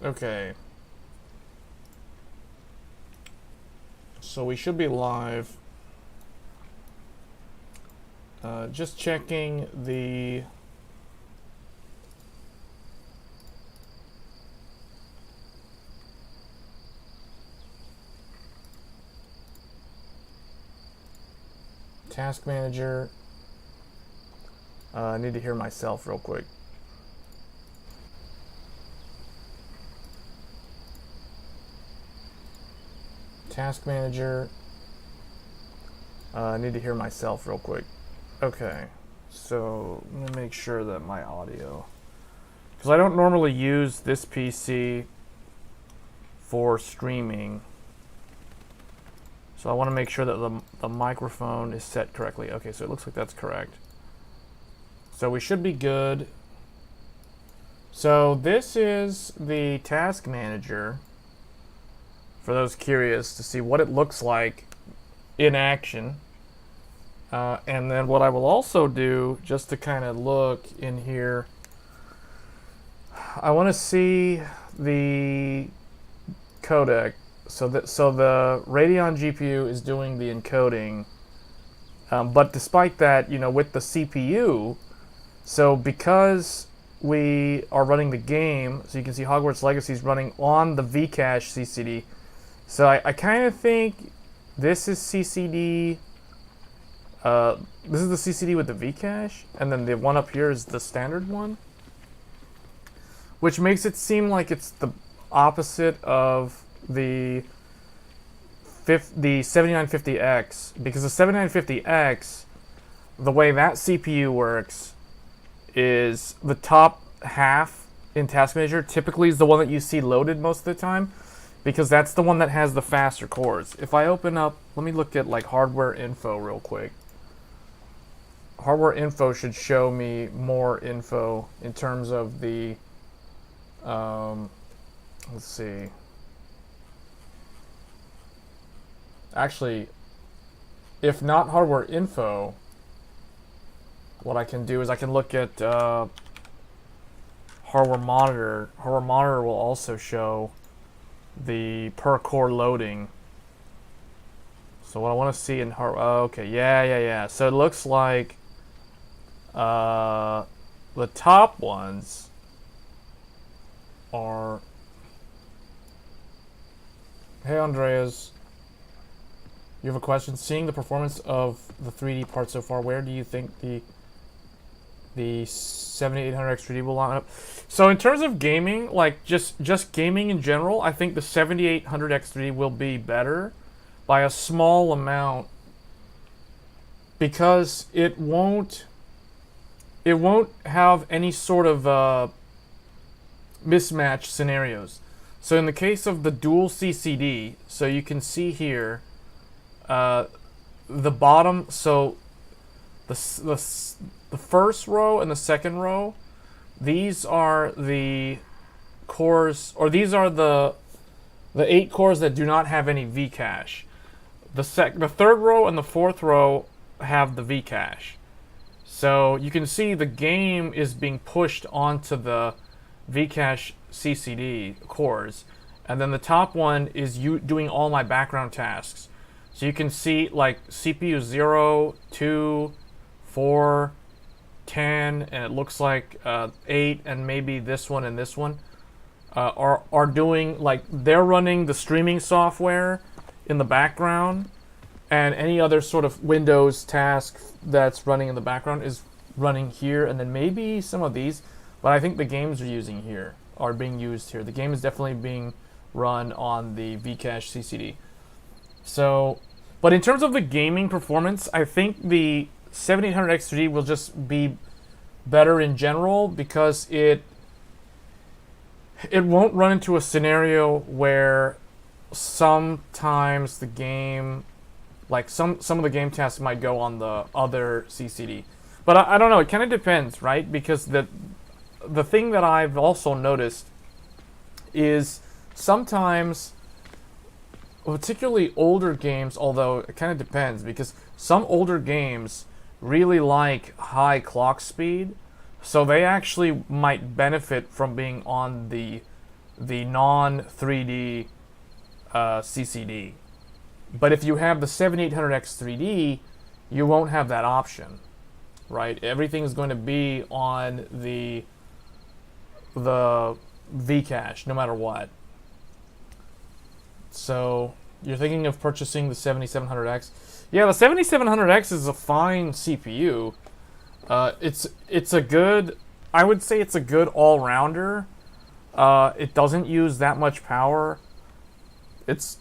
Okay. So we should be live. Just checking the task manager. I need to hear myself real quick. Task manager. I need to hear myself real quick. Okay, so I'm gonna make sure that my audio, because I don't normally use this PC for streaming, so I want to make sure that the microphone is set correctly. Okay, so it looks like that's correct. So we should be good. So this is the task manager, for those curious to see what it looks like in action. And then what I will also do, just to kind of look in here, I want to see the codec. So the Radeon GPU is doing the encoding, but despite that, you know, with the CPU, so because we are running the game, so you can see Hogwarts Legacy is running on the Vcache CCD. So I kind of think this is CCD. This is the CCD with the Vcache, and then the one up here is the standard one, which makes it seem like it's the opposite of the 7950X, because the 7950X, the way that CPU works is the top half in Task Manager typically is the one that you see loaded most of the time, because that's the one that has the faster cores. If I open up, let me look at like hardware info real quick. Hardware info should show me more info in terms of the, let's see. Actually, if not hardware info, what I can do is I can look at hardware monitor. Hardware monitor will also show the per core loading. So what I want to see in hardware, okay, yeah. So it looks like the top ones are, hey Andreas, you have a question? Seeing the performance of the 3D part so far, where do you think the 7800X3D will line up? So in terms of gaming, like just gaming in general, I think the 7800X3D will be better by a small amount, because it won't have any sort of mismatch scenarios. So in the case of the dual CCD, so you can see here, the bottom, so the first row and the second row, these are the cores, or these are the 8 cores that do not have any Vcache. The third row and the fourth row have the Vcache. So you can see the game is being pushed onto the Vcache CCD cores, and then the top one is doing all my background tasks. So you can see like CPU 0, 2, 4, 10, and it looks like 8, and maybe this one and this one are doing, like, they're running the streaming software in the background, and any other sort of Windows task that's running in the background is running here, and then maybe some of these, but I think the games are being used here. The game is definitely being run on the Vcache CCD. So, but in terms of the gaming performance, I think the 7800X3D will just be better in general, because it won't run into a scenario where sometimes the game, like some of the game tasks might go on the other CCD. But I don't know, it kind of depends, right? Because the thing that I've also noticed is sometimes, particularly older games, although it kind of depends, because some older games really like high clock speed, so they actually might benefit from being on the the non-3D CCD. But if you have the 7800X 3D, you won't have that option, right? Everything's going to be on the V-cache, no matter what. So you're thinking of purchasing the 7700X. Yeah, the 7700X is a fine CPU. It's a good, I would say it's a good all-rounder. It doesn't use that much power. It's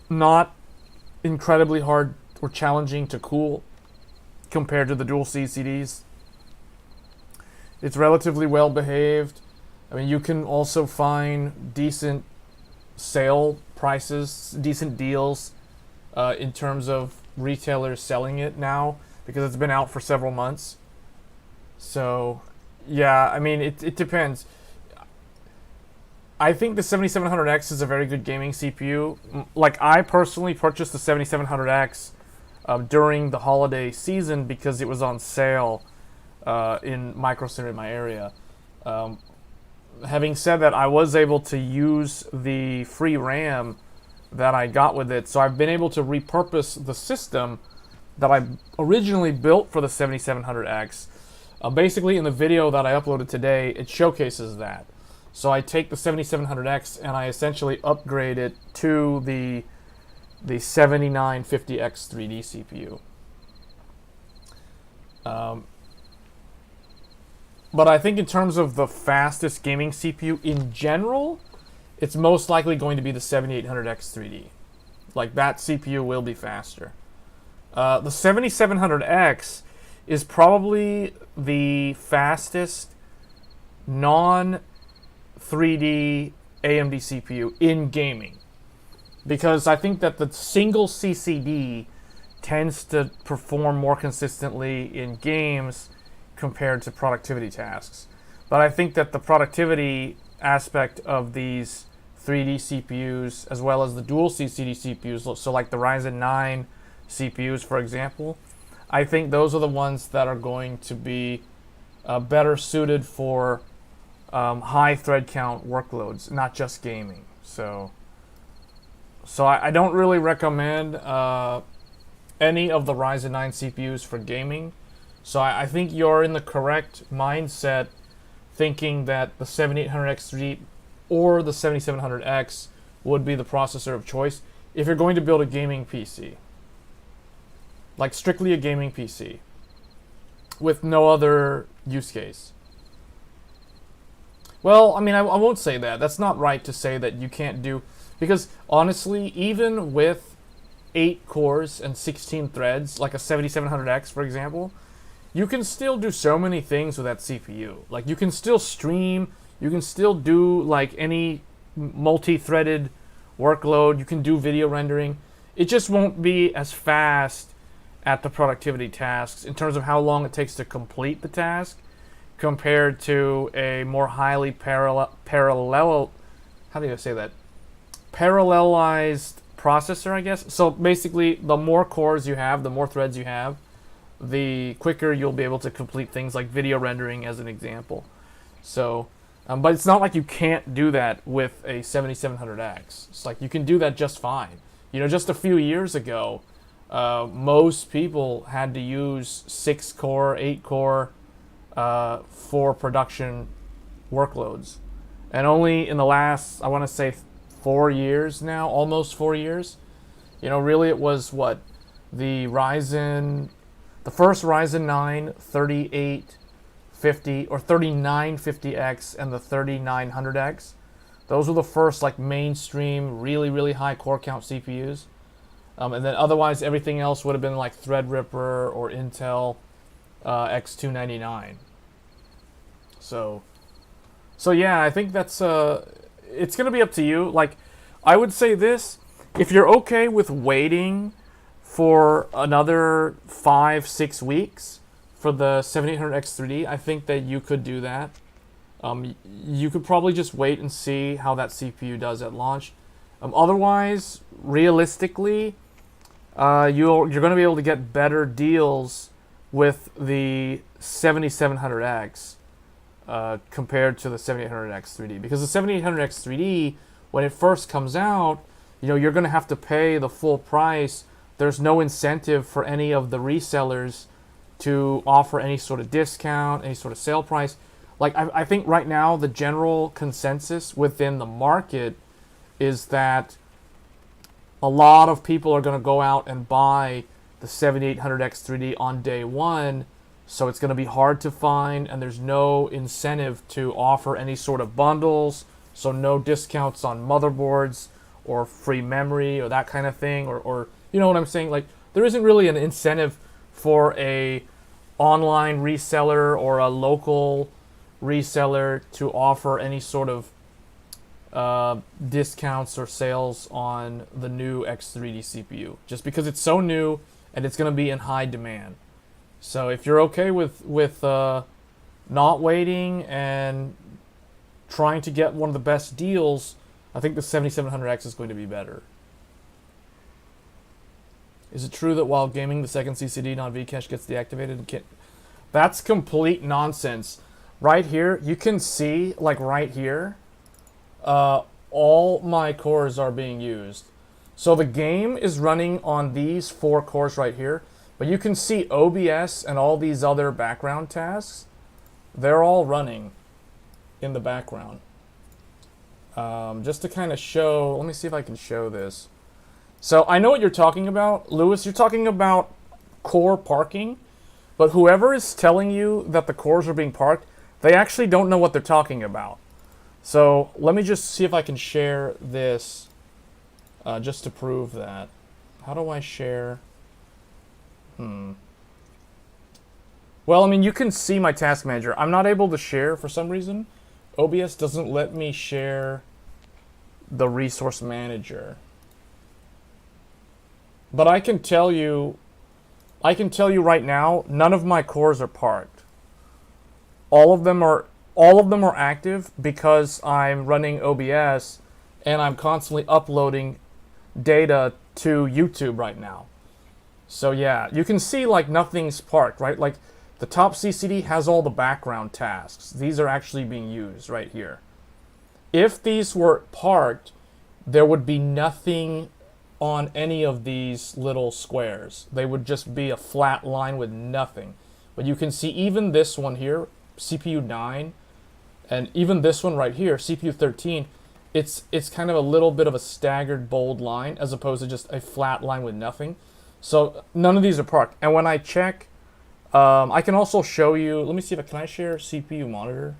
not incredibly hard or challenging to cool compared to the dual CCDs. It's relatively well behaved. I mean, you can also find decent sale prices, decent deals in terms of retailers selling it now, because it's been out for several months. So, yeah, I mean, it depends. I think the 7700X is a very good gaming CPU. Like, I personally purchased the 7700X during the holiday season because it was on sale in Micro Center in my area. Having said that, I was able to use the free RAM that I got with it, so I've been able to repurpose the system that I originally built for the 7700X. Basically, in the video that I uploaded today, it showcases that. So I take the 7700X and I essentially upgrade it to the 7950X 3D CPU. But I think in terms of the fastest gaming CPU in general, it's most likely going to be the 7800X 3D. Like, that CPU will be faster. The 7700X is probably the fastest non-3D AMD CPU in gaming. Because I think that the single CCD tends to perform more consistently in games compared to productivity tasks. But I think that the productivity aspect of these 3D CPUs, as well as the dual CCD CPUs, so like the Ryzen 9 CPUs, for example, I think those are the ones that are going to be better suited for high thread count workloads, not just gaming. So I don't really recommend any of the Ryzen 9 CPUs for gaming. So I think you're in the correct mindset thinking that the 7800X3 or the 7700X would be the processor of choice if you're going to build a gaming PC. Like, strictly a gaming PC with no other use case. Well, I mean, I won't say that. That's not right to say that you can't do, because honestly, even with 8 cores and 16 threads, like a 7700X, for example, you can still do so many things with that CPU. Like, you can still stream, you can still do like any multi-threaded workload, you can do video rendering. It just won't be as fast at the productivity tasks in terms of how long it takes to complete the task compared to a more highly parallelized processor, I guess. So basically, the more cores you have, the more threads you have, the quicker you'll be able to complete things like video rendering, as an example. So, but it's not like you can't do that with a 7700X. It's like you can do that just fine. You know, just a few years ago, most people had to use 6-core, 8-core for production workloads. And only in the last, I want to say 4 years now, almost 4 years, you know, really it was what? The first Ryzen 9 3850 or 3950X and the 3900X. Those were the first like mainstream, really, really high core count CPUs. And then otherwise everything else would have been like Threadripper or Intel X299. So yeah, I think that's it's gonna be up to you. Like, I would say this: if you're okay with waiting for another 5-6 weeks for the 7800X 3D, I think that you could do that. You could probably just wait and see how that CPU does at launch. Otherwise, realistically, you're going to be able to get better deals with the 7700X compared to the 7800X 3D. Because the 7800X 3D, when it first comes out, you know, you're going to have to pay the full price. There's no incentive for any of the resellers to offer any sort of discount, any sort of sale price. Like, I think right now the general consensus within the market is that a lot of people are going to go out and buy the 7800X 3D on day one, so it's going to be hard to find, and there's no incentive to offer any sort of bundles, so no discounts on motherboards or free memory or that kind of thing, or you know what I'm saying? Like, there isn't really an incentive for a online reseller or a local reseller to offer any sort of discounts or sales on the new X3D CPU, just because it's so new and it's going to be in high demand. So if you're okay with not waiting and trying to get one of the best deals, I think the 7700X is going to be better. Is it true that while gaming the second CCD non-Vcache gets deactivated? That's complete nonsense. Right here, you can see, like right here, all my cores are being used. So the game is running on these 4 cores right here, but you can see OBS and all these other background tasks, they're all running in the background. Just to kind of show, let me see if I can show this. So I know what you're talking about, Lewis. You're talking about core parking, but whoever is telling you that the cores are being parked, they actually don't know what they're talking about. So let me just see if I can share this just to prove that. How do I share? Well, I mean, you can see my task manager. I'm not able to share for some reason. OBS doesn't let me share the resource manager. But I can tell you right now, none of my cores are parked. All of them are active because I'm running OBS and I'm constantly uploading data to YouTube right now. So yeah, you can see like nothing's parked, right? Like the top CCD has all the background tasks. These are actually being used right here. If these were parked, there would be nothing on any of these little squares. They would just be a flat line with nothing. But you can see even this one here, CPU 9, and even this one right here, CPU 13, it's kind of a little bit of a staggered bold line as opposed to just a flat line with nothing. So none of these are parked. And when I check, I can also show you, let me see if can I share CPU monitor?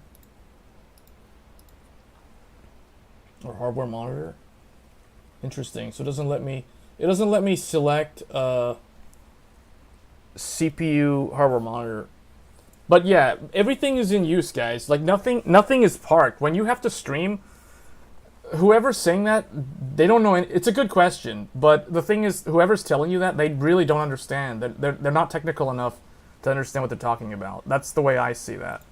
Or hardware monitor? Interesting. So it doesn't let me select CPU hardware monitor. But yeah, everything is in use, guys. Like nothing is parked. When you have to stream, whoever's saying that, they don't know. It's a good question, but the thing is, whoever's telling you that, they really don't understand. They're not technical enough to understand what they're talking about. That's the way I see that.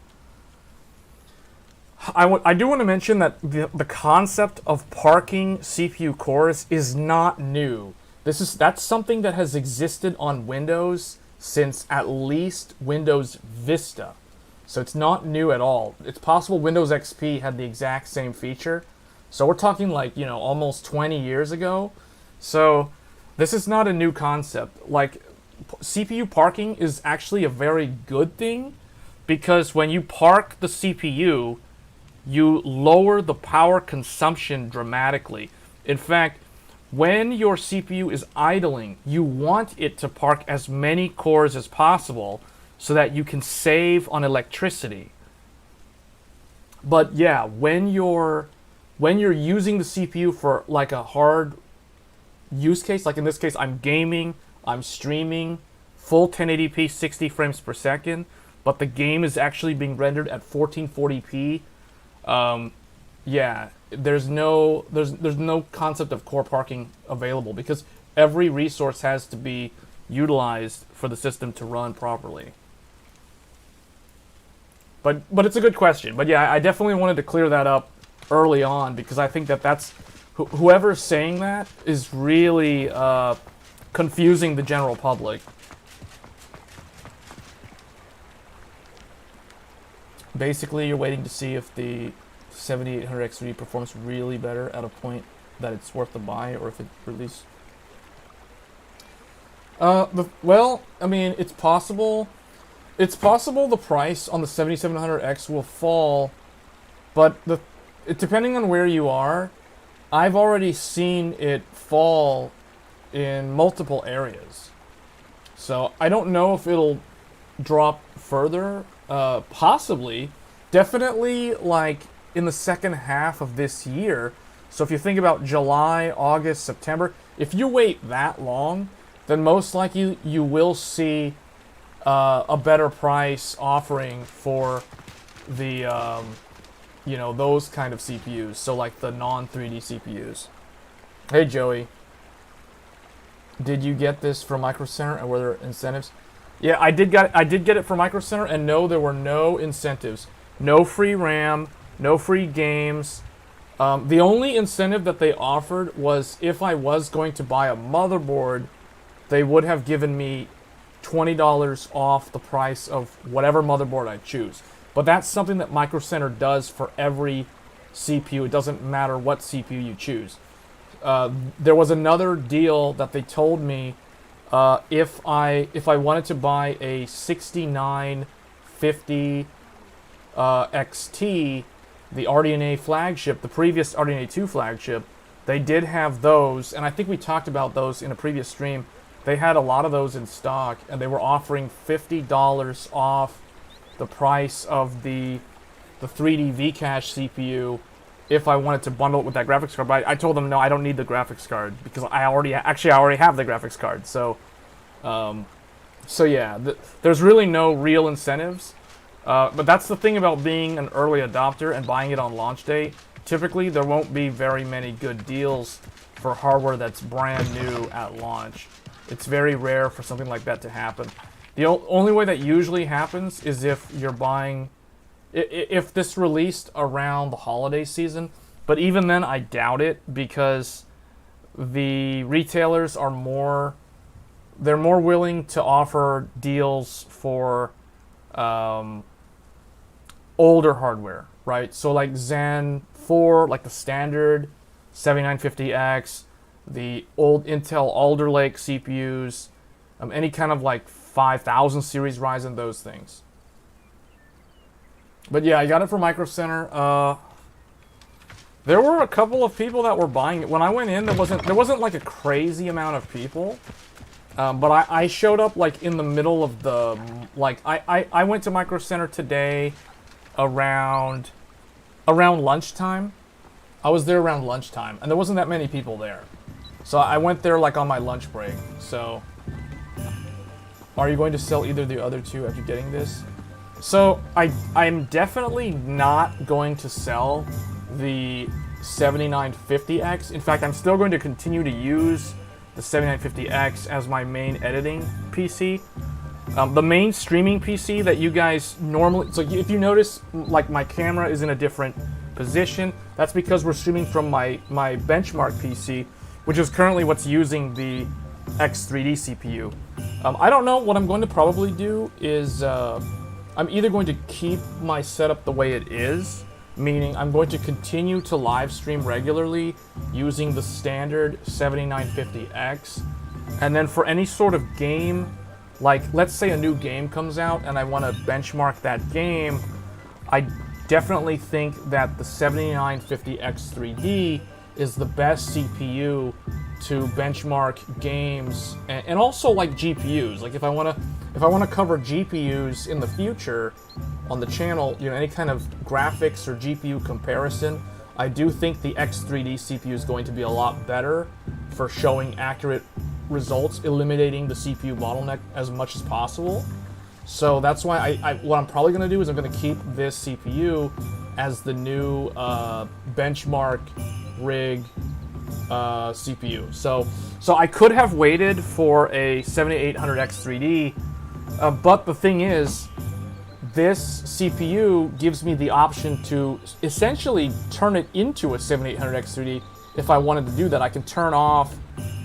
I do want to mention that the concept of parking CPU cores is not new. That's something that has existed on Windows since at least Windows Vista. So it's not new at all. It's possible Windows XP had the exact same feature. So we're talking like, you know, almost 20 years ago. So this is not a new concept. Like, CPU parking is actually a very good thing because when you park the CPU, you lower the power consumption dramatically. In fact, when your CPU is idling, you want it to park as many cores as possible so that you can save on electricity. But yeah, when you're using the CPU for like a hard use case, like in this case, I'm gaming, I'm streaming, full 1080p 60 frames per second, but the game is actually being rendered at 1440p. Yeah, there's no concept of core parking available because every resource has to be utilized for the system to run properly. But it's a good question. But yeah, I definitely wanted to clear that up early on because I think that's whoever's saying that is really confusing the general public. Basically, you're waiting to see if the 7800X3D performs really better at a point that it's worth the buy, or if it release. Well, I mean, it's possible. It's possible the price on the 7700X will fall, but depending on where you are, I've already seen it fall in multiple areas. So I don't know if it'll drop further. Possibly. Definitely, like, in the second half of this year. So if you think about July, August, September, if you wait that long, then most likely you will see a better price offering for the, you know, those kind of CPUs. So like the non-3D CPUs. Hey, Joey. Did you get this from Micro Center, and were there incentives? Yeah, I did get it from Micro Center, and no, there were no incentives. No free RAM, no free games. The only incentive that they offered was if I was going to buy a motherboard, they would have given me $20 off the price of whatever motherboard I choose. But that's something that Micro Center does for every CPU. It doesn't matter what CPU you choose. There was another deal that they told me if I wanted to buy a 6950 XT, the RDNA flagship, the previous RDNA 2 flagship, they did have those, and I think we talked about those in a previous stream. They had a lot of those in stock, and they were offering $50 off the price of the 3D Vcache CPU if I wanted to bundle it with that graphics card. But I told them, no, I don't need the graphics card, because I already have the graphics card. So, yeah, there's really no real incentives. But that's the thing about being an early adopter and buying it on launch day. Typically, there won't be very many good deals for hardware that's brand new at launch. It's very rare for something like that to happen. The only way that usually happens is if you're buying... If this released around the holiday season. But even then, I doubt it, because the retailers are more... They're more willing to offer deals for older hardware, right? So like Zen 4, like the standard 7950X, the old Intel Alder Lake CPUs, any kind of like 5000 series Ryzen, those things. But yeah, I got it from Micro Center. There were a couple of people that were buying it. When I went in, there wasn't like a crazy amount of people. But I showed up like in the middle of the, like, I went to Micro Center today around lunchtime. I was there around lunchtime, and there wasn't that many people there. So I went there like on my lunch break. So, are you going to sell either of the other two after getting this? So I'm definitely not going to sell the 7950X. In fact, I'm still going to continue to use the 7950X as my main editing PC. The main streaming PC that you guys normally... So if you notice, like, my camera is in a different position, that's because we're streaming from my benchmark PC, which is currently what's using the X3D CPU. I don't know. What I'm going to probably do is... I'm either going to keep my setup the way it is, meaning I'm going to continue to live stream regularly using the standard 7950X, and then for any sort of game, like let's say a new game comes out and I want to benchmark that game, I definitely think that the 7950X3D is the best CPU to benchmark games, and also like GPUs. Like if I want to cover GPUs in the future on the channel, you know, any kind of graphics or GPU comparison, I do think the X3D CPU is going to be a lot better for showing accurate results, eliminating the CPU bottleneck as much as possible. So that's why what I'm probably going to do is I'm going to keep this CPU as the new benchmark rig CPU. So I could have waited for a 7800X3D, but the thing is, this CPU gives me the option to essentially turn it into a 7800X3D. If I wanted to do that, I can turn off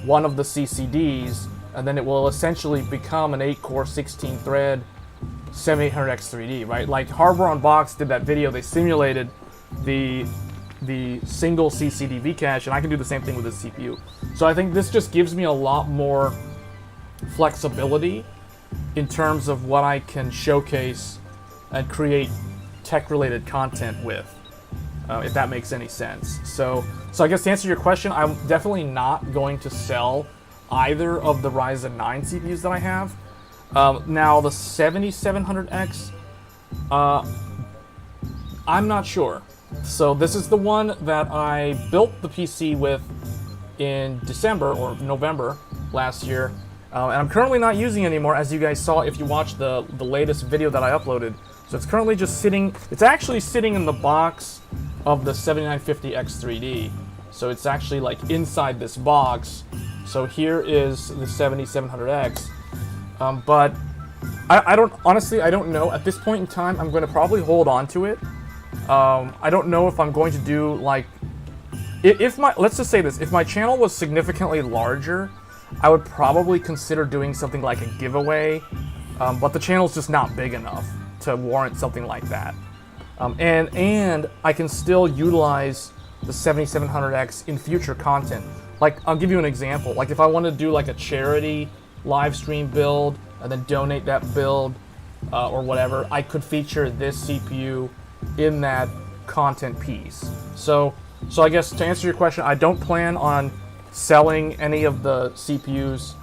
one of the CCDs, and then it will essentially become an 8-core, 16-thread 7800X 3D, right? Like Hardware Unboxed did that video, they simulated the single CCD cache, and I can do the same thing with this CPU. So I think this just gives me a lot more flexibility in terms of what I can showcase and create tech-related content with, if that makes any sense. So I guess to answer your question, I'm definitely not going to sell either of the Ryzen 9 CPUs that I have. Now the 7700X, I'm not sure. So this is the one that I built the PC with in December or November last year, and I'm currently not using it anymore, as you guys saw if you watched the latest video that I uploaded. So it's currently just sitting, it's actually sitting in the box of the 7950X 3D. So it's actually like inside this box. So here is the 7700X. But I don't, honestly, I don't know. At this point in time, I'm going to probably hold on to it. I don't know if I'm going to do like, let's just say this, if my channel was significantly larger, I would probably consider doing something like a giveaway, but the channel's just not big enough to warrant something like that. And I can still utilize the 7700X in future content. Like, I'll give you an example. Like, if I want to do like a charity live stream build and then donate that build or whatever, I could feature this CPU in that content piece. So I guess to answer your question, I don't plan on selling any of the CPUs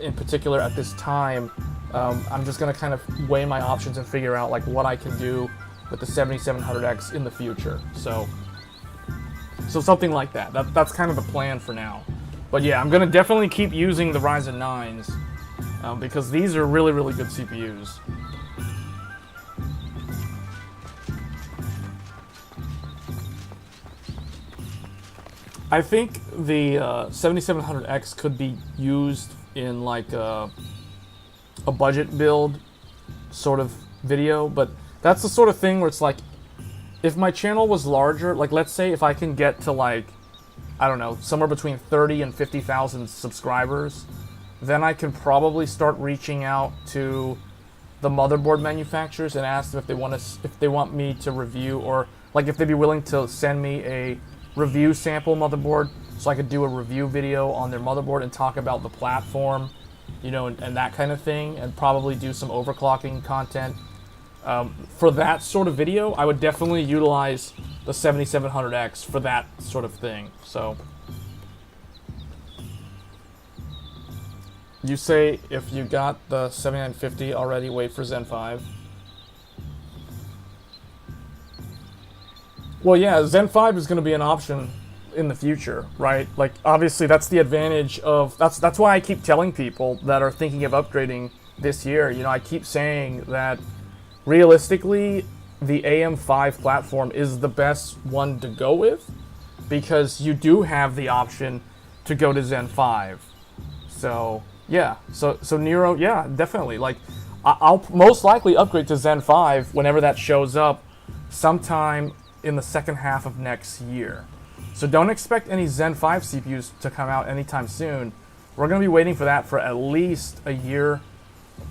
in particular at this time. I'm just gonna kind of weigh my options and figure out like what I can do with the 7700X in the future. So something like that. That's kind of the plan for now. But yeah, I'm gonna definitely keep using the Ryzen 9s because these are really, really good CPUs. I think the 7700X could be used in like a budget build sort of video, but that's the sort of thing where it's like, if my channel was larger, like let's say if I can get to like, I don't know, somewhere between 30 and 50,000 subscribers, then I can probably start reaching out to the motherboard manufacturers and ask them if they want me to review, or like if they'd be willing to send me a review sample motherboard so I could do a review video on their motherboard and talk about the platform, you know, and that kind of thing, and probably do some overclocking content. For that sort of video, I would definitely utilize the 7700X for that sort of thing. So you say if you got the 7950 already, wait for Zen 5. Well, yeah, Zen 5 is going to be an option in the future, right? Like, obviously, that's the advantage of... That's why I keep telling people that are thinking of upgrading this year. You know, I keep saying that, realistically, the AM5 platform is the best one to go with, because you do have the option to go to Zen 5. So, yeah. So Nero, yeah, definitely. Like, I'll most likely upgrade to Zen 5 whenever that shows up sometime in the second half of next year. So don't expect any Zen 5 CPUs to come out anytime soon. We're going to be waiting for that for at least a year,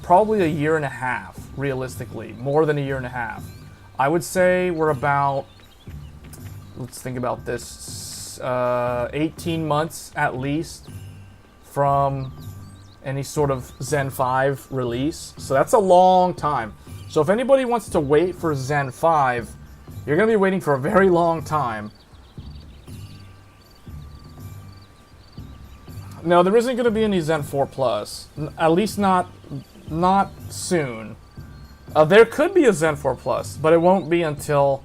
probably a year and a half, realistically. More than a year and a half. I would say we're about, let's think about this, 18 months at least from any sort of Zen 5 release. So that's a long time. So if anybody wants to wait for Zen 5, you're going to be waiting for a very long time. No, there isn't going to be any Zen 4 Plus. At least not soon. There could be a Zen 4 Plus, but it won't be until,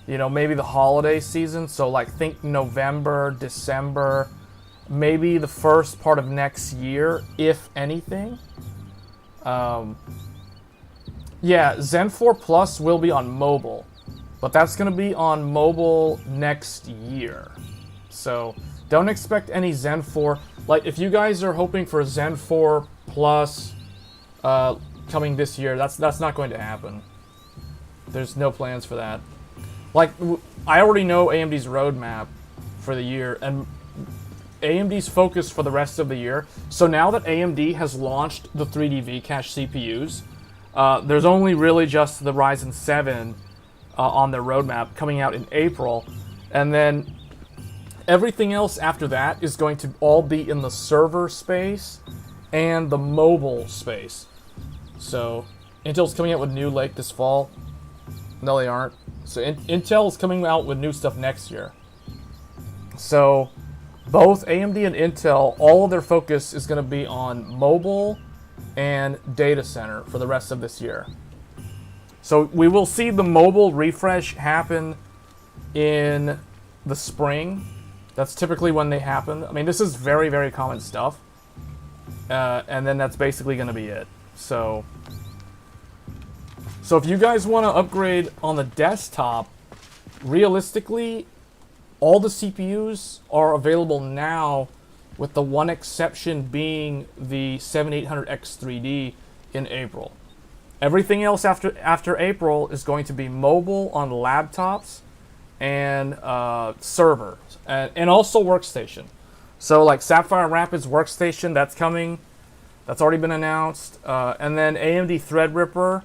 you know, maybe the holiday season. So, like, think November, December, maybe the first part of next year, if anything. Yeah, Zen 4 Plus will be on mobile. But that's going to be on mobile next year. So don't expect any Zen 4. Like, if you guys are hoping for Zen 4 Plus coming this year, that's not going to happen. There's no plans for that. Like, I already know AMD's roadmap for the year, and AMD's focus for the rest of the year. So now that AMD has launched the 3D V-Cache CPUs, There's only really just the Ryzen 7 on their roadmap coming out in April. And then everything else after that is going to all be in the server space and the mobile space. So Intel's coming out with new Lake this fall. No, they aren't. So Intel is coming out with new stuff next year. So both AMD and Intel, all of their focus is going to be on mobile and data center for the rest of this year. So we will see the mobile refresh happen in the spring. That's typically when they happen. I mean, this is very, very common stuff. And then that's basically going to be it. So if you guys want to upgrade on the desktop, realistically, all the CPUs are available now, with the one exception being the 7800X3D in April. Everything else after April is going to be mobile on laptops and server, and also workstation. So like Sapphire Rapids workstation, that's coming. That's already been announced. And then AMD Threadripper,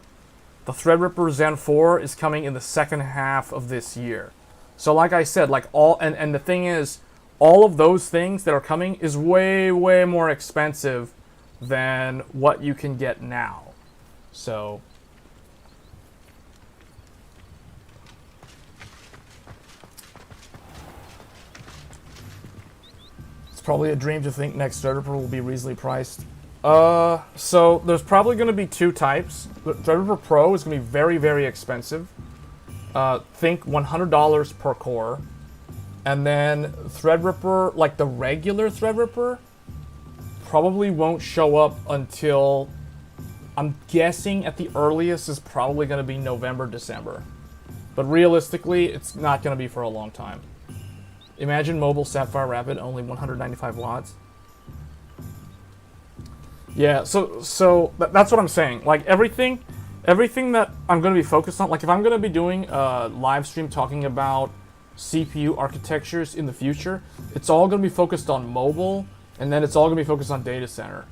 the Threadripper Zen 4 is coming in the second half of this year. So like I said, like and the thing is, all of those things that are coming is way, way more expensive than what you can get now. So it's probably a dream to think next Threadripper will be reasonably priced. So there's probably going to be two types. Threadripper Pro is going to be very, very expensive. Think $100 per core. And then Threadripper, like the regular Threadripper, probably won't show up until, I'm guessing at the earliest is probably going to be November, December. But realistically, it's not going to be for a long time. Imagine mobile Sapphire Rapid, only 195 watts. Yeah, so that's what I'm saying. Like everything that I'm going to be focused on, like if I'm going to be doing a live stream talking about CPU architectures in the future, it's all going to be focused on mobile, and then it's all going to be focused on data center.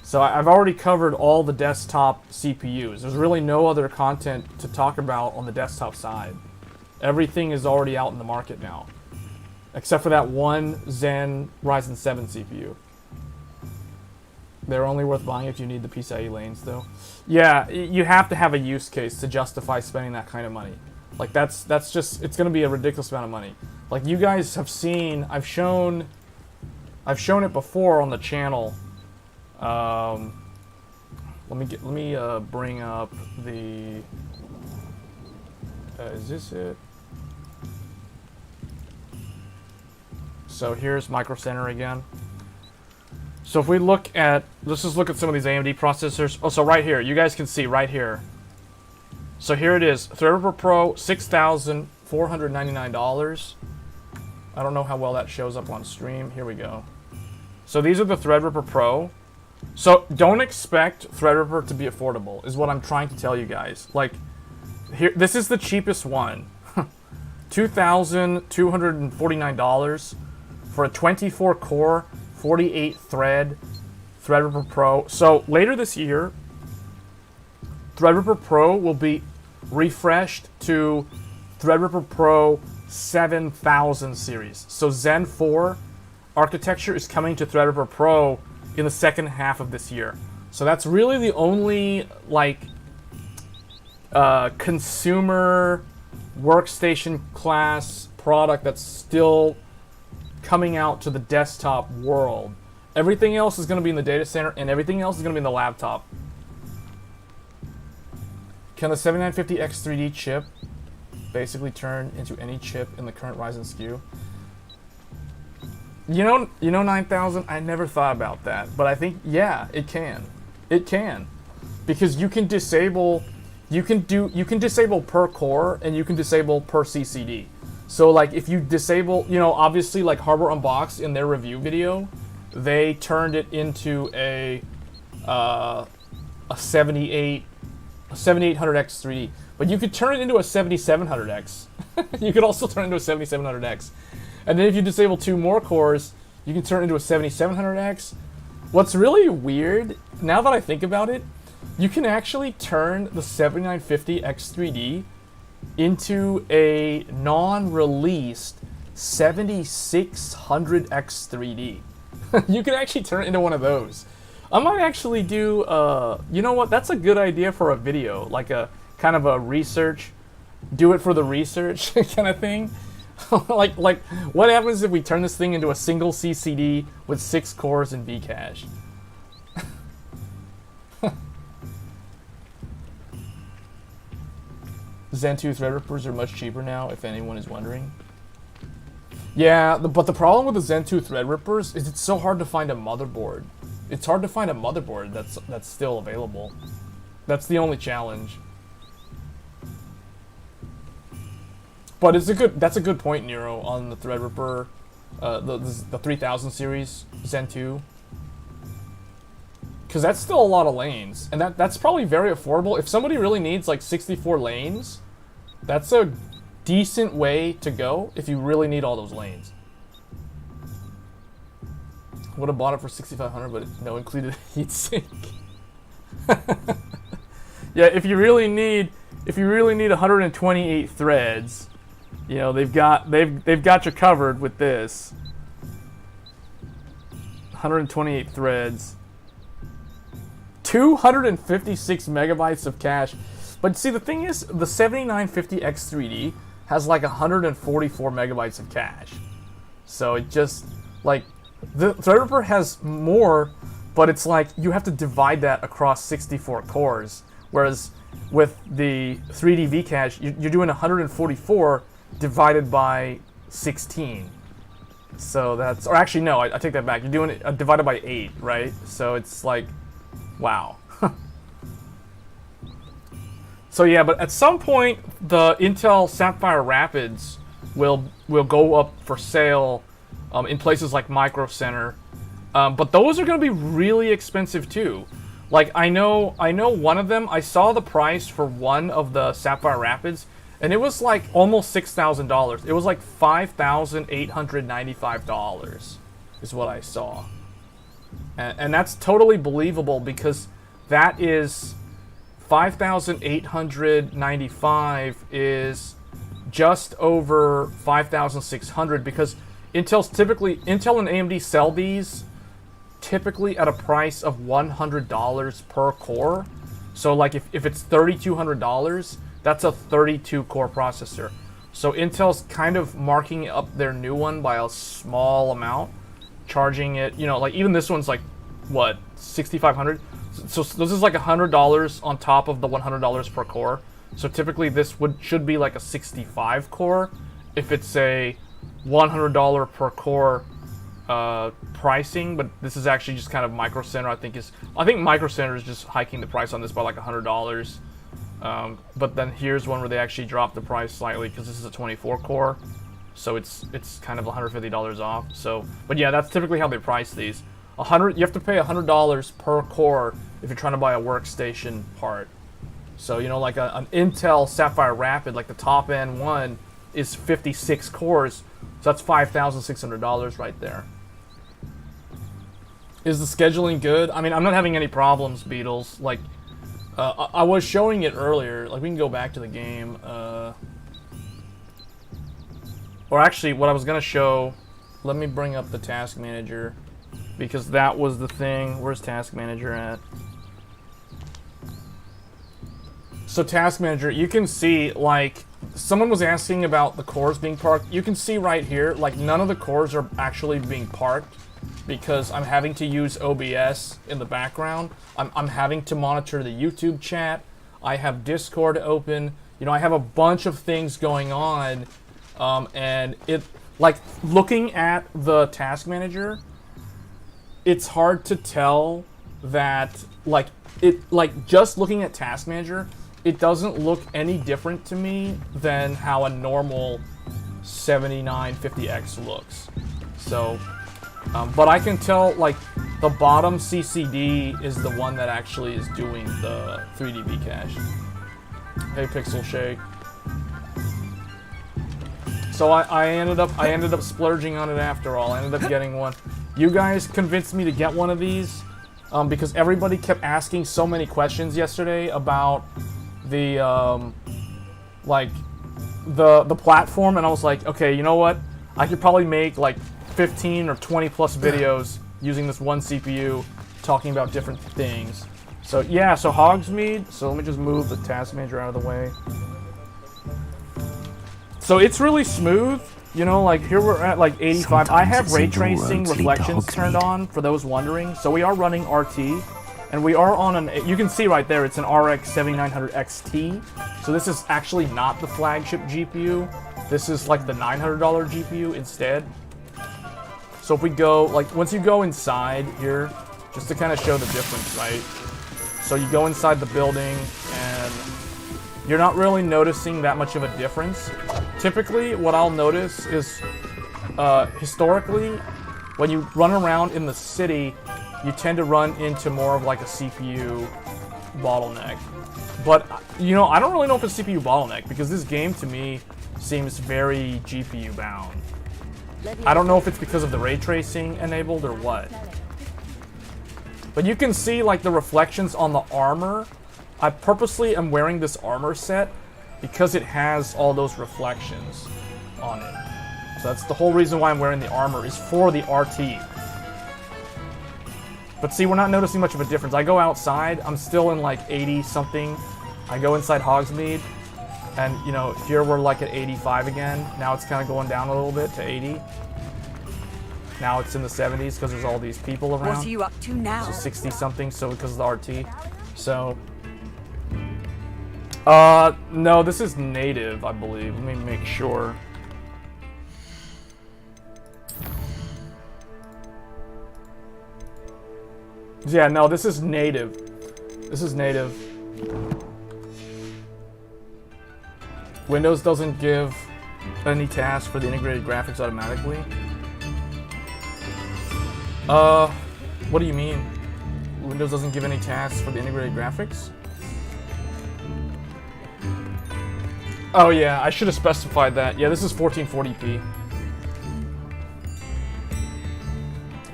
So I've already covered all the desktop CPUs. There's really no other content to talk about on the desktop side. Everything is already out in the market now, except for that one Zen Ryzen 7 CPU. They're only worth buying if you need the PCIe lanes, though. Yeah, you have to have a use case to justify spending that kind of money. Like that's just, it's going to be a ridiculous amount of money. Like you guys have seen, I've shown it before on the channel. Let me bring up the. Is this it? So here's Micro Center again. So if we look at, let's just look at some of these AMD processors. Oh, so right here, you guys can see right here. So here it is, Threadripper Pro, $6,499. I don't know how well that shows up on stream. Here we go. So these are the Threadripper Pro. So don't expect Threadripper to be affordable, is what I'm trying to tell you guys. Like, here, this is the cheapest one. $2,249 for a 24 core, 48 thread Threadripper Pro. So later this year, Threadripper Pro will be refreshed to Threadripper Pro 7000 series. So Zen 4 architecture is coming to Threadripper Pro in the second half of this year. So that's really the only like consumer workstation class product that's still coming out to the desktop world. Everything else is going to be in the data center, and everything else is going to be in the laptop. Can the 7950X3D chip basically turn into any chip in the current Ryzen SKU? You know 9000, I never thought about that, but I think, yeah, it can. It can. Because you can disable per core, and you can disable per CCD. So like if you disable, obviously like Harbor Unboxed in their review video, they turned it into a 7800X 3D. But you could turn it into a 7700X. You could also turn it into a 7700X. And then if you disable 2 more cores, you can turn it into a 7700X. What's really weird, now that I think about it, you can actually turn the 7950X3D into a non-released 7600X3D. You can actually turn it into one of those. I might actually do, you know what, that's a good idea for a video, like a kind of a research, do it for the research kind of thing. like, what happens if we turn this thing into a single CCD with 6 cores and Vcache? Zen 2 Threadrippers are much cheaper now, if anyone is wondering. Yeah, but the problem with the Zen 2 Threadrippers is it's so hard to find a motherboard. It's hard to find a motherboard that's still available. That's the only challenge. But that's a good point, Nero, on the Threadripper, the 3000 series Zen 2. Because that's still a lot of lanes, and that's probably very affordable. If somebody really needs like 64 lanes, that's a decent way to go if you really need all those lanes. Would have bought it for 6,500, but no included heatsink. Yeah, if you really need 128 threads, you know they've got you covered with this. 128 threads. 256 megabytes of cache. But see, the thing is, the 7950X3D has like 144 megabytes of cache. So it just, like, the Threadripper has more, but it's like you have to divide that across 64 cores. Whereas with the 3D Vcache, you're doing 144 divided by 16. So that's, or actually no, I take that back. You're doing it divided by 8, right? So it's like, wow. So yeah, but at some point the Intel Sapphire Rapids will go up for sale in places like Micro Center, but those are going to be really expensive too. Like I know one of them. I saw the price for one of the Sapphire Rapids, and it was like almost $6,000. It was like $5,895 is what I saw. And that's totally believable because that is 5,895 is just over 5,600 because Intel and AMD sell these typically at a price of $100 per core. So like if it's $3,200, that's a 32 core processor. So Intel's kind of marking up their new one by a small amount, charging it, you know, like even this one's like, what, 6,500? So this is like $100 on top of the $100 per core. So typically this should be like a 65 core if it's a $100 per core pricing, but this is actually just kind of Micro Center. I think Micro Center is just hiking the price on this by like $100. But then here's one where they actually dropped the price slightly because this is a 24 core. So it's kind of $150 off. So, but yeah, that's typically how they price these. You have to pay $100 per core if you're trying to buy a workstation part. So, you know, like an Intel Sapphire Rapid, like the top end one is 56 cores. So that's $5,600 right there. Is the scheduling good? I mean, I'm not having any problems, Beatles. Like, I was showing it earlier. Like, we can go back to the game. Or actually, what I was going to show, let me bring up the task manager. Because that was the thing. Where's task manager at? So task manager, you can see, like, someone was asking about the cores being parked. You can see right here, like, none of the cores are actually being parked because I'm having to use OBS in the background. I'm having to monitor the YouTube chat. I have Discord open. You know, I have a bunch of things going on. And it, like, looking at the task manager, it's hard to tell that, like, just looking at task manager, it doesn't look any different to me than how a normal 7950X looks. So, but I can tell, like, the bottom CCD is the one that actually is doing the 3D Vcache. Hey, Pixel Shake. So I ended up splurging on it after all. I ended up getting one. You guys convinced me to get one of these. because everybody kept asking so many questions yesterday about the the platform, and I was like, okay, you know what? I could probably make like 15 or 20 plus videos using this one CPU talking about different things. So yeah, so Hogsmeade, so let me just move the task manager out of the way. So it's really smooth, you know, like here we're at like 85. I have ray tracing reflections turned on, for those wondering. So we are running RT, and we are on an, you can see right there, it's an RX 7900 XT. So this is actually not the flagship GPU. This is like the $900 GPU instead. So if we go, like once you go inside here, just to kind of show the difference, right? So you go inside the building and you're not really noticing that much of a difference. Typically, what I'll notice is, historically, when you run around in the city, you tend to run into more of like a CPU bottleneck. But, you know, I don't really know if it's CPU bottleneck, because this game to me seems very GPU bound. I don't know if it's because of the ray tracing enabled or what. But you can see like the reflections on the armor. I purposely am wearing this armor set because it has all those reflections on it. So that's the whole reason why I'm wearing the armor, is for the RT. But see, we're not noticing much of a difference. I go outside, I'm still in like 80 something. I go inside Hogsmeade, and you know, here we're like at 85 again. Now it's kind of going down a little bit to 80. Now it's in the 70s because there's all these people around. What are you up to now? So 60 something, so because of the RT. So, no, this is native, I believe. Let me make sure. Yeah, no, this is native. This is native. Windows doesn't give any tasks for the integrated graphics automatically. What do you mean? Windows doesn't give any tasks for the integrated graphics? Oh yeah, I should have specified that. Yeah, this is 1440p.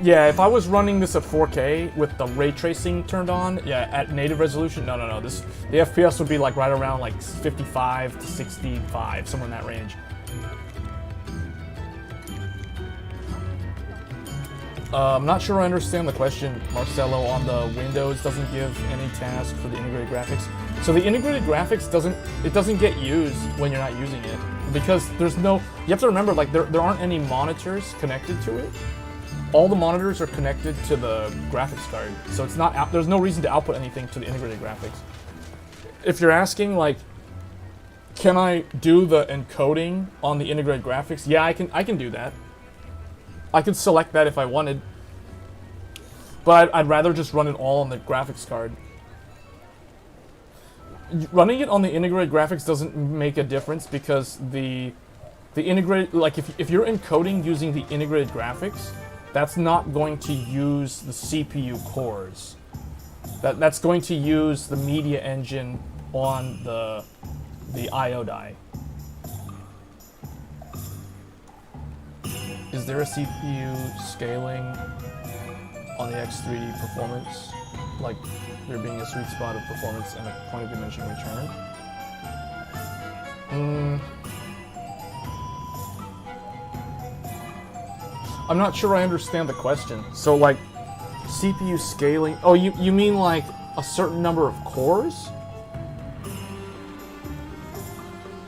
Yeah, if I was running this at 4K with the ray tracing turned on, yeah, at native resolution, no, the FPS would be like right around like 55 to 65, somewhere in that range. I'm not sure I understand the question, Marcelo, on the Windows doesn't give any task for the integrated graphics. So the integrated graphics doesn't get used when you're not using it, because there's no, you have to remember, like there aren't any monitors connected to it. All the monitors are connected to the graphics card, so it's not, there's no reason to output anything to the integrated graphics. If you're asking like, can I do the encoding on the integrated graphics? Yeah, I can do that. I could select that if I wanted, but I'd rather just run it all on the graphics card. Running it on the integrated graphics doesn't make a difference, because the integrated, like if you're encoding using the integrated graphics, that's not going to use the CPU cores. That's going to use the media engine on the I/O die. Is there a CPU scaling on the X3D performance? Like there being a sweet spot of performance and a point of diminishing return? I'm not sure I understand the question. So like CPU scaling, oh, you mean like a certain number of cores?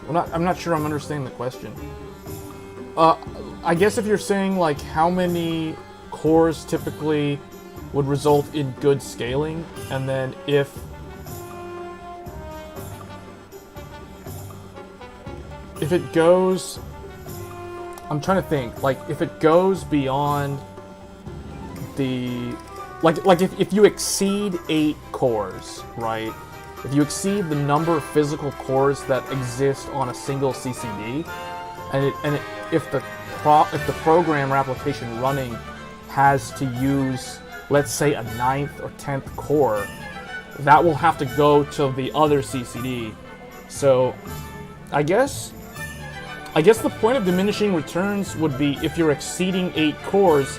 I'm not sure I'm understanding the question. I guess if you're saying like how many cores typically would result in good scaling, and then if it goes, I'm trying to think, like if it goes beyond the, like if you exceed 8 cores, right? If you exceed the number of physical cores that exist on a single CCD, if the program or application running has to use, let's say, a 9th or 10th core, that will have to go to the other CCD. So I guess the point of diminishing returns would be if you're exceeding 8 cores,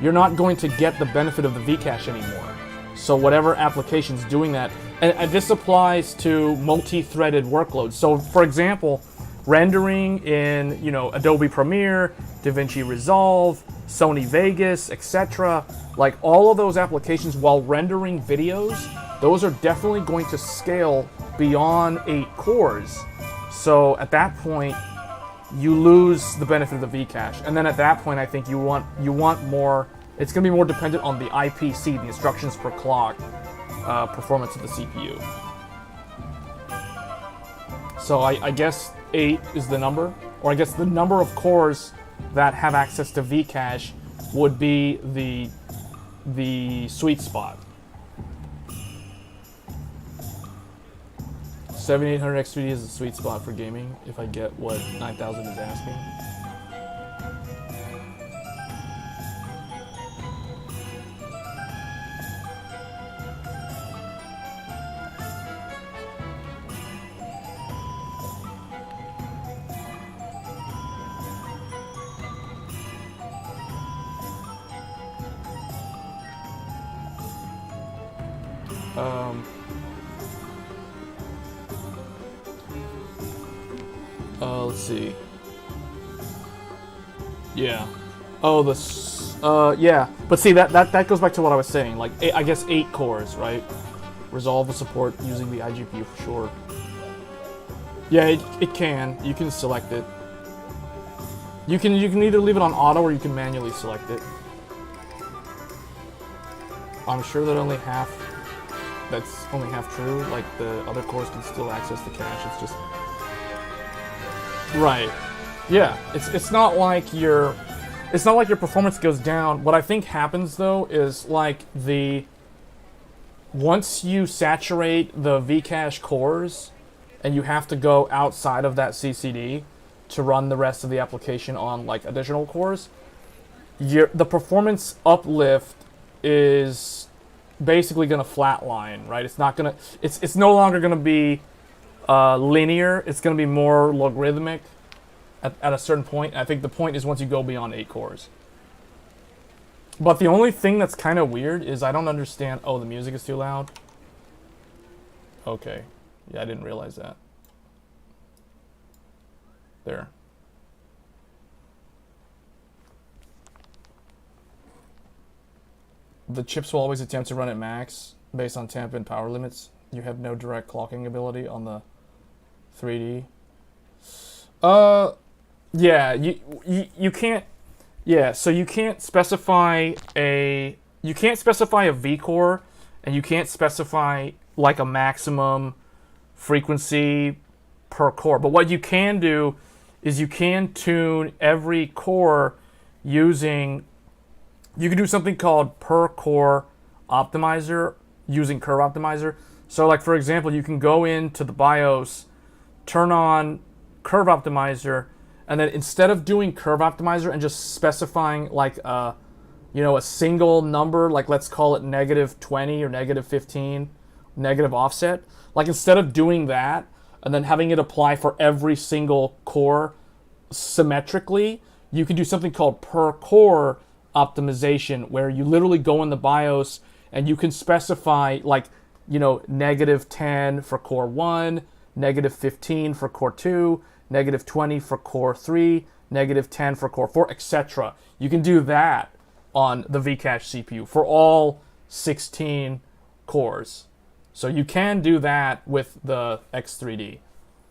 you're not going to get the benefit of the Vcache anymore. So whatever application's doing that, and this applies to multi-threaded workloads. So for example, rendering in, you know, Adobe Premiere, DaVinci Resolve, Sony Vegas, etc. Like all of those applications, while rendering videos, those are definitely going to scale beyond 8 cores. So at that point, you lose the benefit of the Vcache, and then at that point, I think you want more. It's going to be more dependent on the IPC, the instructions per clock, performance of the CPU. So I guess 8 is the number, or I guess the number of cores that have access to Vcache would be the sweet spot. 7800 X3D is the sweet spot for gaming if I get what 9000 is asking. Let's see. Yeah. Oh, yeah. But see, that goes back to what I was saying. Like, I guess 8 cores, right? Resolve the support using the iGPU for sure. Yeah, it can. You can select it. You can either leave it on auto or you can manually select it. I'm sure that that's only half true. Like, the other cores can still access the cache. It's just... Right. Yeah. It's not like your performance goes down. What I think happens though is like once you saturate the Vcache cores and you have to go outside of that CCD to run the rest of the application on like additional cores, the performance uplift is basically going to flatline, right? It's not going to it's no longer going to be linear. It's going to be more logarithmic at a certain point. I think the point is once you go beyond 8 cores. But the only thing that's kind of weird is I don't understand. Oh, the music is too loud? Okay. Yeah, I didn't realize that. There. The chips will always attempt to run at max based on temp and power limits. You have no direct clocking ability on the 3D. Yeah, you can't. Yeah, so you can't specify a V core, and you can't specify like a maximum frequency per core. But what you can do is you can tune every core using. You can do something called per core optimizer using curve optimizer. So like for example, you can go into the BIOS, turn on curve optimizer, and then instead of doing curve optimizer and just specifying like a single number, like let's call it -20 or -15 negative offset, like instead of doing that and then having it apply for every single core symmetrically, you can do something called per core optimization, where you literally go in the BIOS and you can specify like, -10 for core 1, -15 for core 2, -20 for core 3, -10 for core 4, etc. You can do that on the Vcache CPU for all 16 cores. So you can do that with the X3D.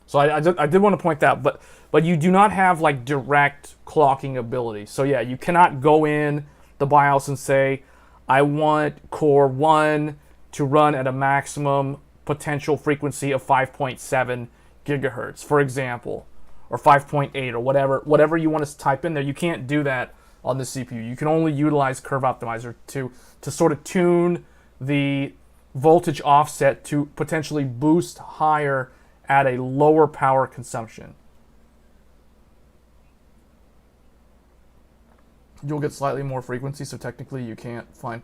So I did want to point that, but you do not have like direct clocking ability. So yeah, you cannot go in the BIOS and say, I want core 1 to run at a maximum potential frequency of 5.7 gigahertz, for example, or 5.8 or whatever you want to type in there. You can't do that on the CPU. You can only utilize curve optimizer to sort of tune the voltage offset to potentially boost higher at a lower power consumption. You'll get slightly more frequency, so technically you can't find...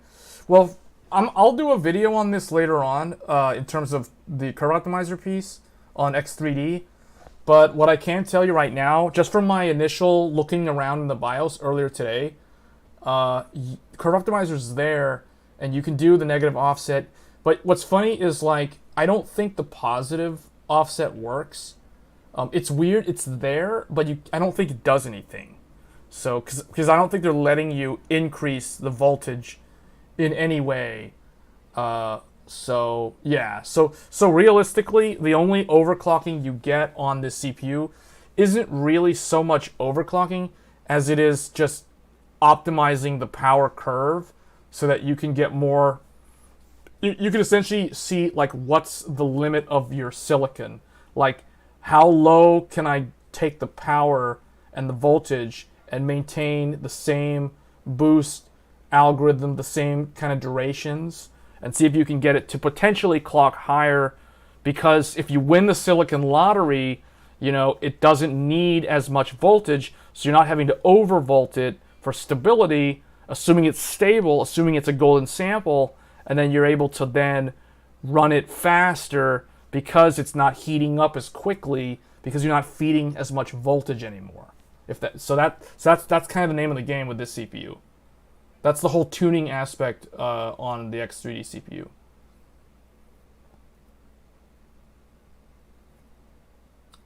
Well, I'll do a video on this later on in terms of the curve optimizer piece on X3D. But what I can tell you right now, just from my initial looking around in the BIOS earlier today, curve optimizer is there, and you can do the negative offset. But what's funny is, like, I don't think the positive offset works. It's weird, it's there, but I don't think it does anything. So, because I don't think they're letting you increase the voltage in any way. So yeah, so realistically, the only overclocking you get on this CPU isn't really so much overclocking as it is just optimizing the power curve so that you can get more. You can essentially see, like, what's the limit of your silicon, like how low can I take the power and the voltage and maintain the same boost algorithm, the same kind of durations, and see if you can get it to potentially clock higher. Because if you win the silicon lottery, you know, it doesn't need as much voltage, so you're not having to overvolt it for stability, assuming it's stable, assuming it's a golden sample, and then you're able to then run it faster because it's not heating up as quickly because you're not feeding as much voltage anymore. That's kind of the name of the game with this CPU. That's the whole tuning aspect on the X3D CPU.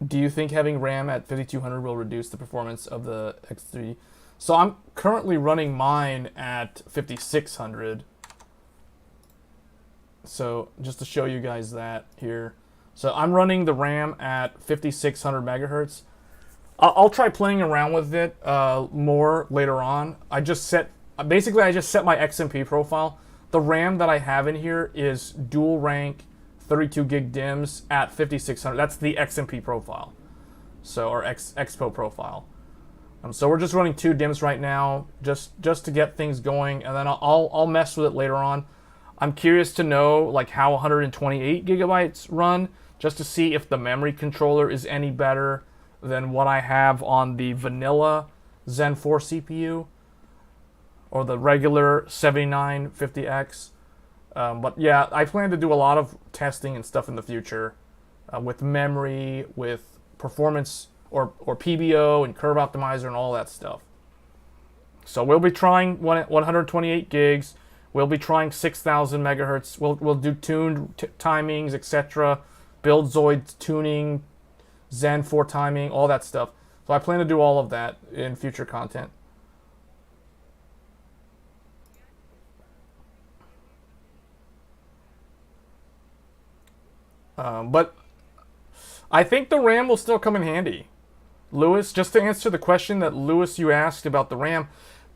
Do you think having RAM at 5200 will reduce the performance of the X3D? So I'm currently running mine at 5600. So just to show you guys that here. So I'm running the RAM at 5600 megahertz. I'll try playing around with it more later on. I just set my XMP profile. The RAM that I have in here is dual rank 32 gig DIMMs at 5600. That's the XMP profile. So, or Expo profile. So we're just running 2 DIMMs right now, just to get things going, and then I'll mess with it later on. I'm curious to know, like, how 128 gigabytes run, just to see if the memory controller is any better than what I have on the vanilla Zen 4 CPU or the regular 7950X. But yeah, I plan to do a lot of testing and stuff in the future with memory, with performance or PBO and curve optimizer and all that stuff. So we'll be trying 128 gigs. We'll be trying 6,000 megahertz. We'll do tuned timings, etc. Build Zoid tuning, Zen 4 timing, all that stuff. So I plan to do all of that in future content. But I think the RAM will still come in handy. Lewis, just to answer the question that Lewis, you asked about the RAM,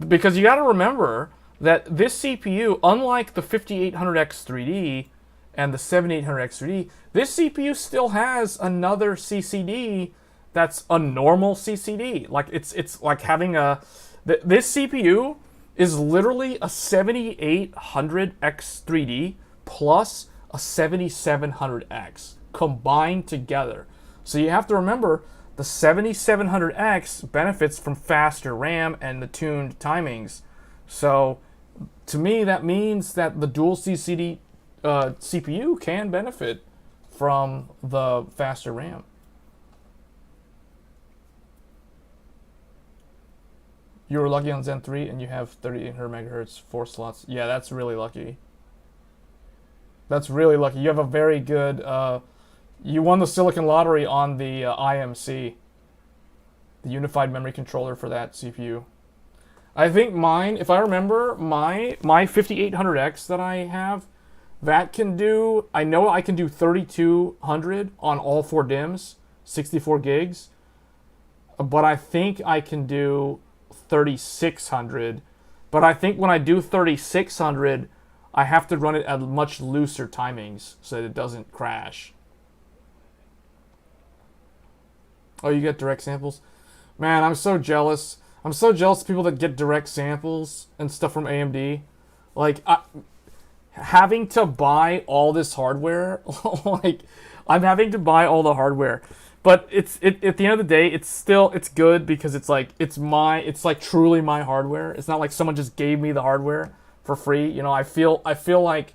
because you got to remember that this CPU, unlike the 5800X3D and the 7800X3D, this CPU still has another CCD that's a normal CCD. Like it's like having this CPU is literally a 7800X3D plus a 7700X combined together. So you have to remember the 7700X benefits from faster RAM and the tuned timings. So to me, that means that the dual CCD CPU can benefit from the faster RAM. You were lucky on Zen 3 and you have 3800 megahertz, 4 slots. Yeah, that's really lucky. That's really lucky. You have a very good... you won the Silicon Lottery on the IMC, the Unified Memory Controller for that CPU. I think mine, if I remember, my 5800X that I have, that can do... I know I can do 3200 on all 4 DIMMs, 64 gigs. But I think I can do 3600. But I think when I do 3600... I have to run it at much looser timings so that it doesn't crash. Oh, you get direct samples? Man, I'm so jealous. I'm so jealous of people that get direct samples and stuff from AMD. Like, having to buy all this hardware, like, I'm having to buy all the hardware. But at the end of the day, it's good because it's like truly my hardware. It's not like someone just gave me the hardware for free. You know, I feel like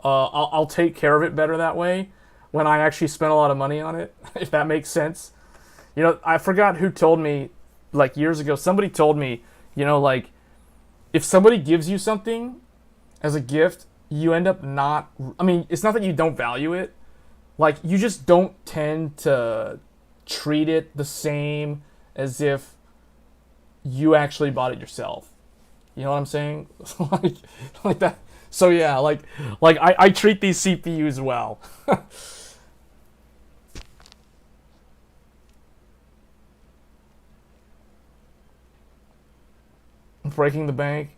I'll take care of it better that way when I actually spend a lot of money on it, if that makes sense. You know, I forgot who told me, like, years ago, somebody told me, you know, like, if somebody gives you something, as a gift, you end up not. I mean, it's not that you don't value it. Like, you just don't tend to treat it the same as if you actually bought it yourself. You know what I'm saying? like that. So yeah, like I treat these CPUs well. Breaking the bank.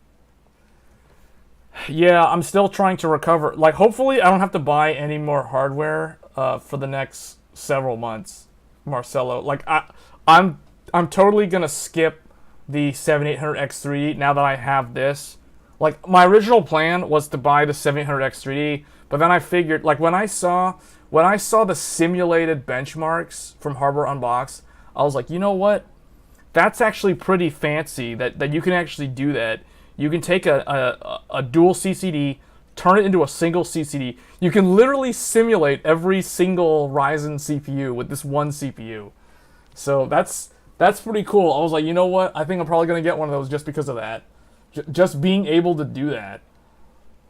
Yeah, I'm still trying to recover. Like, hopefully, I don't have to buy any more hardware for the next several months, Marcelo. Like, I'm totally gonna skip the 7800X3D now that I have this. Like, my original plan was to buy the 7800X3D, but then I figured, like, when I saw the simulated benchmarks from Hardware Unboxed, I was like, you know what? That's actually pretty fancy that you can actually do that. You can take a dual CCD, turn it into a single CCD. You can literally simulate every single Ryzen CPU with this one CPU. So that's pretty cool. I was like, you know what? I think I'm probably going to get one of those just because of that. Just being able to do that.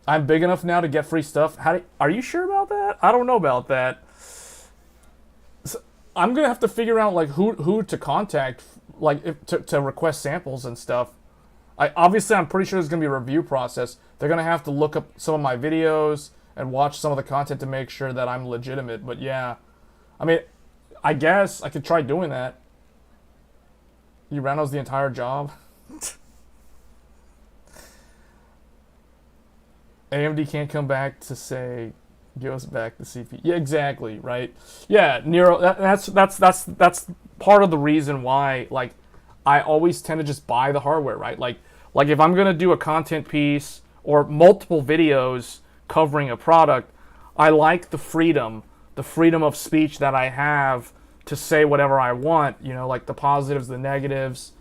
I'm big enough now to get free stuff. Are you sure about that? I don't know about that. So I'm going to have to figure out like who to contact, like to request samples and stuff. Obviously, I'm pretty sure there's going to be a review process. They're going to have to look up some of my videos and watch some of the content to make sure that I'm legitimate. But yeah, I mean, I guess I could try doing that. You ran those the entire job? AMD can't come back to say, give us back the CPU. Yeah, exactly, right? Yeah, Nero, that's part of the reason why, like, I always tend to just buy the hardware, right? Like if I'm gonna do a content piece or multiple videos covering a product, I like the freedom of speech that I have to say whatever I want, you know, like the positives, the negatives,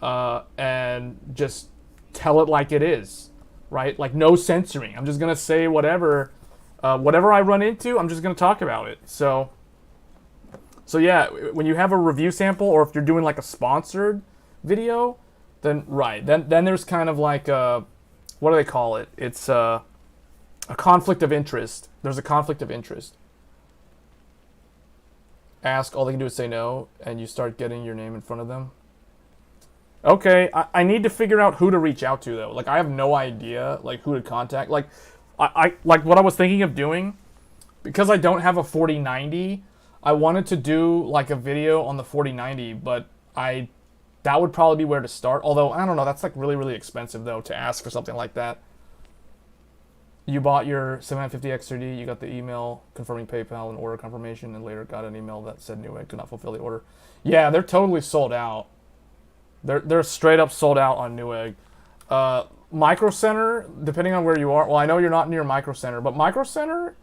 and just tell it like it is, right? Like no censoring. I'm just gonna say whatever I run into, I'm just gonna talk about it. So yeah, when you have a review sample, or if you're doing like a sponsored video, then there's kind of like what do they call it? It's a conflict of interest. There's a conflict of interest. Ask, all they can do is say no, and you start getting your name in front of them. Okay, I need to figure out who to reach out to though. Like, I have no idea like who to contact. Like, I like what I was thinking of doing, because I don't have a 4090. I wanted to do like a video on the 4090, but that would probably be where to start. Although, I don't know, that's like really, really expensive though to ask for something like that. You bought your 750X3D, you got the email confirming PayPal and order confirmation, and later got an email that said Newegg could not fulfill the order. Yeah, they're totally sold out. They're straight up sold out on Newegg. Micro Center, depending on where you are, well, I know you're not near Micro Center, but Micro Center,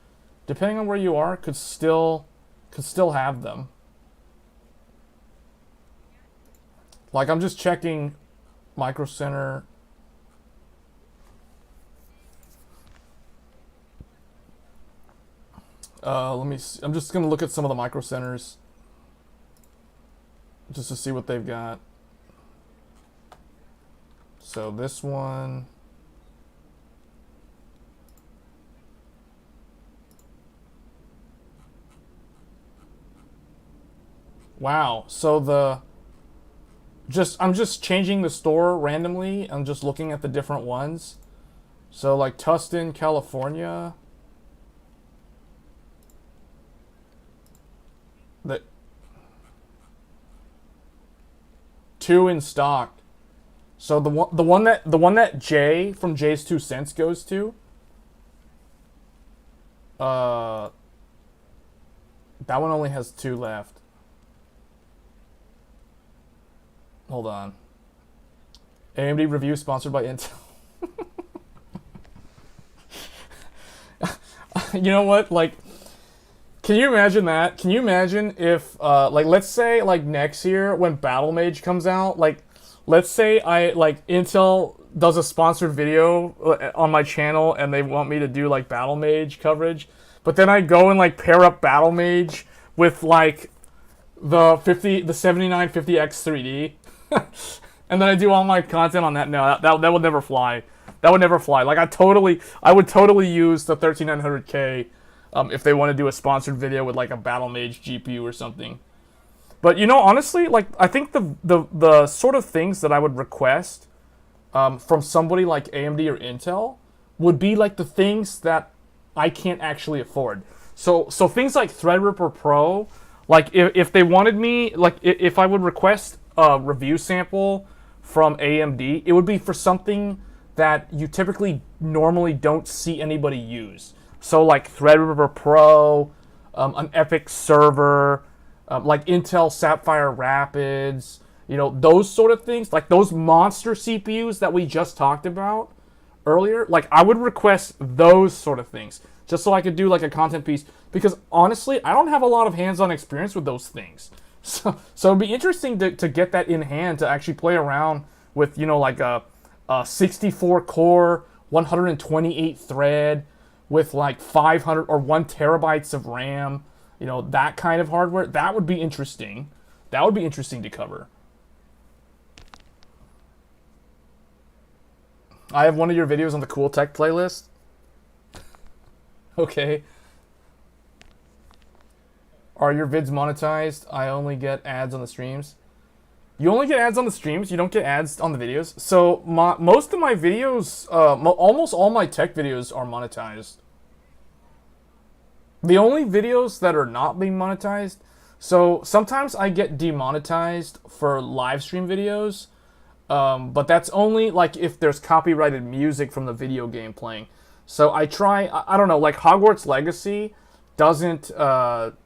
depending on where you are, could still have them. Like, I'm just checking Micro Center. Let me see. I'm just gonna look at some of the Micro Centers just to see what they've got. So this one. Wow. So I'm just changing the store randomly. I'm just looking at the different ones. So like Tustin, California. The 2 in stock. So the one that Jay from Jay's 2 Cents goes to. That one only has 2 left. Hold on. AMD review sponsored by Intel. You know what? Like, can you imagine that? Can you imagine if, like, let's say, like, next year when Battle Mage comes out, like, let's say Intel does a sponsored video on my channel and they want me to do, like, Battle Mage coverage, but then I go and, like, pair up Battle Mage with, like, the 7950X3D, and then I do all my content on that. No, that would never fly. That would never fly. Like I would totally use the 13900K if they want to do a sponsored video with like a Battle Mage GPU or something. But you know, honestly, like I think the sort of things that I would request from somebody like AMD or Intel would be like the things that I can't actually afford. So things like Threadripper Pro, like if they wanted me, like if I would request a review sample from AMD, it would be for something that you typically normally don't see anybody use. So like Threadripper Pro, an Epic server, like Intel Sapphire Rapids, you know, those sort of things, like those monster CPUs that we just talked about earlier. Like I would request those sort of things just so I could do like a content piece, because honestly, I don't have a lot of hands-on experience with those things. So it'd be interesting to get that in hand, to actually play around with, you know, like a 64 core, 128 thread with like 500 or 1 terabytes of RAM, you know, that kind of hardware. That would be interesting. That would be interesting to cover. I have one of your videos on the Cool Tech playlist. Okay. Are your vids monetized? I only get ads on the streams. You only get ads on the streams? You don't get ads on the videos? So most of my videos, almost all my tech videos are monetized. The only videos that are not being monetized, so sometimes I get demonetized for live stream videos, but that's only like if there's copyrighted music from the video game playing. So I try, I don't know, like Hogwarts Legacy doesn't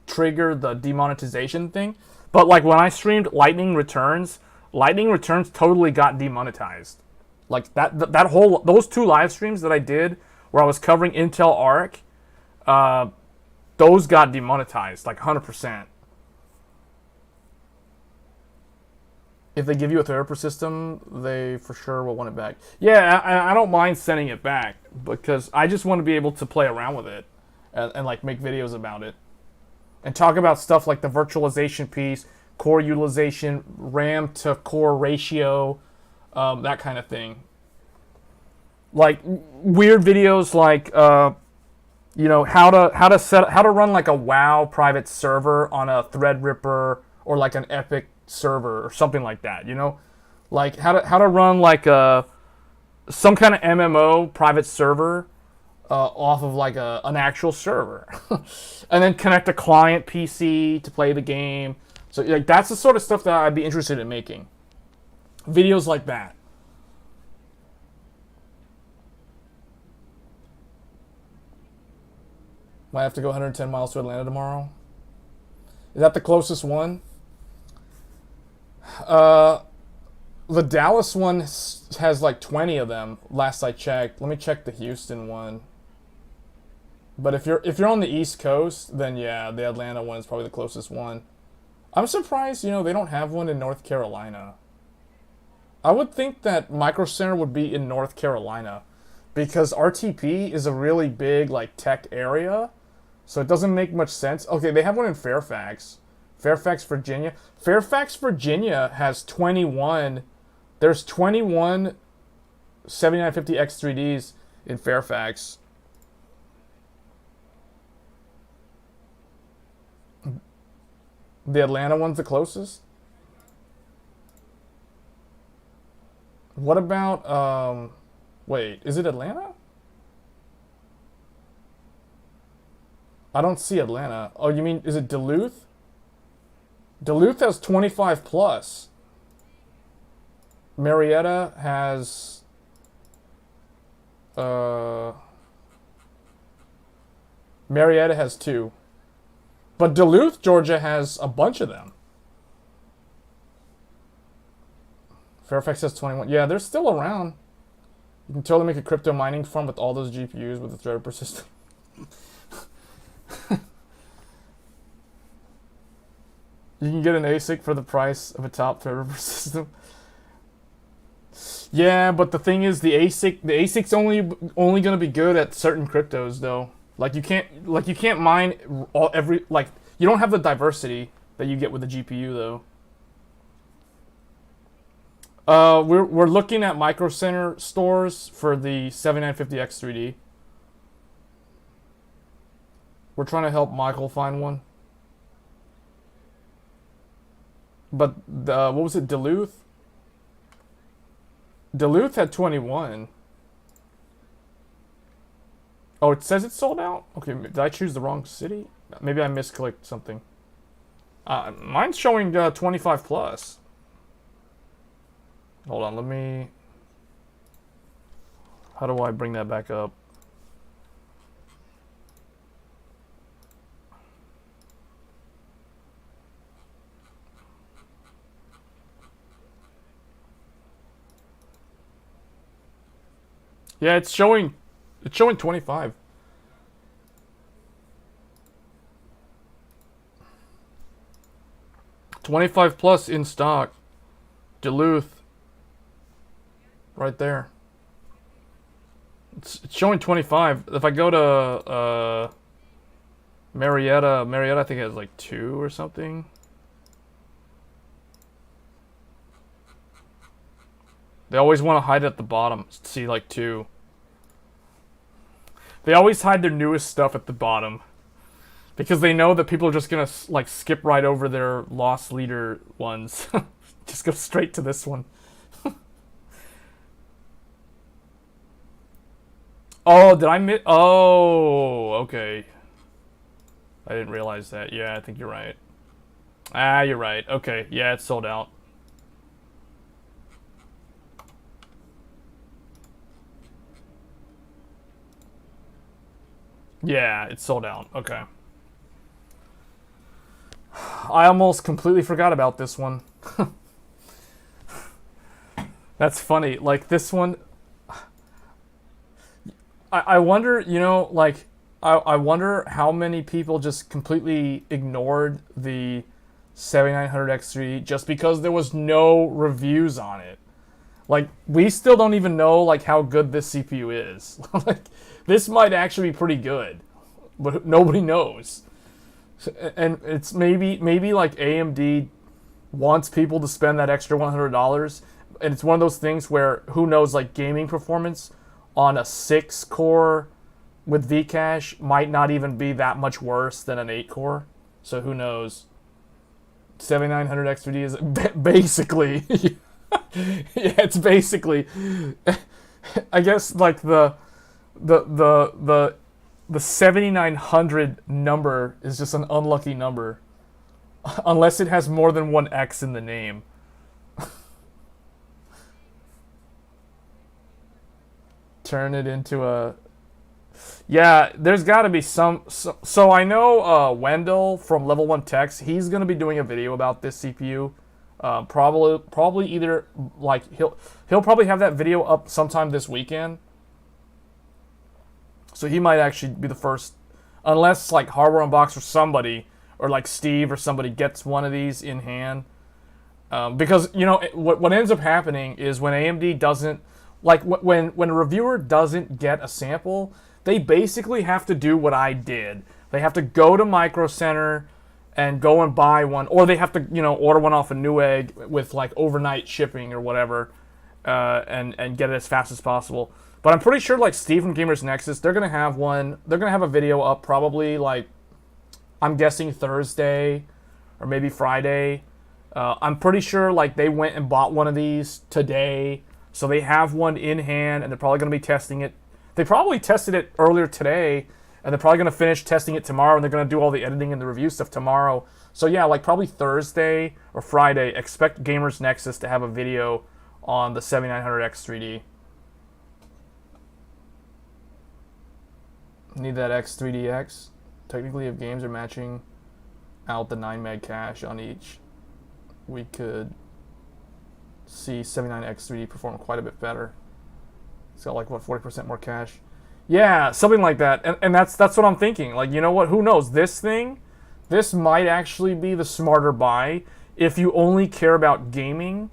trigger the demonetization thing. But like when I streamed Lightning Returns totally got demonetized. Like those 2 live streams that I did where I was covering Intel Arc, those got demonetized, like 100%. If they give you a Threadripper system, they for sure will want it back. Yeah, I don't mind sending it back, because I just want to be able to play around with it and like make videos about it. And talk about stuff like the virtualization piece, core utilization, RAM to core ratio, that kind of thing. Like weird videos like you know, how to run like a WoW private server on a Threadripper or like an Epic server or something like that, you know? Like how to run like some kind of MMO private server off of like an actual server. And then connect a client PC to play the game. So like that's the sort of stuff that I'd be interested in making. Videos like that. Might have to go 110 miles to Atlanta tomorrow. Is that the closest one? The Dallas one has like 20 of them last I checked. Let me check the Houston one. But if you're on the East Coast, then yeah, the Atlanta one is probably the closest one. I'm surprised, you know, they don't have one in North Carolina. I would think that Micro Center would be in North Carolina, because RTP is a really big like tech area, so it doesn't make much sense. Okay, they have one in Fairfax, Virginia. Fairfax, Virginia has 21. There's 21 7950 X3Ds in Fairfax. The Atlanta one's the closest? What about, wait, is it Atlanta? I don't see Atlanta. Oh, you mean, is it Duluth? Duluth has 25 plus. Marietta has, Marietta has 2. But Duluth, Georgia has a bunch of them. Fairfax has 21. Yeah, they're still around. You can totally make a crypto mining farm with all those GPUs with the Threadripper system. You can get an ASIC for the price of a top Threadripper system. Yeah, but the thing is, the ASIC's only going to be good at certain cryptos, though. Like you can't mine you don't have the diversity that you get with the GPU, though. We're looking at Micro Center stores for the 7950X3D. We're trying to help Michael find one. But what was it? Duluth. Duluth had 21. Oh, it says it's sold out? Okay, did I choose the wrong city? Maybe I misclicked something. Mine's showing 25 plus. Hold on, let me... How do I bring that back up? Yeah, it's showing 25. $25 plus in stock. Duluth. Right there. It's showing 25. If I go to Marietta I think it has like 2 or something. They always want to hide at the bottom. See like 2. They always hide their newest stuff at the bottom. Because they know that people are just gonna like skip right over their loss leader ones. Just go straight to this one. Oh, did I miss? Oh, okay. I didn't realize that. Yeah, I think you're right. Ah, you're right. Okay, yeah, it's sold out. Yeah, it's sold out. Okay. I almost completely forgot about this one. That's funny. Like, this one... I wonder, you know, like... I wonder how many people just completely ignored the 7900X3 just because there was no reviews on it. Like, we still don't even know, like, how good this CPU is. Like, this might actually be pretty good, but nobody knows. And it's maybe like AMD wants people to spend that extra $100, and it's one of those things where who knows, like gaming performance on a 6-core with Vcache might not even be that much worse than an 8-core. So who knows? 7900X3D is basically yeah, it's basically I guess like the 7900 number is just an unlucky number. Unless it has more than one X in the name. Turn it into a... Yeah, there's got to be some... So I know Wendell from Level 1 Techs, he's going to be doing a video about this CPU. Probably either... Like, he'll probably have that video up sometime this weekend. So he might actually be the first, unless like Hardware Unbox or somebody, or like Steve or somebody gets one of these in hand. Because, you know, what ends up happening is when AMD doesn't, like when a reviewer doesn't get a sample, they basically have to do what I did. They have to go to Micro Center and go and buy one, or they have to, you know, order one off a Newegg with like overnight shipping or whatever, and get it as fast as possible. But I'm pretty sure, like, Steve from Gamers Nexus, they're going to have one. They're going to have a video up probably, like, I'm guessing Thursday or maybe Friday. I'm pretty sure, like, they went and bought one of these today. So they have one in hand, and they're probably going to be testing it. They probably tested it earlier today, and they're probably going to finish testing it tomorrow, and they're going to do all the editing and the review stuff tomorrow. So, yeah, like, probably Thursday or Friday, expect Gamers Nexus to have a video on the 7900X3D. Need that X3DX. Technically, if games are matching out the 9 meg cache on each, we could see 79X3D perform quite a bit better. It's got like, what, 40% more cache? Yeah, something like that. And that's what I'm thinking. Like, you know what? Who knows? This might actually be the smarter buy if you only care about gaming,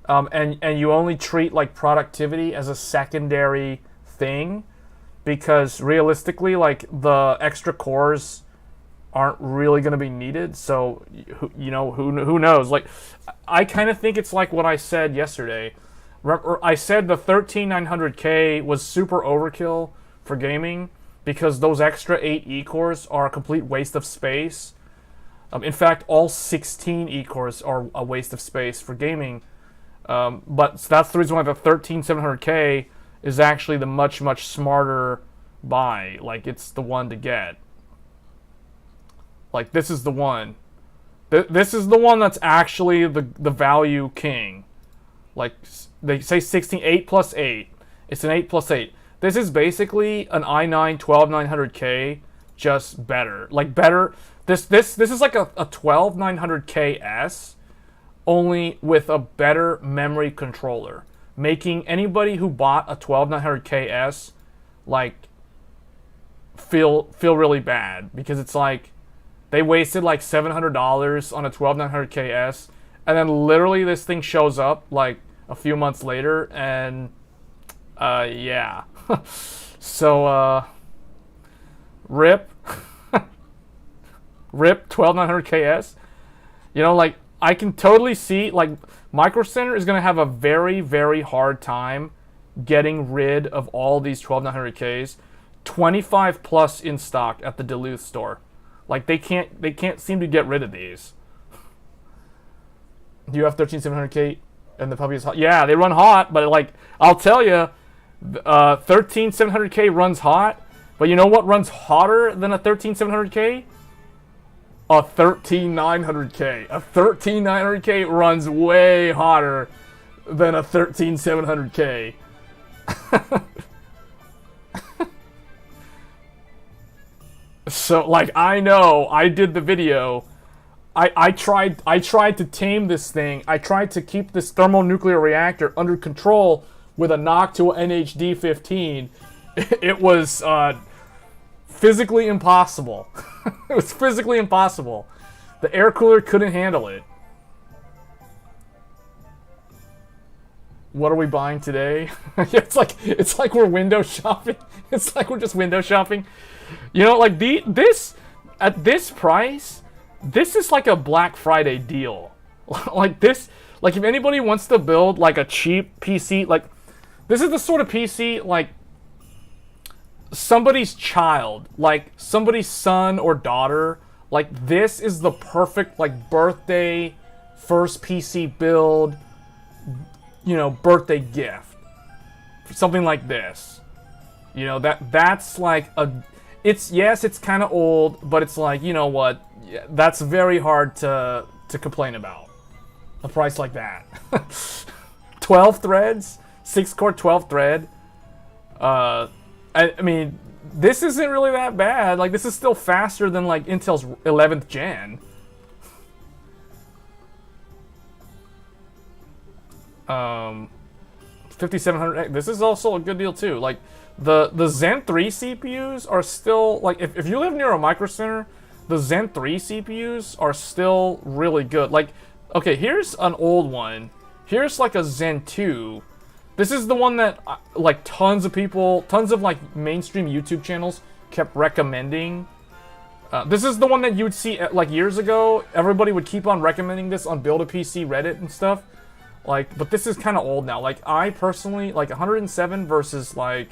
and you only treat like productivity as a secondary thing. Because realistically, like, the extra cores aren't really going to be needed. So, you know, who knows? Like, I kind of think it's like what I said yesterday. I said the 13900K was super overkill for gaming because those extra 8 E-cores are a complete waste of space. In fact, all 16 E-cores are a waste of space for gaming. But so that's the reason why the 13700K is actually the much smarter buy. Like, it's the one to get. Like, this is the one. This is the one that's actually the value king. Like, they say 16, 8 plus 8. It's an 8 plus 8. This is basically an i9 12900K, just better. Like, better. This is like a 12900KS, only with a better memory controller. Making anybody who bought a 12900KS, like, feel really bad. Because it's like, they wasted like $700 on a 12900KS, and then literally this thing shows up like a few months later, and yeah. So rip 12900KS. You know, like, I can totally see, like, Micro Center is going to have a very hard time getting rid of all these 12900Ks. 25 plus in stock at the Duluth store. Like, they can't seem to get rid of these. Do you have 13700K and the puppy is hot? Yeah, they run hot, but, like, I'll tell you, 13700K runs hot, but you know what runs hotter than a 13700K? A 13900K. A 13900K runs way hotter than a 13700K. So, like, I know, I did the video. I tried to tame this thing. I tried to keep this thermonuclear reactor under control with a Noctua NHD-15. It was physically impossible. It was physically impossible. The air cooler couldn't handle it. What are we buying today? It's like we're window shopping. It's like we're just window shopping. You know, like, this at this price, this is like a Black Friday deal. Like, this, like, if anybody wants to build like a cheap PC, like, this is the sort of PC, like, somebody's child, like somebody's son or daughter, like, this is the perfect, like, birthday first PC build, you know, birthday gift. Something like this. You know, that's like a, it's, yes, it's kind of old, but it's like, you know what, that's very hard to complain about. A price like that. 12 threads, 6-core 12 thread. I mean, this isn't really that bad. Like, this is still faster than, like, Intel's 11th gen. 5700X. This is also a good deal too. Like, the Zen 3 CPUs are still, like, if you live near a Micro Center, the Zen 3 CPUs are still really good. Like, okay, here's an old one. Here's like a Zen 2. This is the one that, like, tons of people, tons of, like, mainstream YouTube channels kept recommending. This is the one that you would see, like, years ago. Everybody would keep on recommending this on Build a PC Reddit and stuff. Like, but this is kind of old now. Like, I personally, like, 107 versus, like,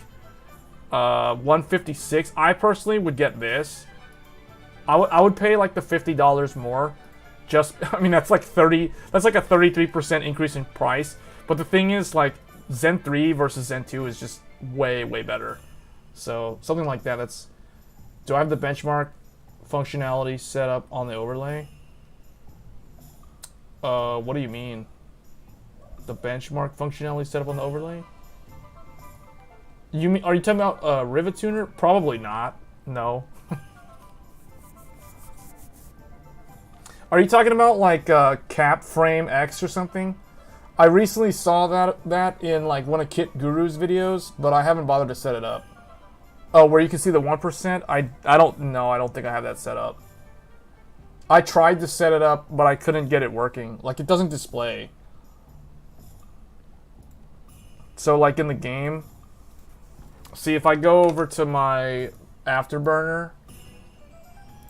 156. I personally would get this. I would pay, like, the $50 more. Just, I mean, that's like a 33% increase in price. But the thing is, like, Zen 3 versus Zen 2 is just way better. So, something like that. That's, do I have the benchmark functionality set up on the overlay? What do you mean? The benchmark functionality set up on the overlay? You mean, are you talking about Rivet Tuner? Probably not. No. Are you talking about, like, Cap Frame X or something? I recently saw that in, like, one of Kit Guru's videos, but I haven't bothered to set it up. Oh, where you can see the 1%? I don't know. I don't think I have that set up. I tried to set it up, but I couldn't get it working. Like, it doesn't display. So, like, in the game, see, if I go over to my Afterburner,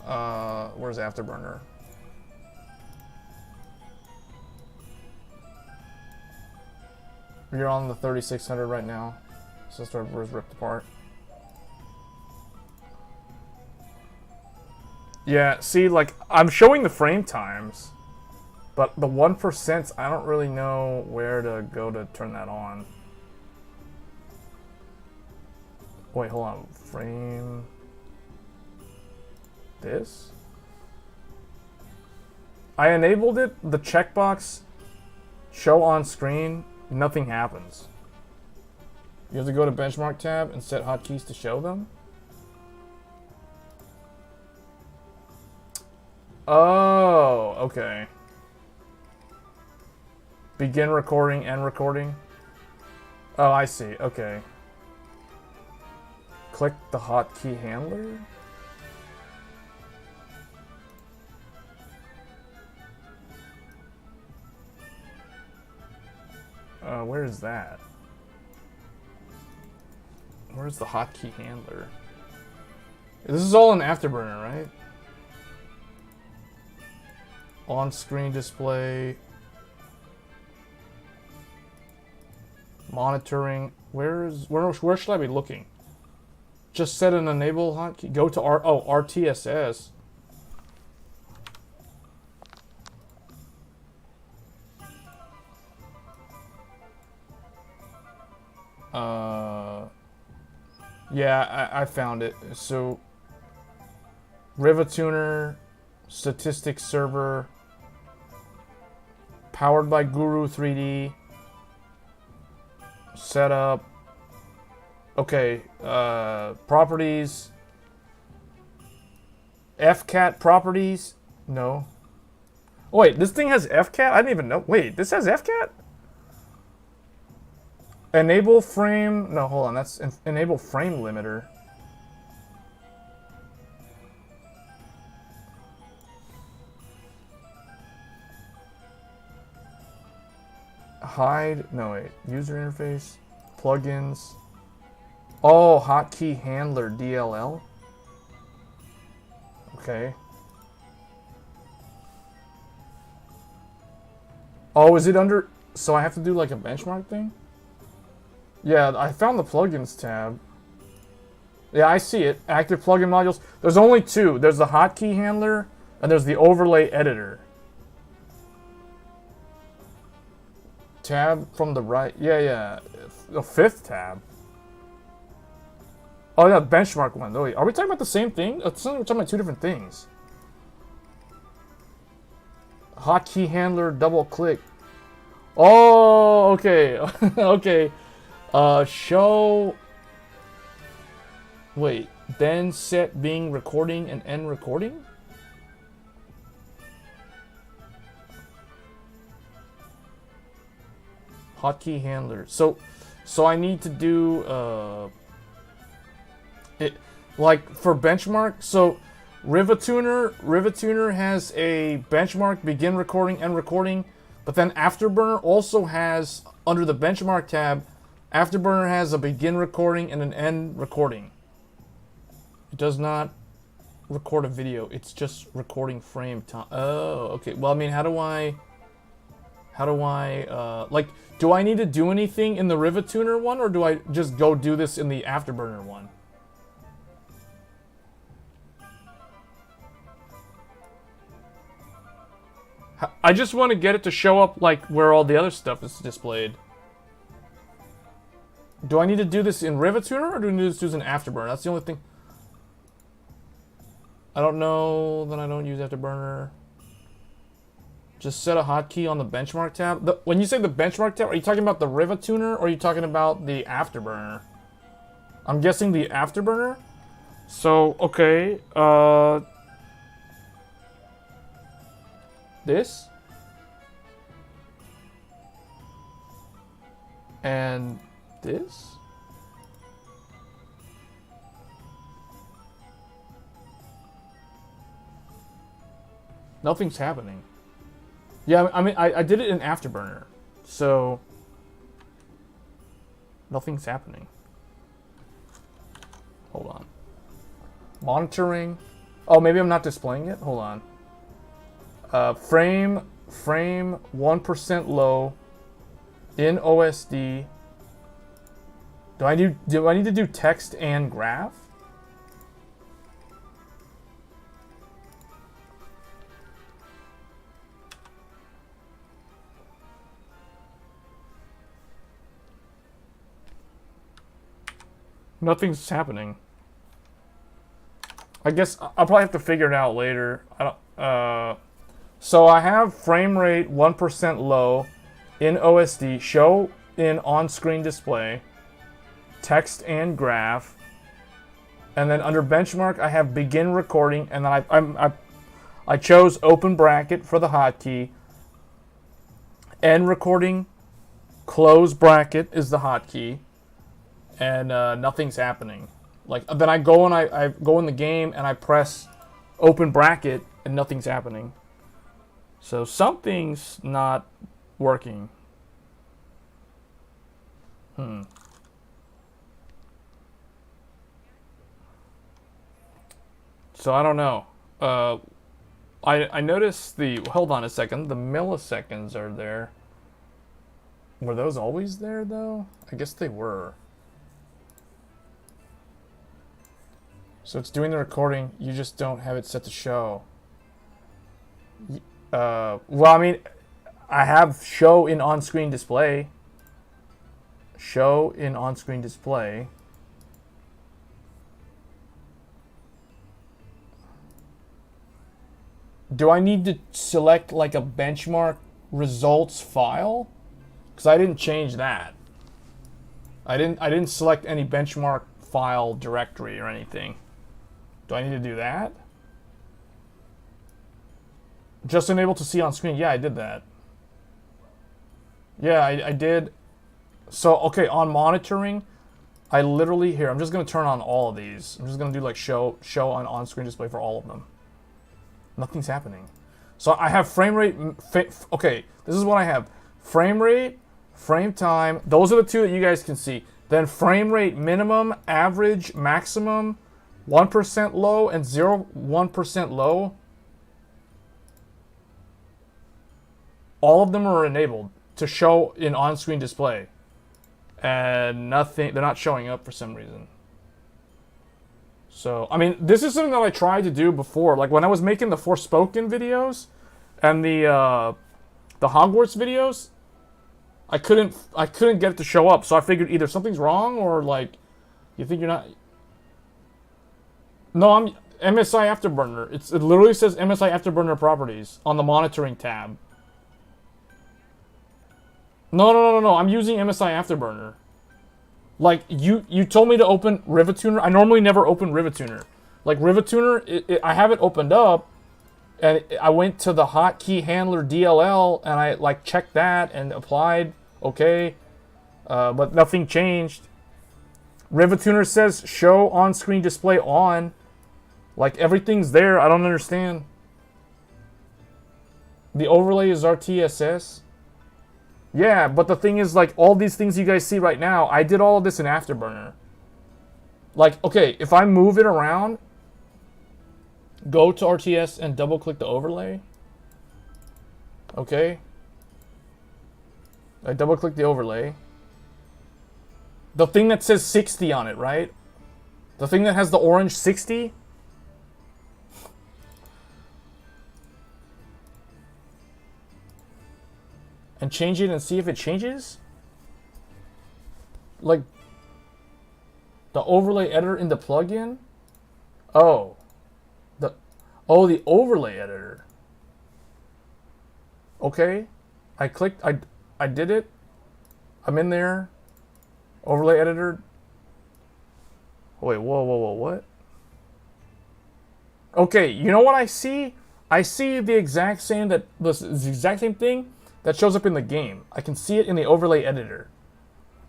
Where's Afterburner? You're on the 3600 right now. So this was ripped apart. Yeah, see, like, I'm showing the frame times, but the 1%, I don't really know where to go to turn that on. Wait, hold on. Frame... This? I enabled it, the checkbox, show on screen, nothing happens. You have to go to benchmark tab and set hotkeys to show them? Oh, okay. Begin recording, end recording. Oh, I see, okay. Click the hotkey handler? Where is that? Where's the hotkey handler? This is all in Afterburner, right? On-screen display. Monitoring. Where should I be looking? Just set an enable hotkey. Go to RTSS. Yeah, I found it. So, Rivatuner, statistics server, powered by Guru 3D, setup. Okay, properties. FCAT properties? No. Oh, wait, this thing has FCAT? I didn't even know. Wait, this has FCAT? Enable frame... No, hold on. That's enable frame limiter. Hide... No, wait. User interface. Plugins. Oh, hotkey handler. DLL. Okay. Oh, is it under... So I have to do like a benchmark thing? Yeah, I found the plugins tab. Yeah, I see it. Active plugin modules. There's only two. There's the hotkey handler, and there's the overlay editor. Tab from the right. Yeah. The fifth tab. Oh, yeah, benchmark one. Oh, wait. Are we talking about the same thing? We're talking about two different things. Hotkey handler, double click. Oh, okay. Okay. Show... Wait, then set being recording and end recording? Hotkey handler. So I need to do, it, like, for benchmark, so Rivatuner has a benchmark, begin recording, end recording, but then Afterburner also has, under the benchmark tab, Afterburner has a begin recording and an end recording. It does not record a video. It's just recording frame time. Oh, okay. Well, I mean, how do I, like, do I need to do anything in the Rivatuner one, or do I just go do this in the Afterburner one? I just want to get it to show up, like, where all the other stuff is displayed. Do I need to do this in Rivatuner, or do I need to do this in Afterburner? That's the only thing. I don't know, then I don't use Afterburner. Just set a hotkey on the benchmark tab. When you say the benchmark tab, are you talking about the Rivatuner, or are you talking about the Afterburner? I'm guessing the Afterburner. So, okay, this. And this. Nothing's happening. Yeah, I mean, I did it in Afterburner, so nothing's happening. Hold on. Monitoring. Oh, maybe I'm not displaying it. Hold on. Frame 1% low in OSD. Do I need to do text and graph? Nothing's happening. I guess I'll probably have to figure it out later. So I have frame rate 1% low in OSD, show in on-screen display, text and graph, and then under benchmark I have begin recording, and then I chose open bracket for the hotkey, end recording, close bracket is the hotkey, and nothing's happening. Like then I go and I go in the game and I press open bracket and nothing's happening. So something's not working. So I don't know. I noticed the, hold on a second, the milliseconds are there. Were those always there though? I guess they were. So it's doing the recording, you just don't have it set to show. Well, I mean, I have show in on-screen display. Show in on-screen display. Do I need to select like a benchmark results file? Because I didn't change that. I didn't select any benchmark file directory or anything. Do I need to do that? Just unable to see on screen. Yeah, I did that. Yeah, I did. So, okay, on monitoring, I literally, here, I'm just going to turn on all of these. I'm just going to do like show on-screen display for all of them. Nothing's happening. So I have frame rate, okay, this is what I have. Frame rate, frame time, those are the two that you guys can see. Then frame rate minimum, average, maximum, 1% low and 1% low. All of them are enabled to show in on-screen display. And nothing, they're not showing up for some reason. So, I mean, this is something that I tried to do before. Like when I was making the Forspoken videos and the Hogwarts videos, I couldn't get it to show up. So I figured either something's wrong or like, you think you're not... No, I'm MSI Afterburner. It literally says MSI Afterburner properties on the monitoring tab. No. I'm using MSI Afterburner. Like, you told me to open RivetTuner. I normally never open RivetTuner. Like, RivetTuner, I have it opened up, and I went to the hotkey handler DLL, and I, like, checked that and applied, okay, but nothing changed. RivetTuner says show on-screen display on. Like, everything's there. I don't understand. The overlay is RTSS. Yeah, but the thing is, like, all these things you guys see right now, I did all of this in Afterburner. Like, okay, if I move it around, go to RTS and double-click the overlay. Okay. I double-click the overlay. The thing that says 60 on it, right? The thing that has the orange 60... and change it and see if it changes? Like, the overlay editor in the plugin? Oh. The overlay editor. Okay. I clicked, I did it. I'm in there. Overlay editor. Wait, whoa, what? Okay, you know what I see? I see the exact same thing that shows up in the game. I can see it in the overlay editor.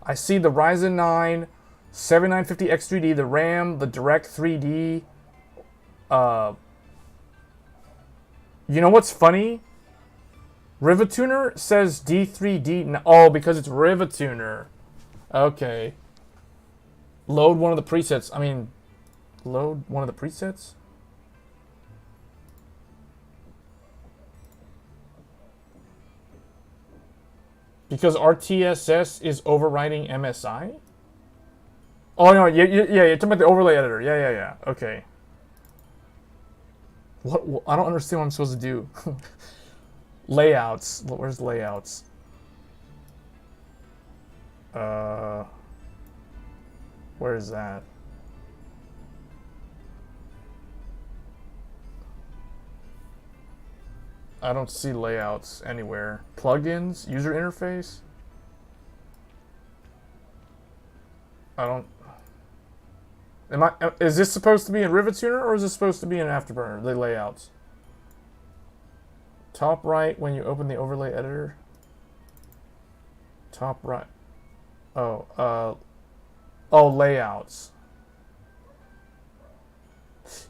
I see the Ryzen 9 7950X3D, the RAM, the Direct 3D. You know what's funny? RivetTuner says D3D. Oh, because it's RivetTuner. Okay. Load one of the presets. I mean, load one of the presets? Because RTSS is overriding MSI? Oh, no, yeah, you're talking about the overlay editor. Yeah. Okay. What? I don't understand what I'm supposed to do. Layouts. Where's layouts? Where is that? I don't see layouts anywhere. Plugins? User interface? I don't... Is this supposed to be in Rivet Tuner or is this supposed to be in Afterburner, the layouts? Top right when you open the overlay editor. Top right. Oh, layouts.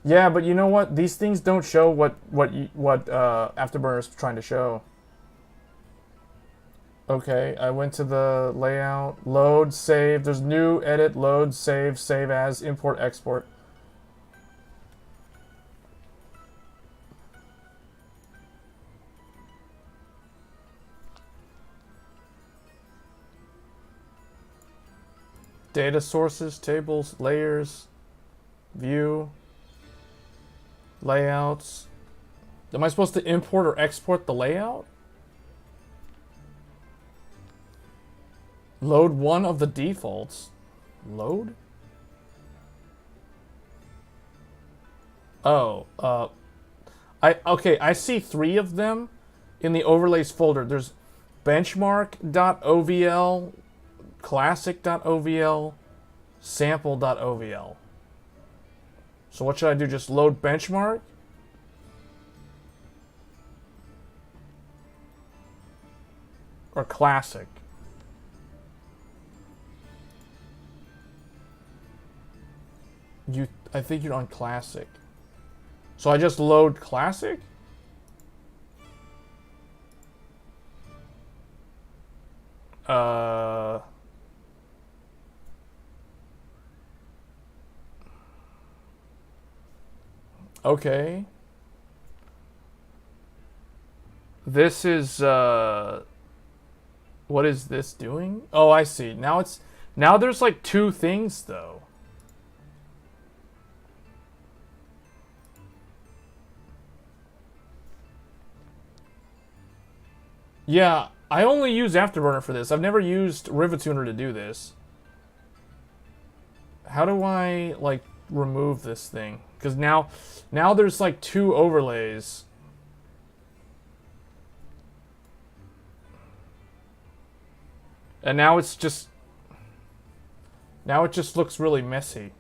Yeah, but you know what? These things don't show what Afterburner is trying to show. Okay, I went to the layout, load, save. There's new, edit, load, save, save as, import, export. Data sources, tables, layers, view, layouts. Am I supposed to import or export the layout? Load one of the defaults. Load? Oh, I see 3 of them in the overlays folder. There's benchmark.ovl, classic.ovl, sample.ovl. So what should I do? Just load benchmark? Or classic? I think you're on classic. So I just load classic? Okay. This is, what is this doing? Oh, I see. Now there's like 2 things though. Yeah, I only use Afterburner for this. I've never used Rivet Tuner to do this. How do I, like, remove this thing? Because now there's, like, 2 overlays. And now it's just... Now it just looks really messy.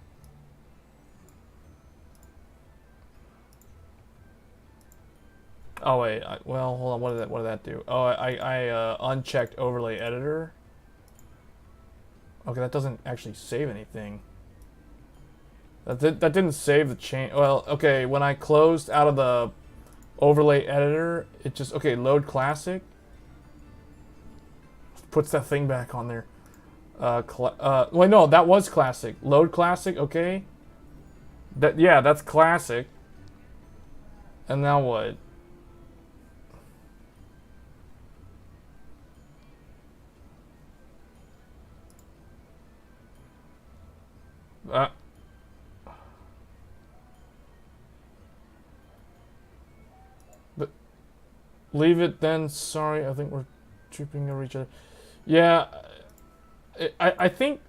Oh wait, well, hold on. What did that do? Oh, I unchecked overlay editor. Okay, that doesn't actually save anything. That didn't save the change. Well, okay, when I closed out of the overlay editor, it just load classic. Puts that thing back on there. Wait, no, that was classic. Load classic. Okay. That's classic. And now what? But leave it then. Sorry, I think we're tripping over each other. Yeah, I think.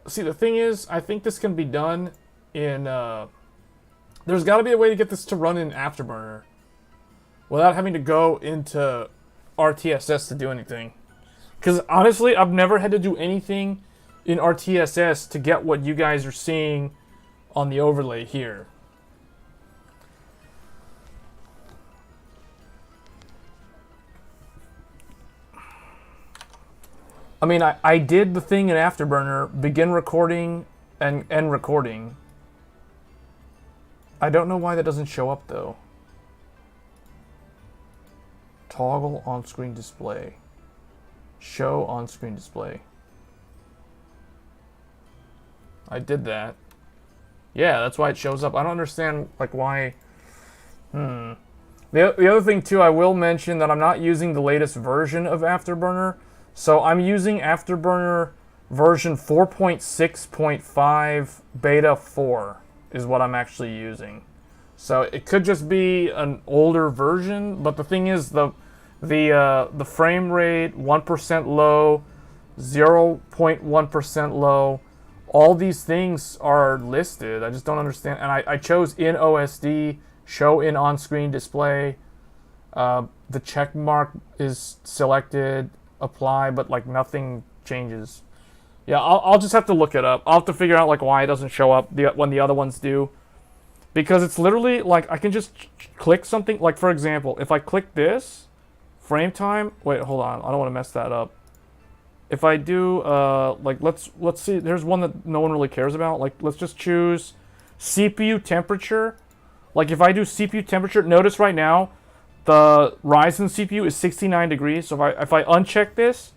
See, the thing is, I think this can be done in. There's got to be a way to get this to run in Afterburner without having to go into RTSS to do anything. Because honestly, I've never had to do anything in RTSS to get what you guys are seeing on the overlay here. I mean, I did the thing in Afterburner, begin recording and end recording. I don't know why that doesn't show up though. Toggle on-screen display. Show on-screen display. I did that. Yeah, that's why it shows up. I don't understand, like, why... The other thing, too, I will mention that I'm not using the latest version of Afterburner. So I'm using Afterburner version 4.6.5 beta 4 is what I'm actually using. So it could just be an older version, but the thing is the frame rate 1% low, 0.1% low, all these things are listed. I just don't understand. And I chose in OSD, show in on-screen display. The check mark is selected, apply, but like nothing changes. Yeah, I'll just have to look it up. I'll have to figure out like why it doesn't show up when the other ones do. Because it's literally like I can just click something. Like for example, if I click this, frame time. Wait, hold on. I don't want to mess that up. If I do like let's see. There's one that no one really cares about. Like let's just choose CPU temperature. Like if I do CPU temperature, notice right now the Ryzen CPU is 69 degrees. So if I uncheck this,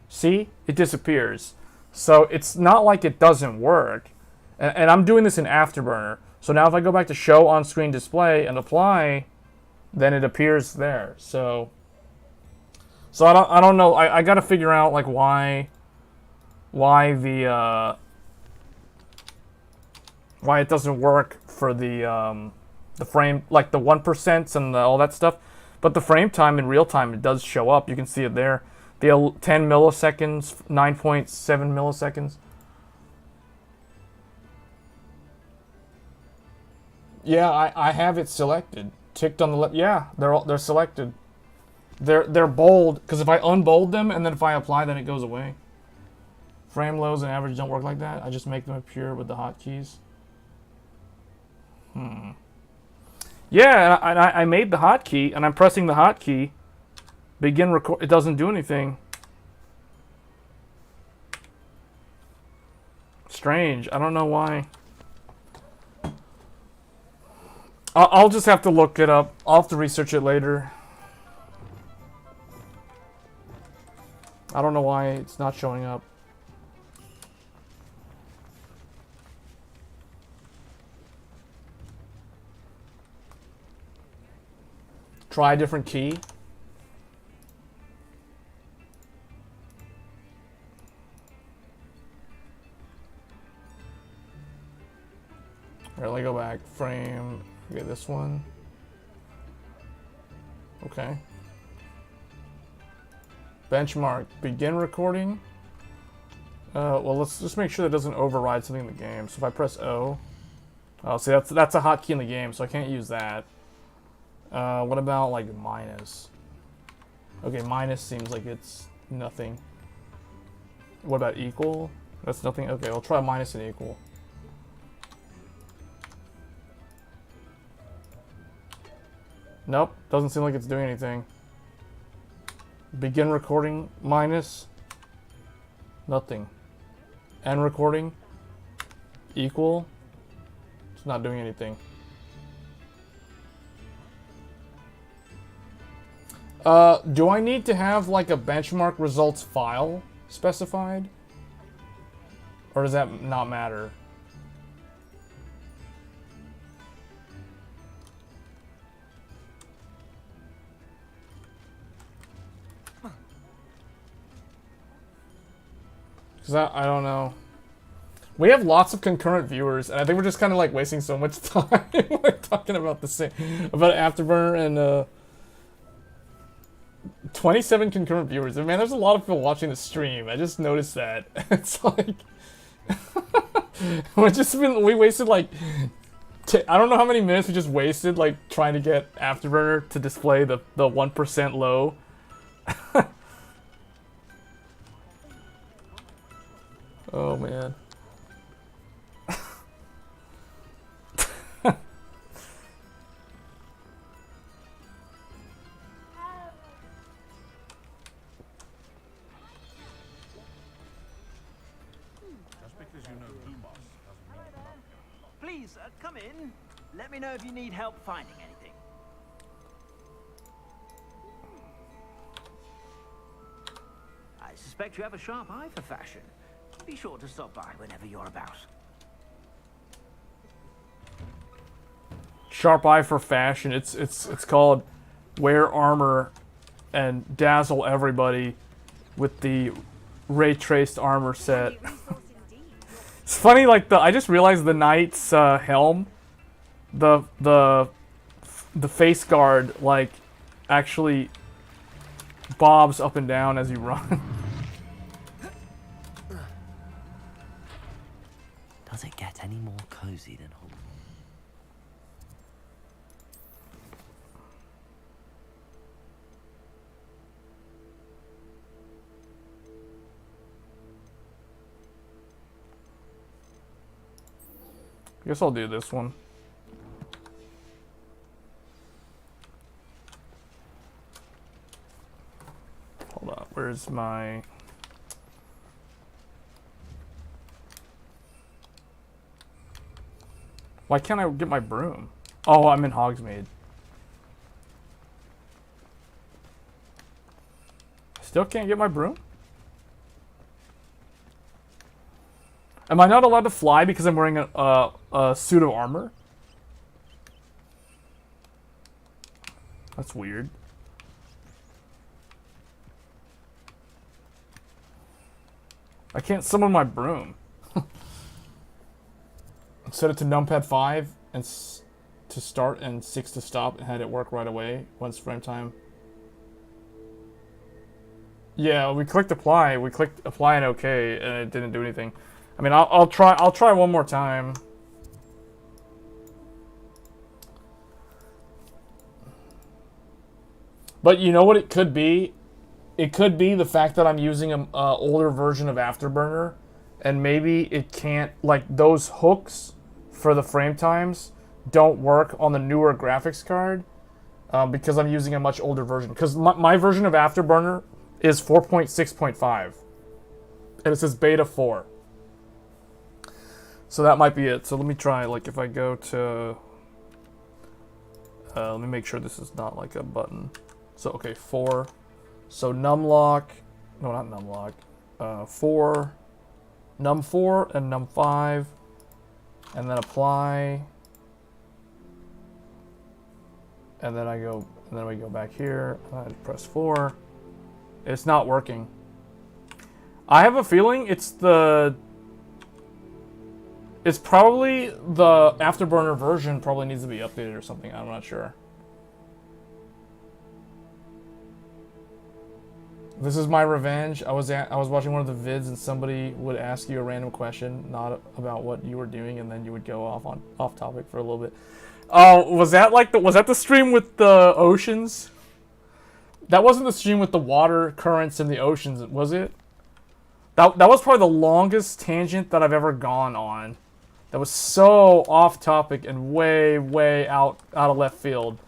see, it disappears. So it's not like it doesn't work. And I'm doing this in Afterburner. So now if I go back to show on-screen display and apply, then it appears there. So I don't know. I got to figure out like why the why it doesn't work for the frame, like the 1% and all that stuff. But the frame time in real time, it does show up. You can see it there. The 10 milliseconds, 9.7 milliseconds. Yeah, I have it selected. Ticked on the left. Yeah, they're selected. They're bold because if I unbold them and then if I apply, then it goes away. Frame lows and average don't work like that. I just make them appear with the hotkeys. Yeah, and I made the hotkey and I'm pressing the hotkey. Begin record. It doesn't do anything. Strange. I don't know why. I'll just have to look it up. I'll have to research it later. I don't know why it's not showing up. Try a different key. Alright, let me go back. Frame. Okay, this one. Okay. Benchmark. Begin recording. Well, let's just make sure that doesn't override something in the game. So if I press O. Oh, see, that's a hotkey in the game, so I can't use that. What about, like, minus? Okay, minus seems like it's nothing. What about equal? That's nothing? Okay, I'll try minus and equal. Nope, doesn't seem like it's doing anything. Begin recording, minus, nothing. End recording, equal, it's not doing anything. Do I need to have like a benchmark results file specified? Or does that not matter? Because I don't know. We have lots of concurrent viewers, and I think we're just kind of like wasting so much time like talking about the same, about Afterburner and 27 concurrent viewers. Man, there's a lot of people watching the stream. I just noticed that. It's like we wasted like I don't know how many minutes we just wasted like trying to get Afterburner to display the 1% low. Oh man. Please, come in. Let me know if you need help finding anything. I suspect you have a sharp eye for fashion. Be sure to stop by whenever you're about. Sharp eye for fashion. It's called wear armor and dazzle everybody with the ray traced armor set. It's funny, like I just realized the knight's helm, the face guard, like actually bobs up and down as you run. Does it get any more cozy than Hogwarts? I guess I'll do this one. Hold on, where's my... Why can't I get my broom? Oh, I'm in Hogsmeade. Still can't get my broom? Am I not allowed to fly because I'm wearing a suit of armor? That's weird. I can't summon my broom. Set it to numpad 5 and to start and 6 to stop and had it work right away once frame time. Yeah, we clicked apply. We clicked apply and OK, and it didn't do anything. I mean, I'll try one more time. But you know what it could be? It could be the fact that I'm using an older version of Afterburner, and maybe it can't, like, those hooks for the frame times don't work on the newer graphics card because I'm using a much older version. Because my version of Afterburner is 4.6.5, and it says beta 4. So that might be it. So let me try, like, if I go to... let me make sure this is not, like, a button. So, okay, 4. So numlock... No, not numlock. 4. Num4 and num5. And then apply. And then and then we go back here. And I press 4. It's not working. I have a feeling it's probably the Afterburner version probably needs to be updated or something. I'm not sure. This is my revenge. I was watching one of the vids and somebody would ask you a random question, not about what you were doing, and then you would go off topic for a little bit. Oh, was that the stream with the oceans? That wasn't the stream with the water currents in the oceans, was it? That was probably the longest tangent that I've ever gone on. That was so off topic and way out of left field.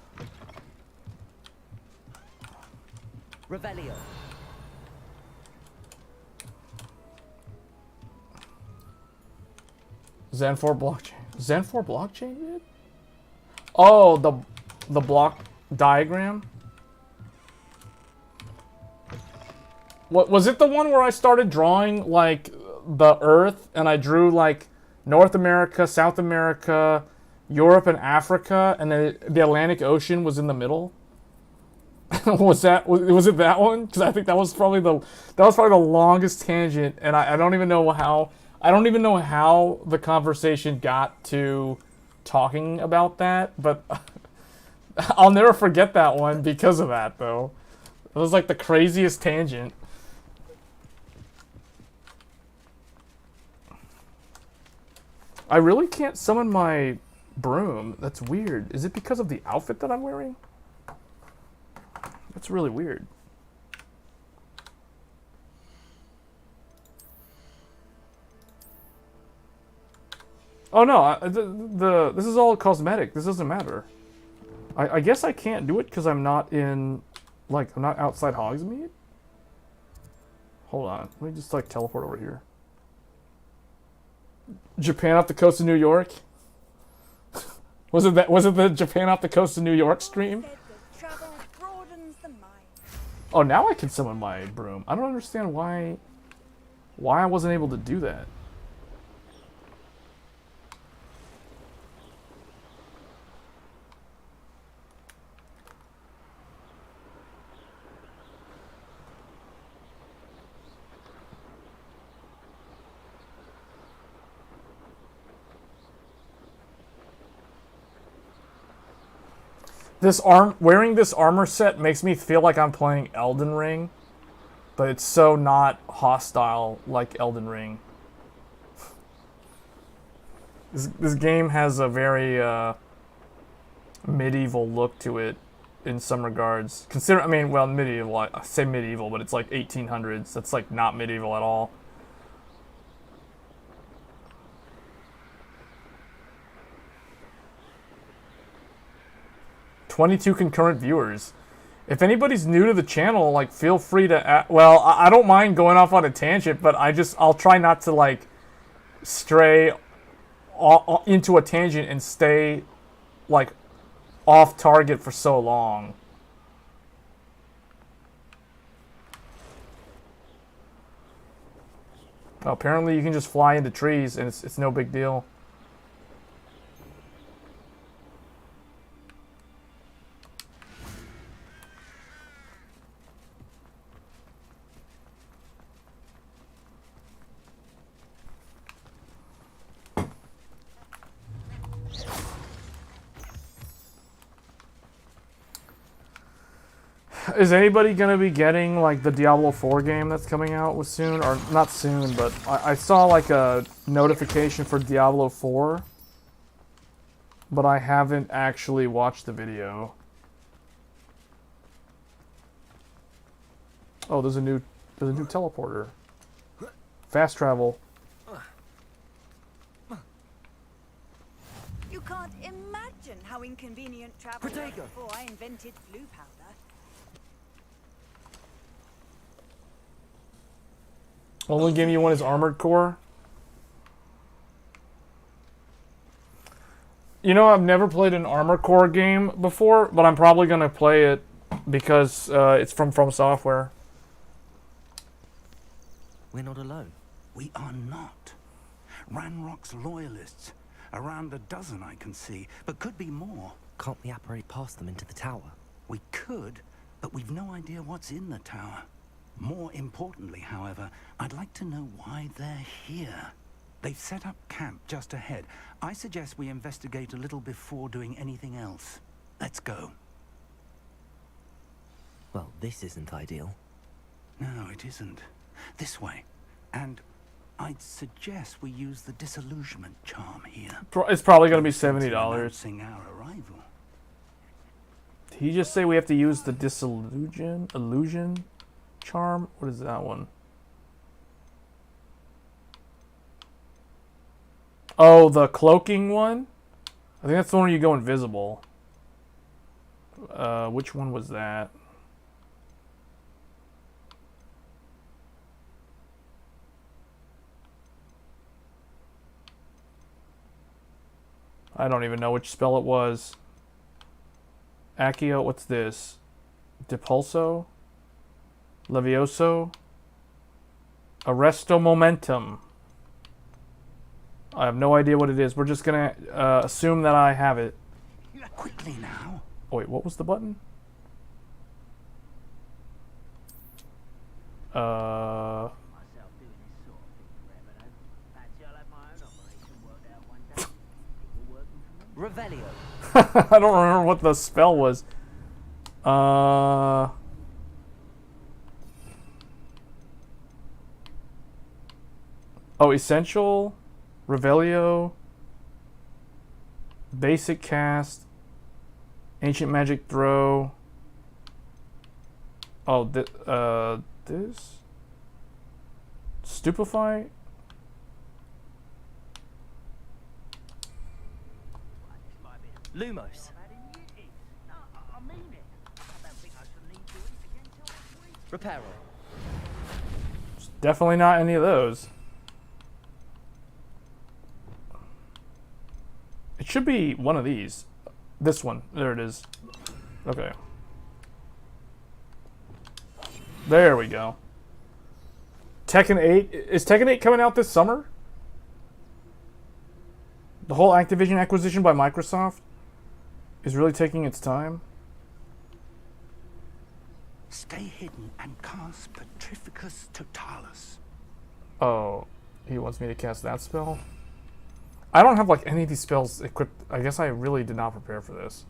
Revelio. Zen 4 blockchain. Zen 4 blockchain, dude? Oh, the block diagram? What was it, the one where I started drawing like the Earth and I drew like North America, South America, Europe and Africa, and then the Atlantic Ocean was in the middle? was it that one? Because I think that was probably the longest tangent, and I don't even know how the conversation got to talking about that, but I'll never forget that one because of that, though. It was like the craziest tangent. I really can't summon my broom. That's weird. Is it because of the outfit that I'm wearing? That's really weird. Oh no, this is all cosmetic. This doesn't matter. I guess I can't do it because I'm not in, like, I'm not outside Hogsmeade? Hold on, let me just, like, teleport over here. Japan off the coast of New York? Was it the Japan off the coast of New York stream? Oh, now I can summon my broom. I don't understand why I wasn't able to do that. Wearing this armor set makes me feel like I'm playing Elden Ring, but it's so not hostile like Elden Ring. This game has a very medieval look to it in some regards. Medieval. I say medieval, but it's like 1800s. That's like not medieval at all. "22 concurrent viewers." If anybody's new to the channel, like, feel free to. Well, I don't mind going off on a tangent, but I'll try not to like stray into a tangent and stay like off target for so long. Apparently, you can just fly into trees, and it's no big deal. Is anybody gonna be getting like the Diablo 4 game that's coming out with soon, or not soon? But I saw like a notification for Diablo 4, but I haven't actually watched the video. Oh, there's a new teleporter. Fast travel. You can't imagine how inconvenient travel was before I invented blue powder. Only game you want is Armored Core. You know, I've never played an Armored Core game before, but I'm probably gonna play it because it's from Software. We're not alone. We are not. Ranrock's loyalists. Around a dozen I can see, but could be more. Can't we apparate past them into the tower? We could, but we've no idea what's in the tower. More importantly, however, I'd like to know why they're here. They've set up camp just ahead. I suggest we investigate a little before doing anything else. Let's go. Well, this isn't ideal. No, it isn't. This way. And I'd suggest we use the disillusionment charm here. It's probably gonna be $70. Announcing our arrival. Did he just say we have to use the illusion charm? What is that one? Oh, the cloaking one? I think that's the one where you go invisible. Which one was that? I don't even know which spell it was. Accio, what's this? Depulso? Levioso? Arresto Momentum. I have no idea what it is. We're just gonna assume that I have it. Quickly now. Oh, wait, what was the button? Myself doing this sort of thing forever, though. Fancy I'll have my own operation worked out one day. People working for me. Revelio. I don't remember what the spell was. Oh, Essential, Revelio, Basic Cast, Ancient Magic Throw. Oh, this? Stupefy? Lumos. I mean it. I don't think I shall need to eat again till next week. Reparo. It's definitely not any of those. It should be one of these. This one. There it is. Okay. There we go. Tekken 8. Is Tekken 8 coming out this summer? The whole Activision acquisition by Microsoft is really taking its time. Stay hidden and cast Petrificus Totalis. Oh, he wants me to cast that spell? I don't have like any of these spells equipped. I guess I really did not prepare for this.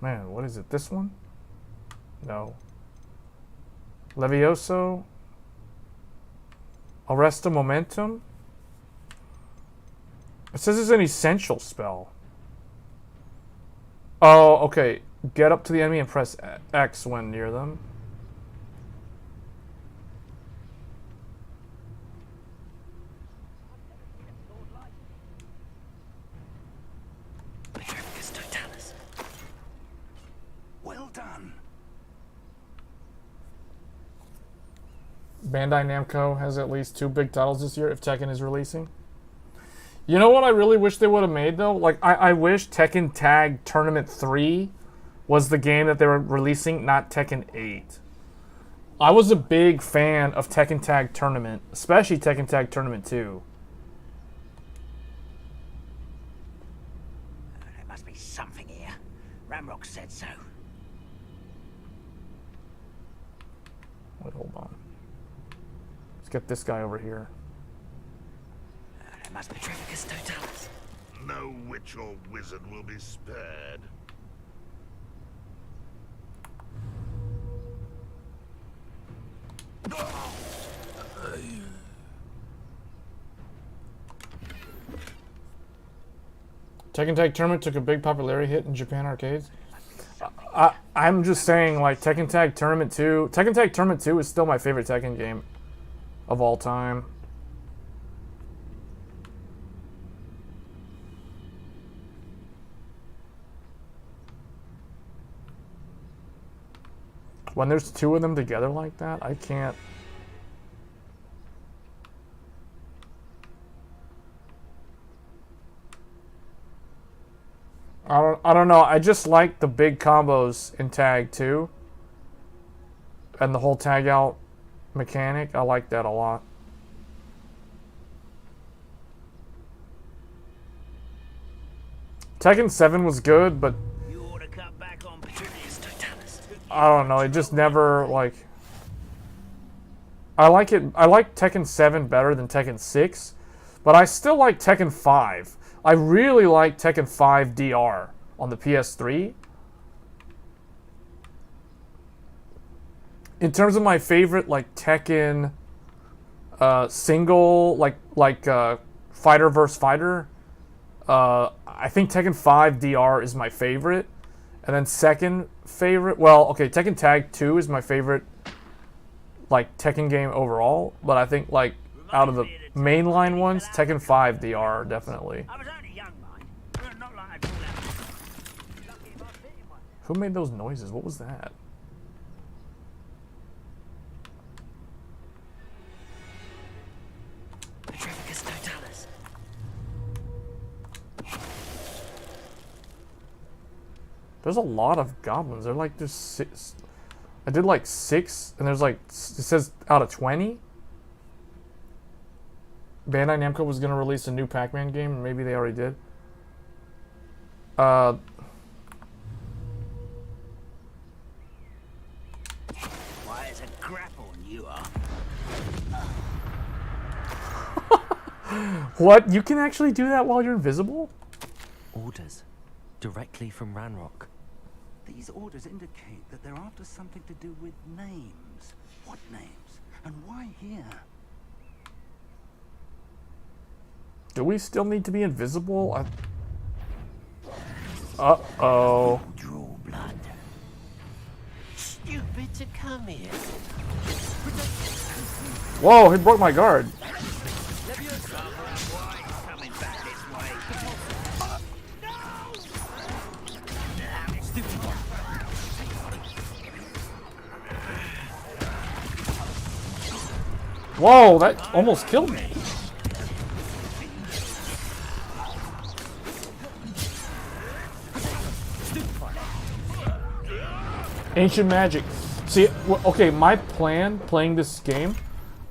Man, what is it? This one? No. Levioso. Arresta Momentum. It says it's an essential spell. Oh, okay. Get up to the enemy and press X when near them. Well done. Bandai Namco has at least 2 big titles this year if Tekken is releasing. You know what I really wish they would have made, though? Like, I wish Tekken Tag Tournament 3 was the game that they were releasing, not Tekken 8. I was a big fan of Tekken Tag Tournament, especially Tekken Tag Tournament 2. There must be something here. Ramrock said so. Wait, hold on. Let's get this guy over here. There must be Trifficus Totalis. No witch or wizard will be spared. Tekken Tag Tournament took a big popularity hit in Japan arcades. I'm just saying, like, Tekken Tag Tournament 2... Tekken Tag Tournament 2 is still my favorite Tekken game of all time. When there's 2 of them together like that, I can't... I don't know. I just like the big combos in Tag 2. And the whole tag out mechanic. I like that a lot. Tekken 7 was good, but You ought to cut back on Trifficus Totalis. I don't know. It just never, like... I like Tekken 7 better than Tekken 6, but I still like Tekken 5. I really like Tekken 5 DR on the PS3. In terms of my favorite, like, Tekken single, like fighter versus fighter, I think Tekken 5 DR is my favorite. And then second favorite, well, okay, Tekken Tag 2 is my favorite, like, Tekken game overall. But I think, like, out of the mainline ones, Tekken 5 DR, definitely. I was only young, mind. Not like I'd fall out. Lucky if I fit in one. Who made those noises? What was that? Trifficus Totalis. There's a lot of goblins. They're like, there's 6. I did like 6, and there's like, it says out of 20. Bandai Namco was going to release a new Pac-Man game, and maybe they already did. Why is a grapple you are? What? You can actually do that while you're invisible? Orders. Directly from Ranrock. These orders indicate that they're after something to do with names. What names? And why here? Do we still need to be invisible? Uh-oh. Draw blood. Stupid to come here. Whoa, he broke my guard. Coming back this way. Whoa, that almost killed me. Ancient magic. See, okay, my plan playing this game,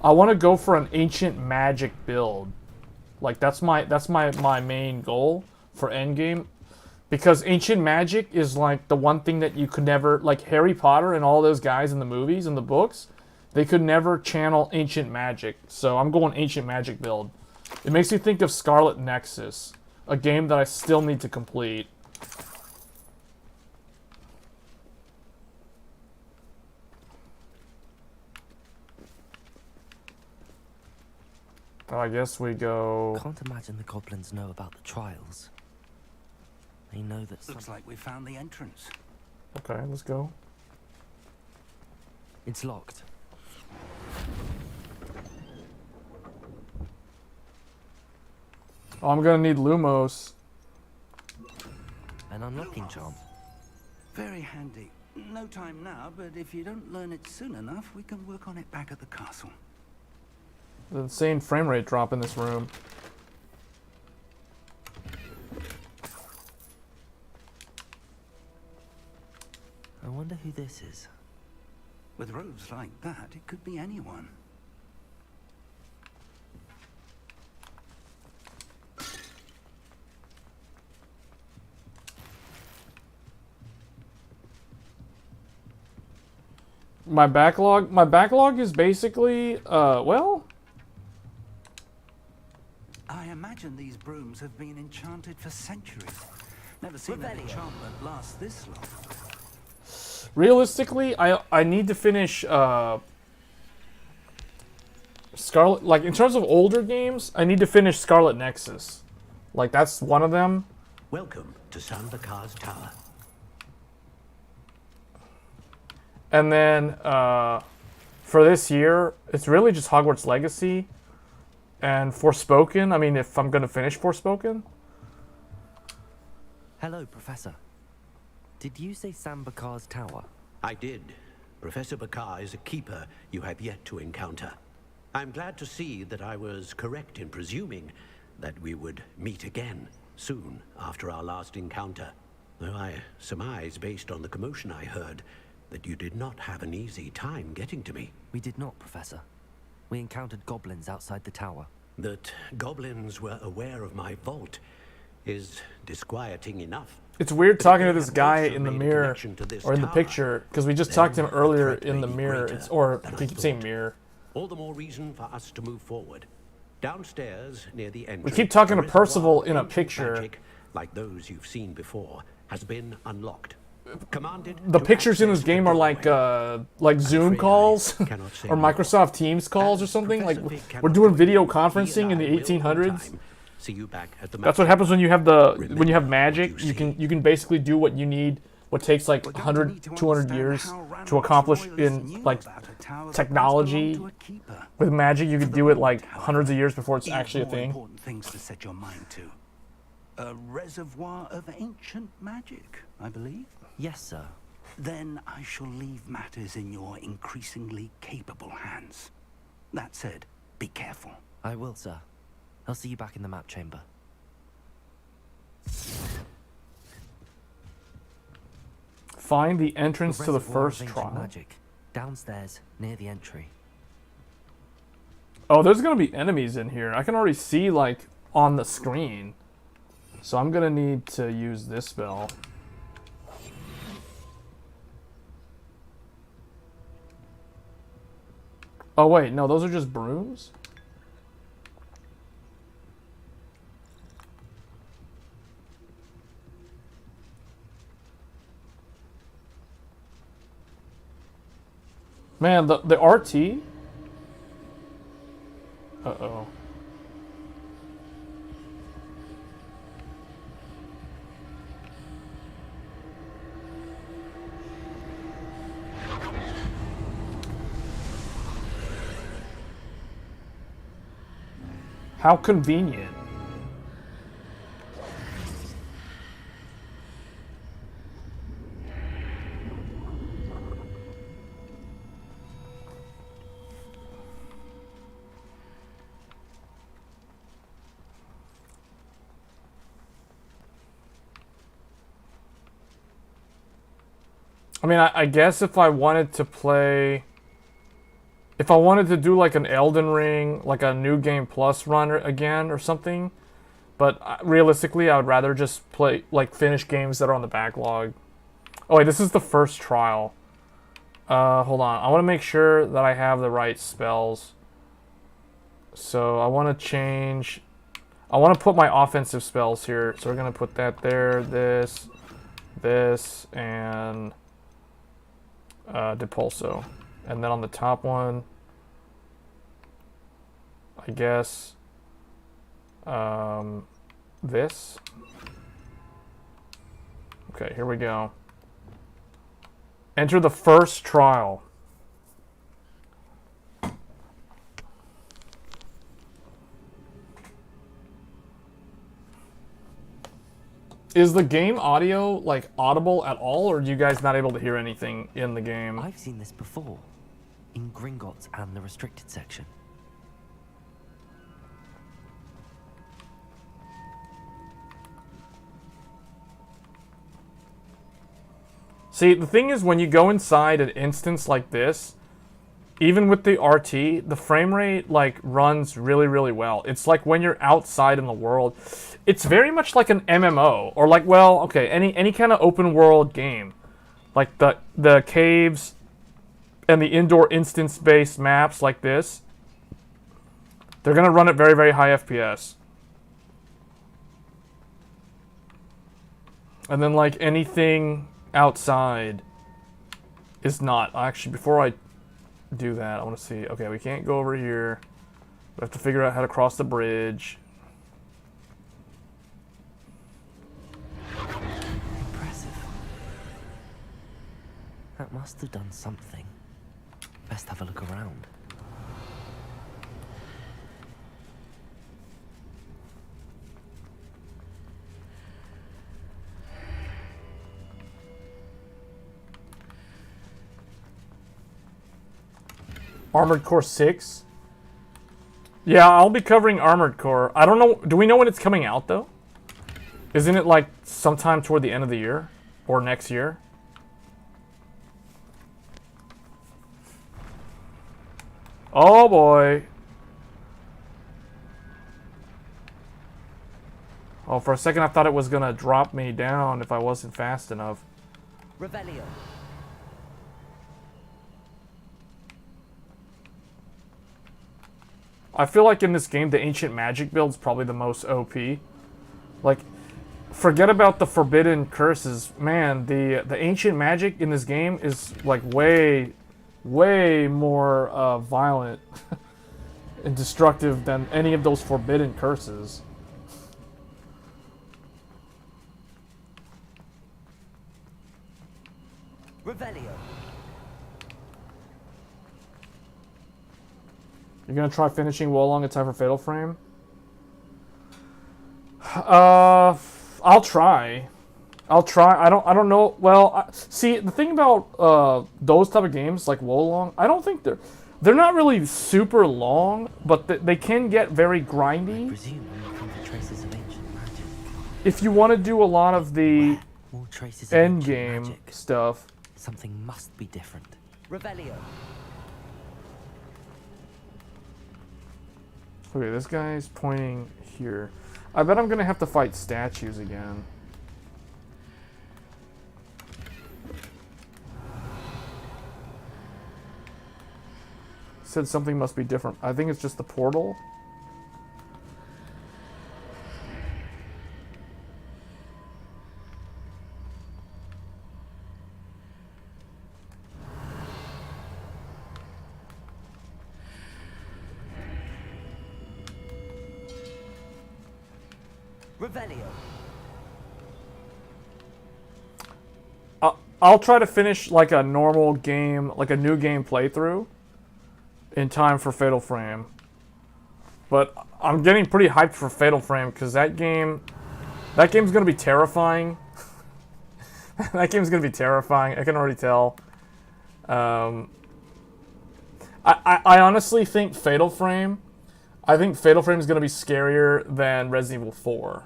I want to go for an ancient magic build. Like, that's my main goal for endgame. Because ancient magic is like the one thing that you could never, like Harry Potter and all those guys in the movies and the books, they could never channel ancient magic. So I'm going ancient magic build. It makes me think of Scarlet Nexus, a game that I still need to complete. I guess we go... Can't imagine the goblins know about the trials. They know that Looks like we found the entrance. Okay, let's go. it's locked. Oh, I'm gonna need Lumos. An unlocking charm. Very handy. No time now, but if you don't learn it soon enough, we can work on it back at the castle. The insane frame rate drop in this room. I wonder who this is. With robes like that, it could be anyone. My backlog is basically, well... I imagine these brooms have been enchanted for centuries. Never seen an enchantment last this long. Realistically, I need to finish, Scarlet... Like, in terms of older games, I need to finish Scarlet Nexus. Like, that's one of them. Welcome to Sandakar's Tower. And then, for this year, it's really just Hogwarts Legacy and Forspoken. I mean, if I'm going to finish Forspoken. Hello, Professor. Did you say Sambakar's tower? I did. Professor Bakar is a keeper you have yet to encounter. I'm glad to see that I was correct in presuming that we would meet again soon after our last encounter. Though I surmise, based on the commotion I heard, that you did not have an easy time getting to me. We did not, Professor. We encountered goblins outside the tower. That goblins were aware of my vault is disquieting enough. It's weird talking to this They have guy also in the made a mirror, connection to this or in the tower. picture, because we just Then talked to him the earlier threat in the may be mirror. greater It's, or than I I keep saying thought. mirror. All the more reason for us to move forward. Downstairs near the entrance. We keep talking to a reservoir Percival in a of ancient picture. magic, like those you've seen before, has been unlocked. Commanded The to pictures in this access the game are doorway. like Zoom afraid I calls cannot say or more. Microsoft Teams calls or As something. Like Professor Vic we're cannot doing join video you, he conferencing in and the I will, in 1800s. time, see you back at the That's what map happens when you have when you have Remember magic. what You you can basically do what you need. What takes like We're going to 100, need to 200 understand years how to Ranrock's accomplish royalists in knew like about a tower that once technology. belonged to a keeper. With magic, you could For do the it like moment, hundreds of however, years before it's even actually a more thing. important things to set your mind to. A reservoir of ancient magic, I believe. Yes, sir. Then I shall leave matters in your increasingly capable hands. That said, be careful. I will, sir. I'll see you back in the map chamber. Find the entrance to the reservoir of first ancient trial. magic. Downstairs, near the entry. Oh, there's gonna be enemies in here. I can already see like on the screen. So I'm gonna need to use this spell. Oh wait, no, those are just brooms? Man, the RT? Uh-oh. How convenient. I mean, I guess if I wanted to play... If I wanted to do like an Elden Ring, like a New Game Plus run again or something, but realistically, I would rather just play, like, finish games that are on the backlog. Oh wait, this is the first trial. Hold on. I want to make sure that I have the right spells. So I want to change... I want to put my offensive spells here. So we're going to put that there, this, and Depulso. And then on the top one, I guess, this. Okay, here we go. Enter the first trial. Is the game audio, like, audible at all, or are you guys not able to hear anything in the game? I've seen this before, in Gringotts and the restricted section. See, the thing is, when you go inside an instance like this, even with the RT, the frame rate, like, runs really, really well. It's like when you're outside in the world. It's very much like an MMO, or like, well, okay, any kind of open world game. Like the caves and the indoor instance-based maps like this. They're going to run at very, very high FPS. And then, like, anything outside is not. Actually, before I do that, I want to see. Okay, we can't go over here. We have to figure out how to cross the bridge. Impressive. That must have done something. Best have a look around. Armored Core 6? Yeah, I'll be covering Armored Core. I don't know. Do we know when it's coming out, though? Isn't it, like, sometime toward the end of the year? Or next year? Oh, boy. Oh, for a second I thought it was going to drop me down if I wasn't fast enough. Revelio. I feel like in this game, the Ancient Magic build's probably the most OP. Like, forget about the Forbidden Curses. Man, the Ancient Magic in this game is, like, way more violent and destructive than any of those Forbidden Curses. Revelio. You're gonna try finishing Wolong in time for Fatal Frame? I'll try. I don't know. Well, see, the thing about those type of games like Wolong, I don't think they're not really super long, but they can get very grindy. I presume I'm looking for traces of ancient magic. If you want to do a lot of the More traces of end ancient game magic. stuff. Something must be different. Revelio. Okay, this guy's pointing here. I bet I'm gonna have to fight statues again. Said something must be different. I think it's just the portal. Revelio. I'll try to finish like a normal game, like a new game playthrough in time for Fatal Frame. But I'm getting pretty hyped for Fatal Frame because that game's gonna be terrifying. That game's gonna be terrifying. I can already tell. I honestly think Fatal Frame. I think Fatal Frame is gonna be scarier than Resident Evil 4.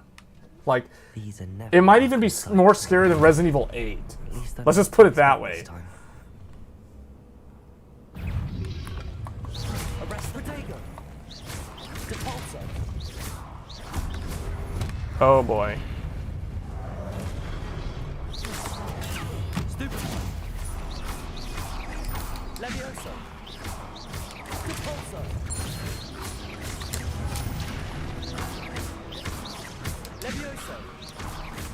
Like, These are never it might even be likely more sight. scary than Resident Evil 8. At least Let's just put it that way. this time. Arrest Protego. Depulso. Oh boy. Levioso. Repulso. Levioso.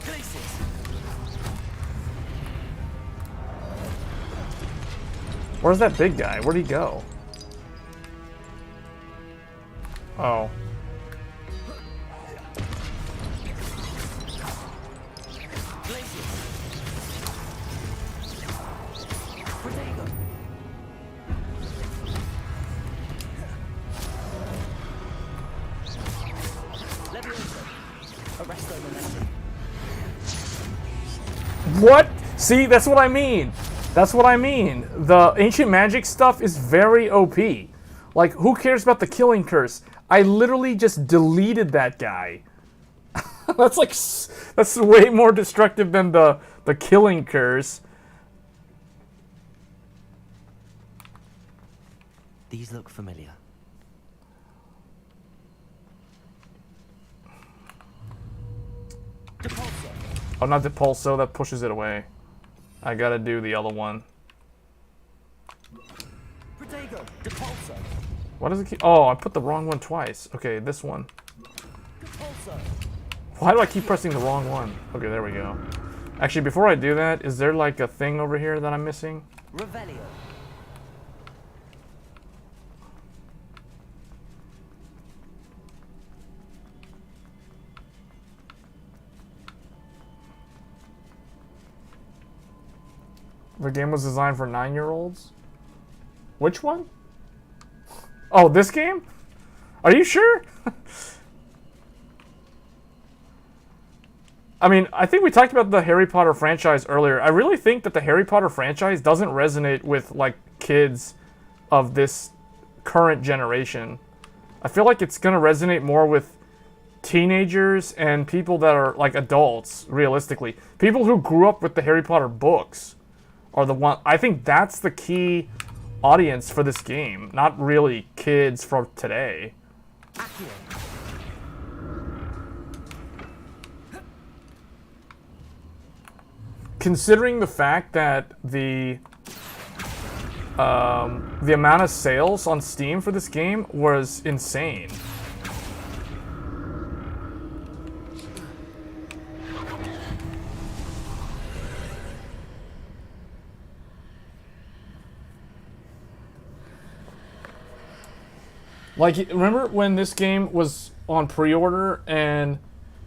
Glacis. Where's that big guy? Where'd he go? Oh. What? See, that's what I mean. That's what I mean. The ancient magic stuff is very OP. Like, who cares about the killing curse? I literally just deleted that guy. That's like, that's way more destructive than the killing curse. These look familiar. Oh, not Depulso, that pushes it away. I gotta do the other one. What does it keep? Oh, I put the wrong one twice. Okay, this one. Why do I keep pressing the wrong one? Okay, there we go. Actually, before I do that, is there like a thing over here that I'm missing? Revelio. The game was designed for 9-year-olds? Which one? Oh, this game? Are you sure? I mean, I think we talked about the Harry Potter franchise earlier. I really think that the Harry Potter franchise doesn't resonate with, like, kids of this current generation. I feel like it's going to resonate more with teenagers and people that are, like, adults, realistically. People who grew up with the Harry Potter books are the one. I think that's the key audience for this game, not really kids from today. Considering the fact that the amount of sales on Steam for this game was insane. Like, remember when this game was on pre-order and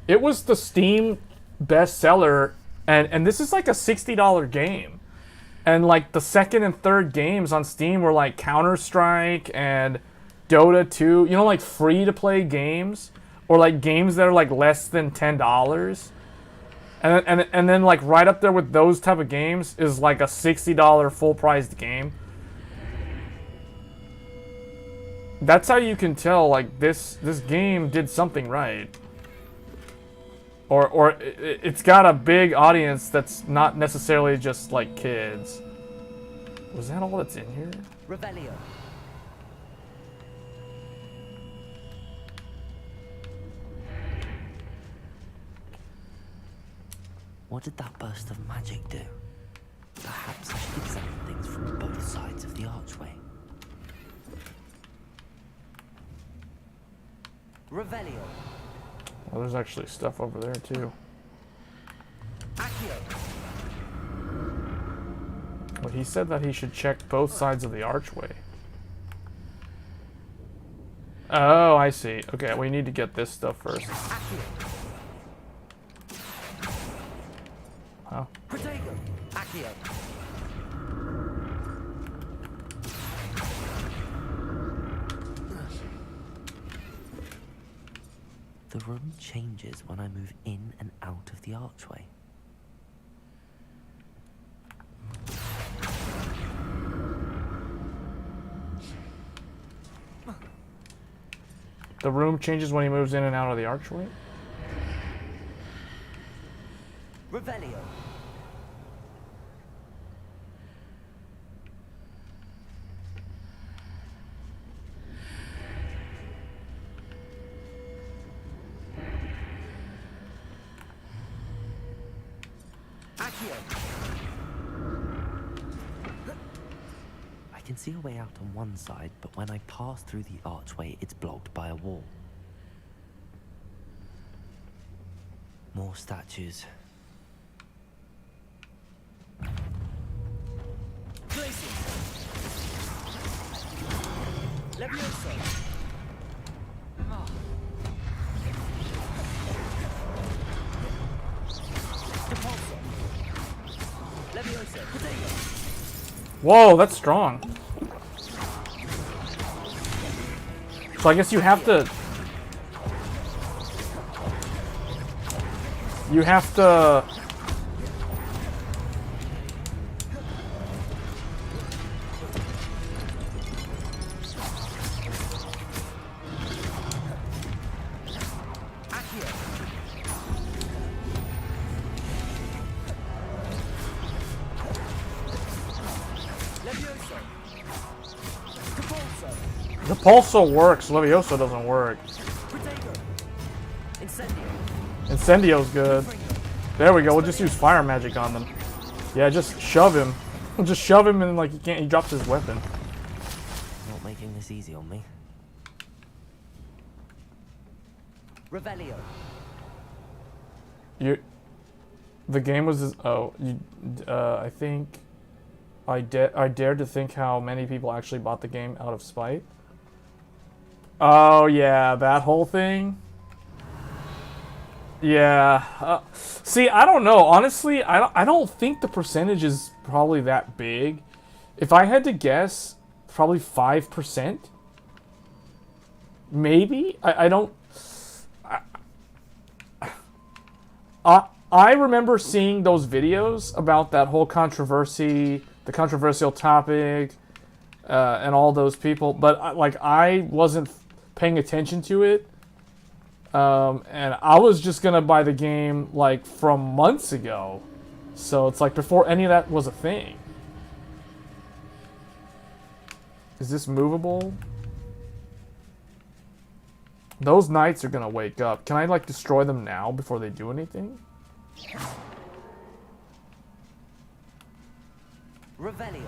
it was the Steam bestseller, and this is like a $60 game. And like the second and third games on Steam were like Counter-Strike and Dota 2, you know, like free to play games, or like games that are like less than $10. And then like right up there with those type of games is like a $60 full-priced game. That's how you can tell, like, this game did something right. Or it's got a big audience that's not necessarily just, like, kids. Was that all that's in here? Revelio. What did that burst of magic do? Perhaps I should examine things from both sides of the archway. Revelio. Well, there's actually stuff over there, too. Accio. Well, he said that he should check both sides of the archway. Oh, I see. Okay, we need to get this stuff first. Huh? Protego. Accio. The room changes when I move in and out of the archway. The room changes when he moves in and out of the archway? Revelio. I can see a way out on one side, but when I pass through the archway, it's blocked by a wall. More statues. Places. Levioso. Depulso. Levioso. Potato. Whoa, that's strong. So I guess you have to... You have to... The Pulso works, Levioso doesn't work. Incendio's good. There we go, we'll just use fire magic on them. Yeah, just shove him. Just shove him and like he drops his weapon. Not making this easy on me. Revelio. The game was I think I dared to think how many people actually bought the game out of spite. Oh yeah, that whole thing. Yeah. See, I don't know. Honestly, I don't think the percentage is probably that big. If I had to guess, probably 5%. Maybe. I don't. I remember seeing those videos about that whole controversy, the controversial topic, and all those people, but like I wasn't paying attention to it, and I was just gonna buy the game like from months ago, so it's like before any of that was a thing. Is this movable? Those knights are gonna wake up. Can I like destroy them now before they do anything? Revelio.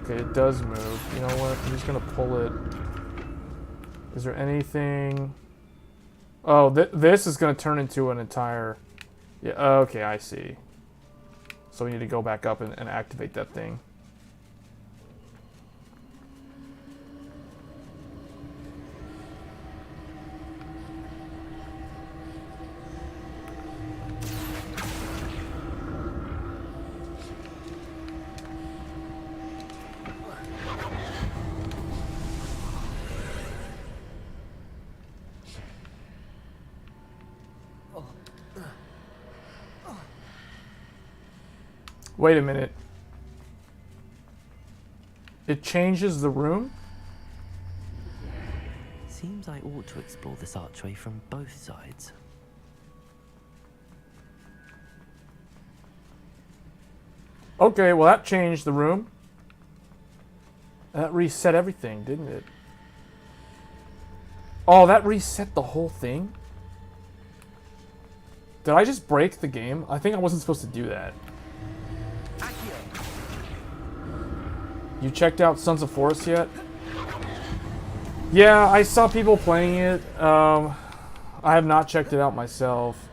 Okay, it does move. You know what? I'm just gonna pull it. Is there anything? Oh, this is gonna turn into an entire... Yeah, okay, I see. So we need to go back up and activate that thing. Wait a minute. It changes the room? Seems I ought to explore this archway from both sides. Okay, well that changed the room. That reset everything, didn't it? Oh, that reset the whole thing? Did I just break the game? I think I wasn't supposed to do that. You checked out Sons of Forest yet? Yeah, I saw people playing it. I have not checked it out myself.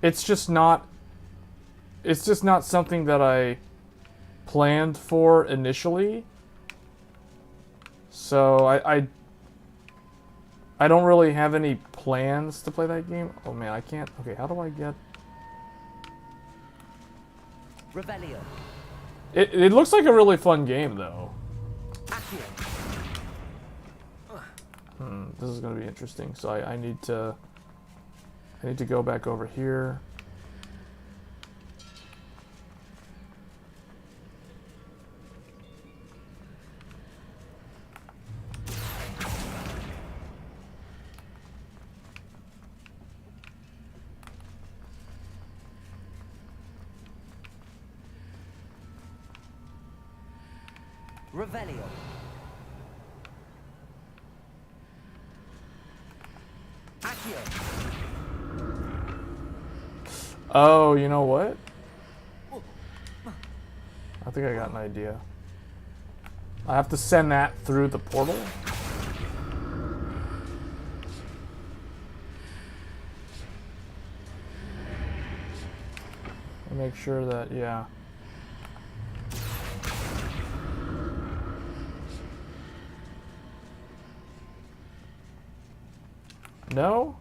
It's just not something that I planned for initially. So I don't really have any plans to play that game. Oh man, I can't. Okay, how do I get... Revelio. It looks like a really fun game though. This is gonna be interesting. So I need to go back over here. Revelio. Oh, you know what? I think I got an idea. I have to send that through the portal. And make sure that, yeah. No?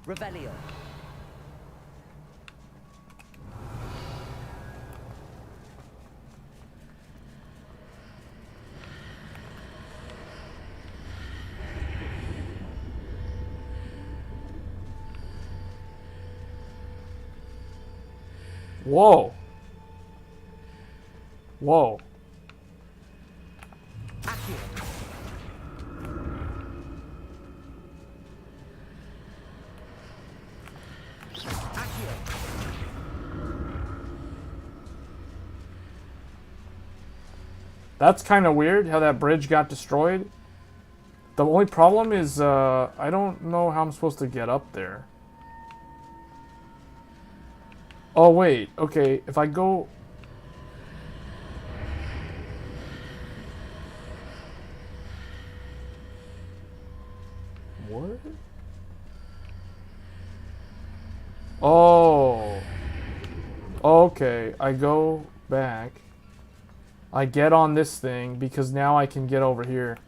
Revelio. Whoa. Whoa. That's kind of weird how that bridge got destroyed. The only problem is I don't know how I'm supposed to get up there. Oh wait, okay, if I go... What? Oh. Okay, I go back. I get on this thing because now I can get over here.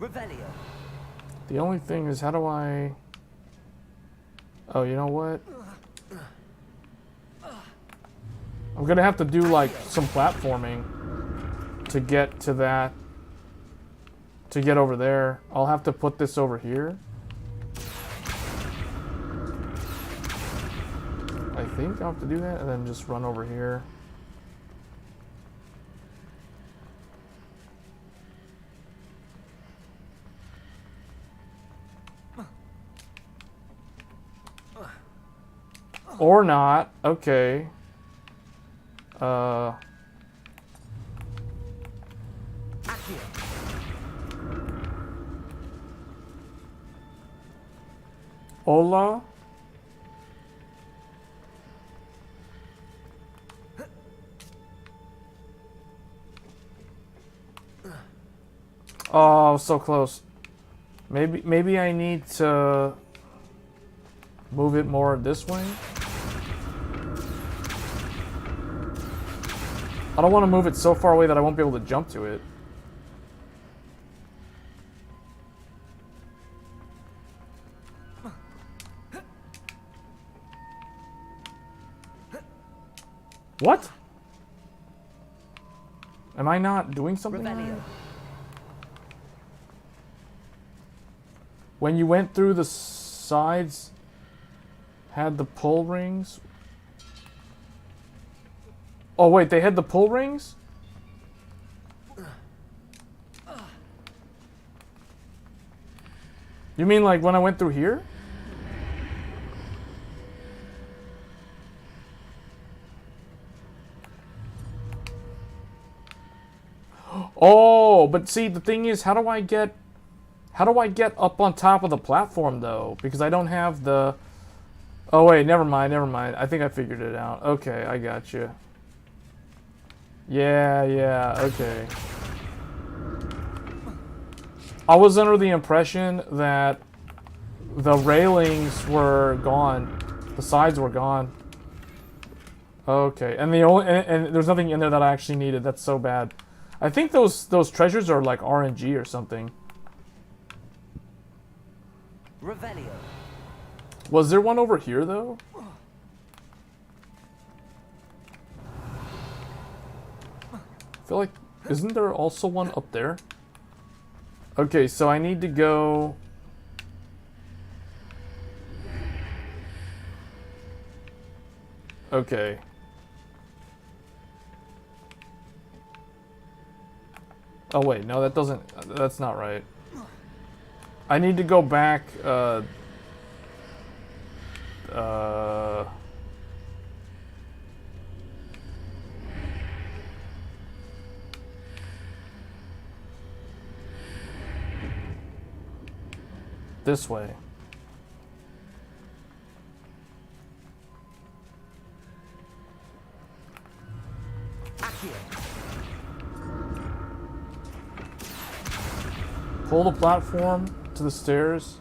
Revelio. The only thing is, how do I... Oh, you know what? I'm gonna have to do, like, some platforming to get to that... To get over there. I'll have to put this over here. I think I'll have to do that, and then just run over here. Or not. Okay. Hola? Oh, so close. Maybe I need to move it more this way. I don't want to move it so far away that I won't be able to jump to it. What? Am I not doing something right? When you went through the sides, had the pull rings? Oh wait, they had the pull rings? You mean like when I went through here? Oh, but see, the thing is, how do I get up on top of the platform though? Because I don't have the... Oh wait, never mind. I think I figured it out. Okay, I got you. Yeah, okay. I was under the impression that the railings were gone. The sides were gone. Okay, and and there's nothing in there that I actually needed. That's so bad. I think those treasures are like RNG or something. Revelio. Was there one over here though? I feel like, isn't there also one up there? Okay, so I need to go... Okay. Oh wait, no, that doesn't. That's not right. I need to go back. This way. Pull the platform to the stairs.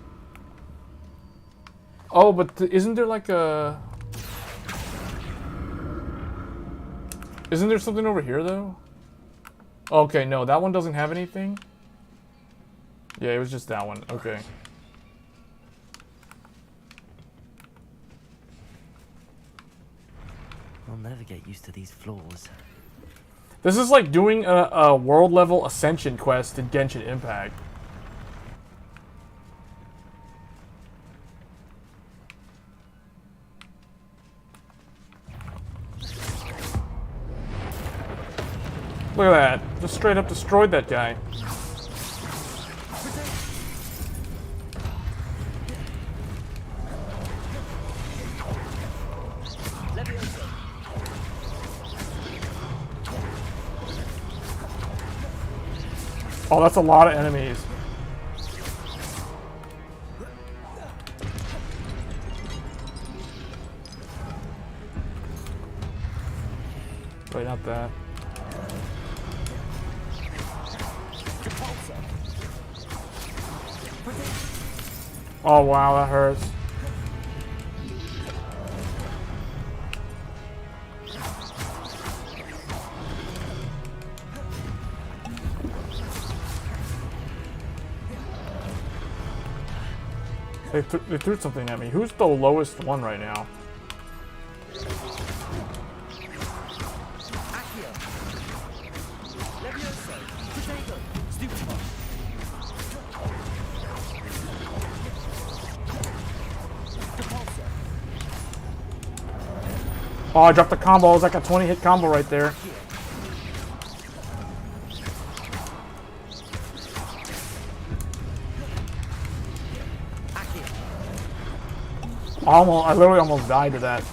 Oh, but isn't there like a... Isn't there something over here, though? Okay, no, that one doesn't have anything. Yeah, it was just that one. Okay. I'll never get used to these floors. This is like doing a world-level ascension quest in Genshin Impact. Look at that. Just straight up destroyed that guy. Oh, that's a lot of enemies. Wait, not that. Oh wow, that hurts. They threw something at me. Who's the lowest one right now? Oh, I dropped the combo. It was like a 20-hit combo right there. I literally almost died to that.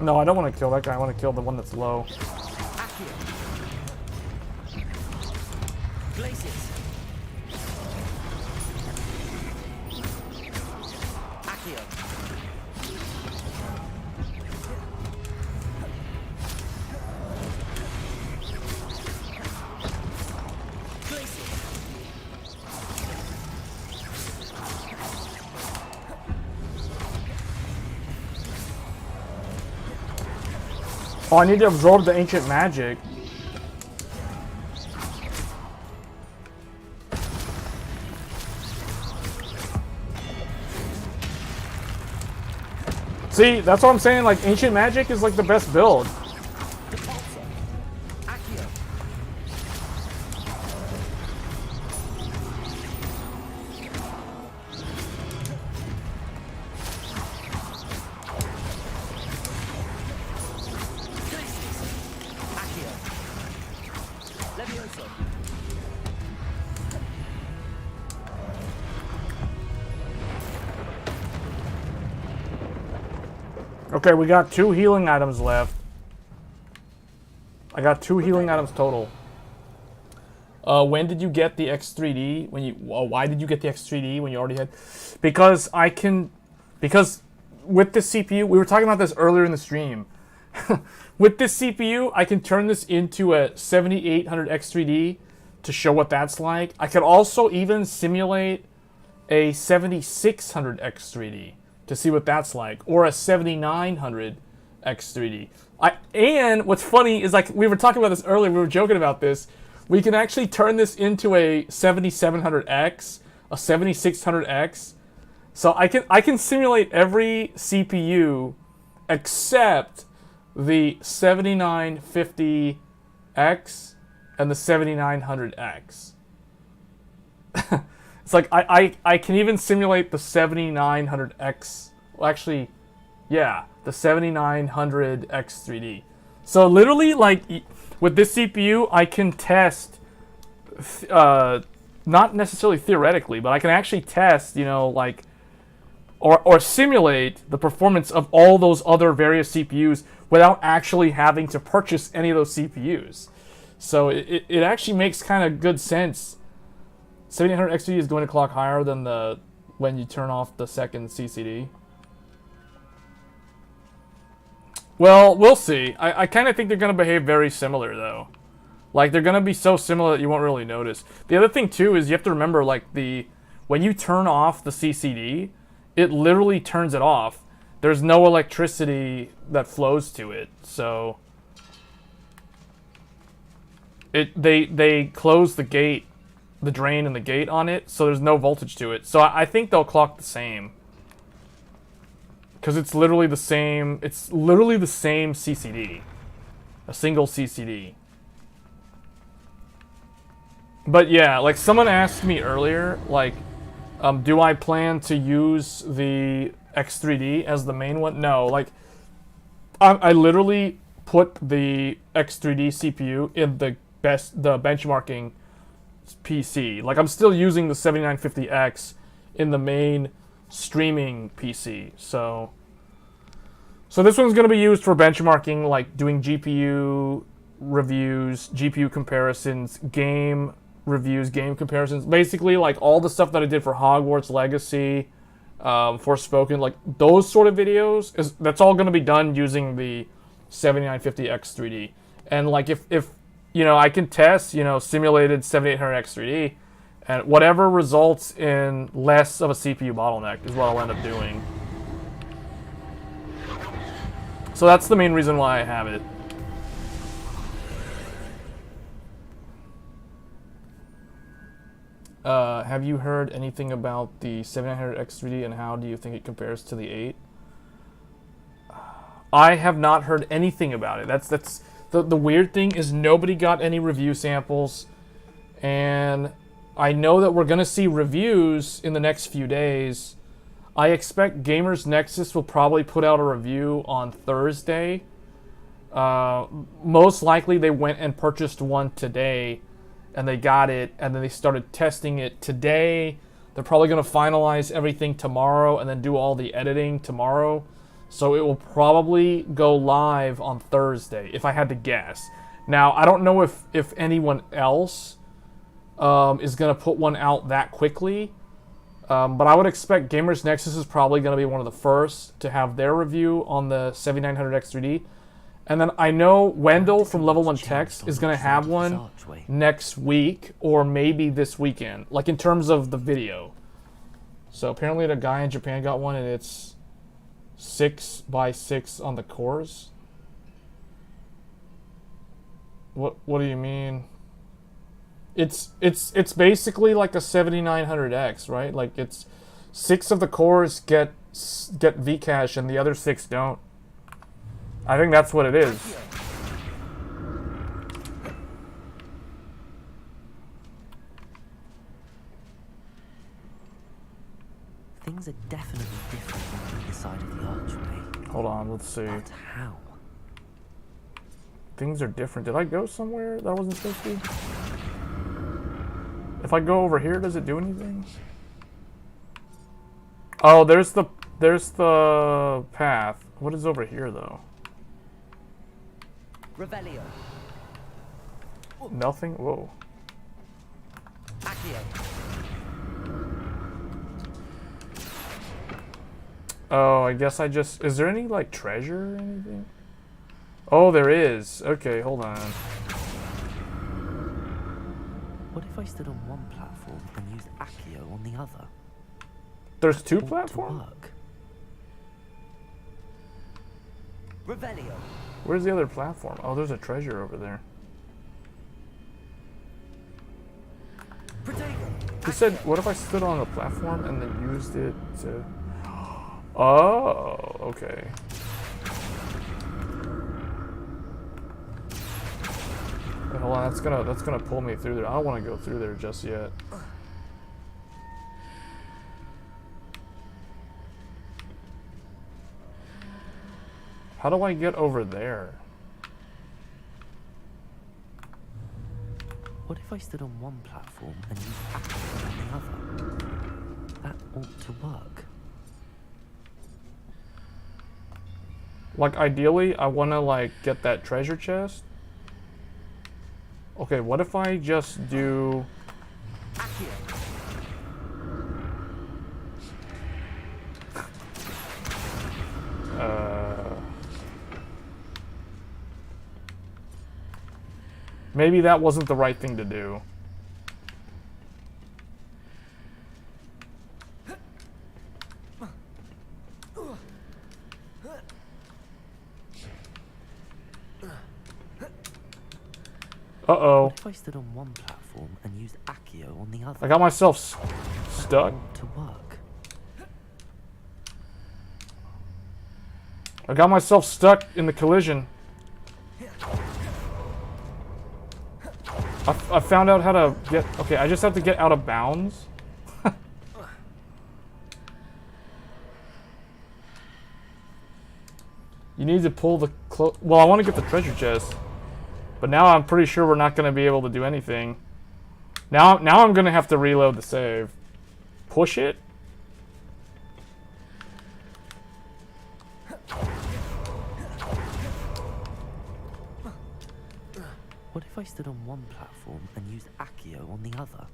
No, I don't want to kill that guy. I want to kill the one that's low. Oh, I need to absorb the ancient magic. See, that's what I'm saying, like, ancient magic is like the best build. Okay, we got 2 healing items left. I got 2 healing items total. When did you get the X3D? Why did you get the X3D when you already had? Because with this CPU, we were talking about this earlier in the stream. With this CPU, I can turn this into a 7800 X3D to show what that's like. I could also even simulate a 7600 X3D to see what that's like, or a 7900 X3D. And what's funny is, like, we were talking about this earlier, we were joking about this, we can actually turn this into a 7700X, a 7600X, So I can simulate every CPU except the 7950X and the 7900X. It's like I can even simulate the 7900X. Well, actually, yeah, the 7900X3D. So literally, like, with this CPU, I can test, not necessarily theoretically, but I can actually test, you know, like, or simulate the performance of all those other various CPUs without actually having to purchase any of those CPUs. So it actually makes kind of good sense. 7900X3D is going to clock higher than the when you turn off the second CCD. Well, we'll see. I kind of think they're going to behave very similar, though. Like, they're going to be so similar that you won't really notice. The other thing, too, is you have to remember, like, when you turn off the CCD, it literally turns it off. There's no electricity that flows to it, so... They close the gate, the drain and the gate on it, so there's no voltage to it. So I think they'll clock the same. Because it's literally the same CCD. A single CCD. But yeah, like someone asked me earlier, like, do I plan to use the X3D as the main one? No, like, I literally put the X3D CPU in the benchmarking PC. Like, I'm still using the 7950X in the main streaming PC. So this one's going to be used for benchmarking, like doing GPU reviews, GPU comparisons, game reviews, game comparisons. Basically, like all the stuff that I did for Hogwarts Legacy, Forspoken, like those sort of videos, that's all going to be done using the 7950X3D. And like if you know, I can test, you know, simulated 7800X3D, and whatever results in less of a CPU bottleneck is what I'll end up doing. So that's the main reason why I have it. Have you heard anything about the 7900X3D and how do you think it compares to the 8? I have not heard anything about it. That's the weird thing is nobody got any review samples, and I know that we're going to see reviews in the next few days. I expect Gamers Nexus will probably put out a review on Thursday. Most likely they went and purchased one today, and they got it, and then they started testing it today. They're probably going to finalize everything tomorrow and then do all the editing tomorrow. So it will probably go live on Thursday, if I had to guess. Now, I don't know if anyone else is going to put one out that quickly. But I would expect Gamers Nexus is probably going to be one of the first to have their review on the 7900X3D. And then I know Wendell from Level 1 Text is going to have one next week or maybe this weekend, like in terms of the video. So apparently the guy in Japan got one and it's 6x6 on the cores. What do you mean? It's basically like a 7900X, right? Like it's 6 of the cores get Vcache and the other 6 don't. I think that's what it is. Things are definitely different on either side of the archway. Hold on, let's see. But how? Things are different. Did I go somewhere that I wasn't supposed to? If I go over here, does it do anything? Oh, there's the path. What is over here though? Revelio. Nothing? Whoa. Accio. Oh, I guess I just... Is there any, like, treasure or anything? Oh, there is. Okay, hold on. What if I stood on one platform and used Accio on the other? There's 2 Ought to platforms? work. Revelio. Where's the other platform? Oh, there's a treasure over there. Protego. He said, what if I stood on a platform and then used it to... Oh, okay. Wait, hold on, that's gonna pull me through there. I don't want to go through there just yet. How do I get over there? What if I stood on one platform and used active on the other? That ought to work. Like, ideally, I want to, like, get that treasure chest. Okay, what if I just do... Maybe that wasn't the right thing to do. Uh-oh. What if I stood on one platform and used Accio on the other? I got myself stuck. To work. I got myself stuck in the collision. I found out how to get... Okay, I just have to get out of bounds. You need to pull the... Well, I want to get the treasure chest. But now I'm pretty sure we're not going to be able to do anything. Now I'm going to have to reload the save. Push it? What if I stood on one platform and used Accio on the other?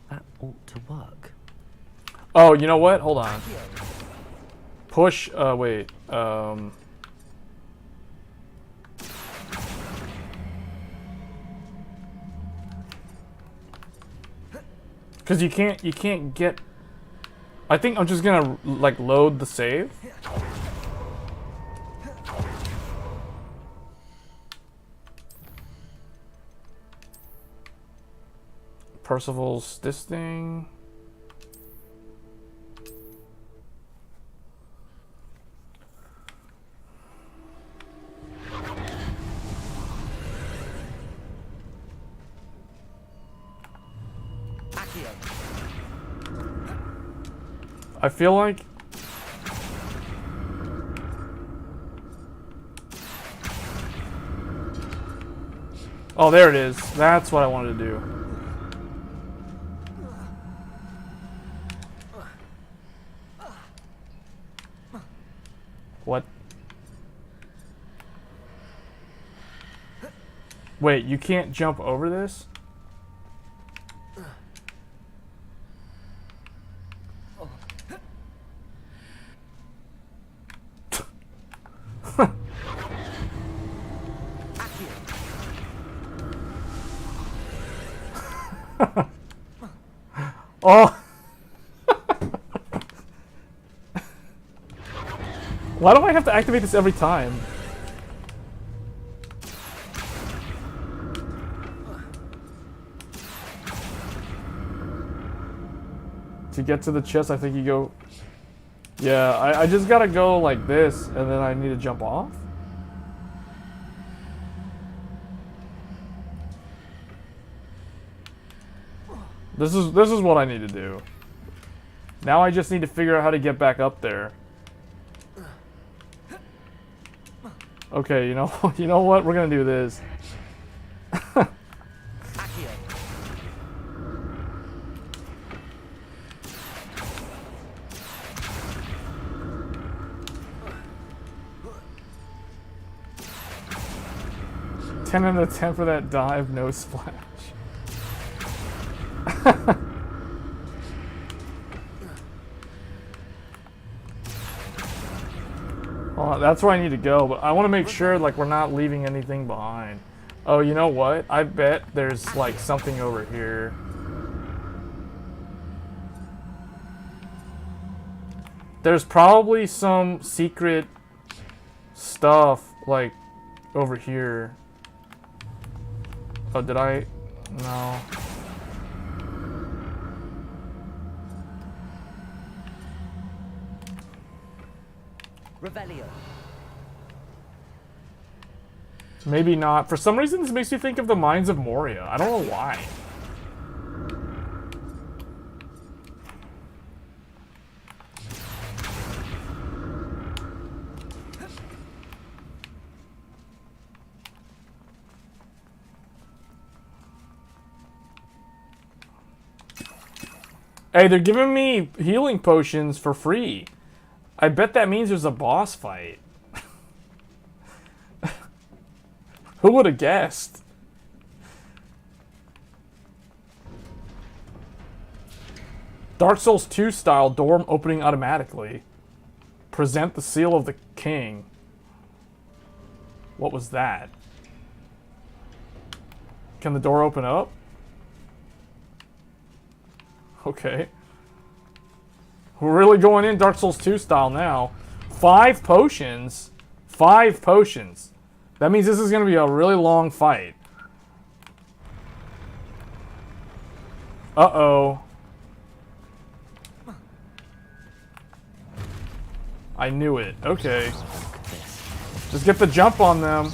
That ought to work. Oh, you know what? Hold on. Push, wait. Because you can't get... I think I'm just gonna, like, load the save. Percival's this thing. I feel like... Oh, there it is. That's what I wanted to do. What? Wait, you can't jump over this? Oh! Why do I have to activate this every time? To get to the chest, I think you go... Yeah, I just gotta go like this, and then I need to jump off? This is what I need to do. Now I just need to figure out how to get back up there. Okay, you know what? We're gonna do this. Ten out of 10 for that dive, no splash. Well, that's where I need to go, but I want to make sure like we're not leaving anything behind. Oh, you know what? I bet there's like something over here. There's probably some secret stuff like over here. Oh, did I? No. Revelio. Maybe not. For some reason, this makes me think of the Mines of Moria. I don't know why. Hey, they're giving me healing potions for free. I bet that means there's a boss fight. Who would have guessed? Dark Souls 2 style door opening automatically. Present the seal of the king. What was that? Can the door open up? Okay. We're really going in Dark Souls 2 style now. 5 potions. 5 potions. That means this is going to be a really long fight. Uh-oh. I knew it. Okay. Just get the jump on them.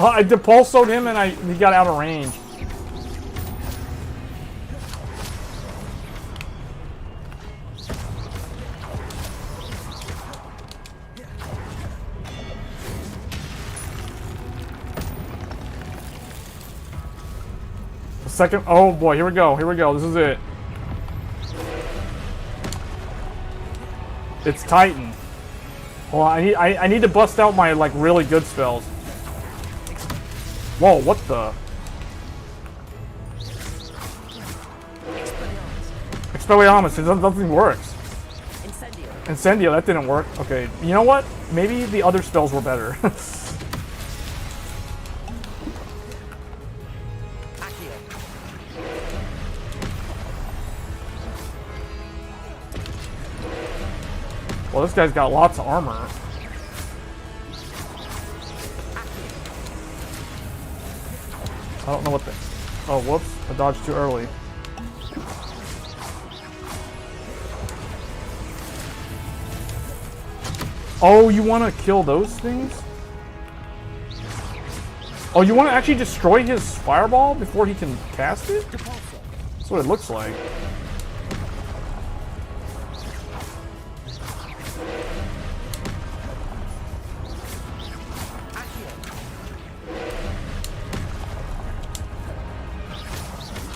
I depulsoed him and he got out of range. The second, oh boy, here we go, this is it. It's Titan. Well, I need to bust out my like really good spells. Whoa, what the? Expelliarmus, nothing works. Incendio, that didn't work. Okay, you know what? Maybe the other spells were better. Well, this guy's got lots of armor. I don't know what the... Oh, whoops. I dodged too early. Oh, you want to kill those things? Oh, you want to actually destroy his fireball before he can cast it? That's what it looks like.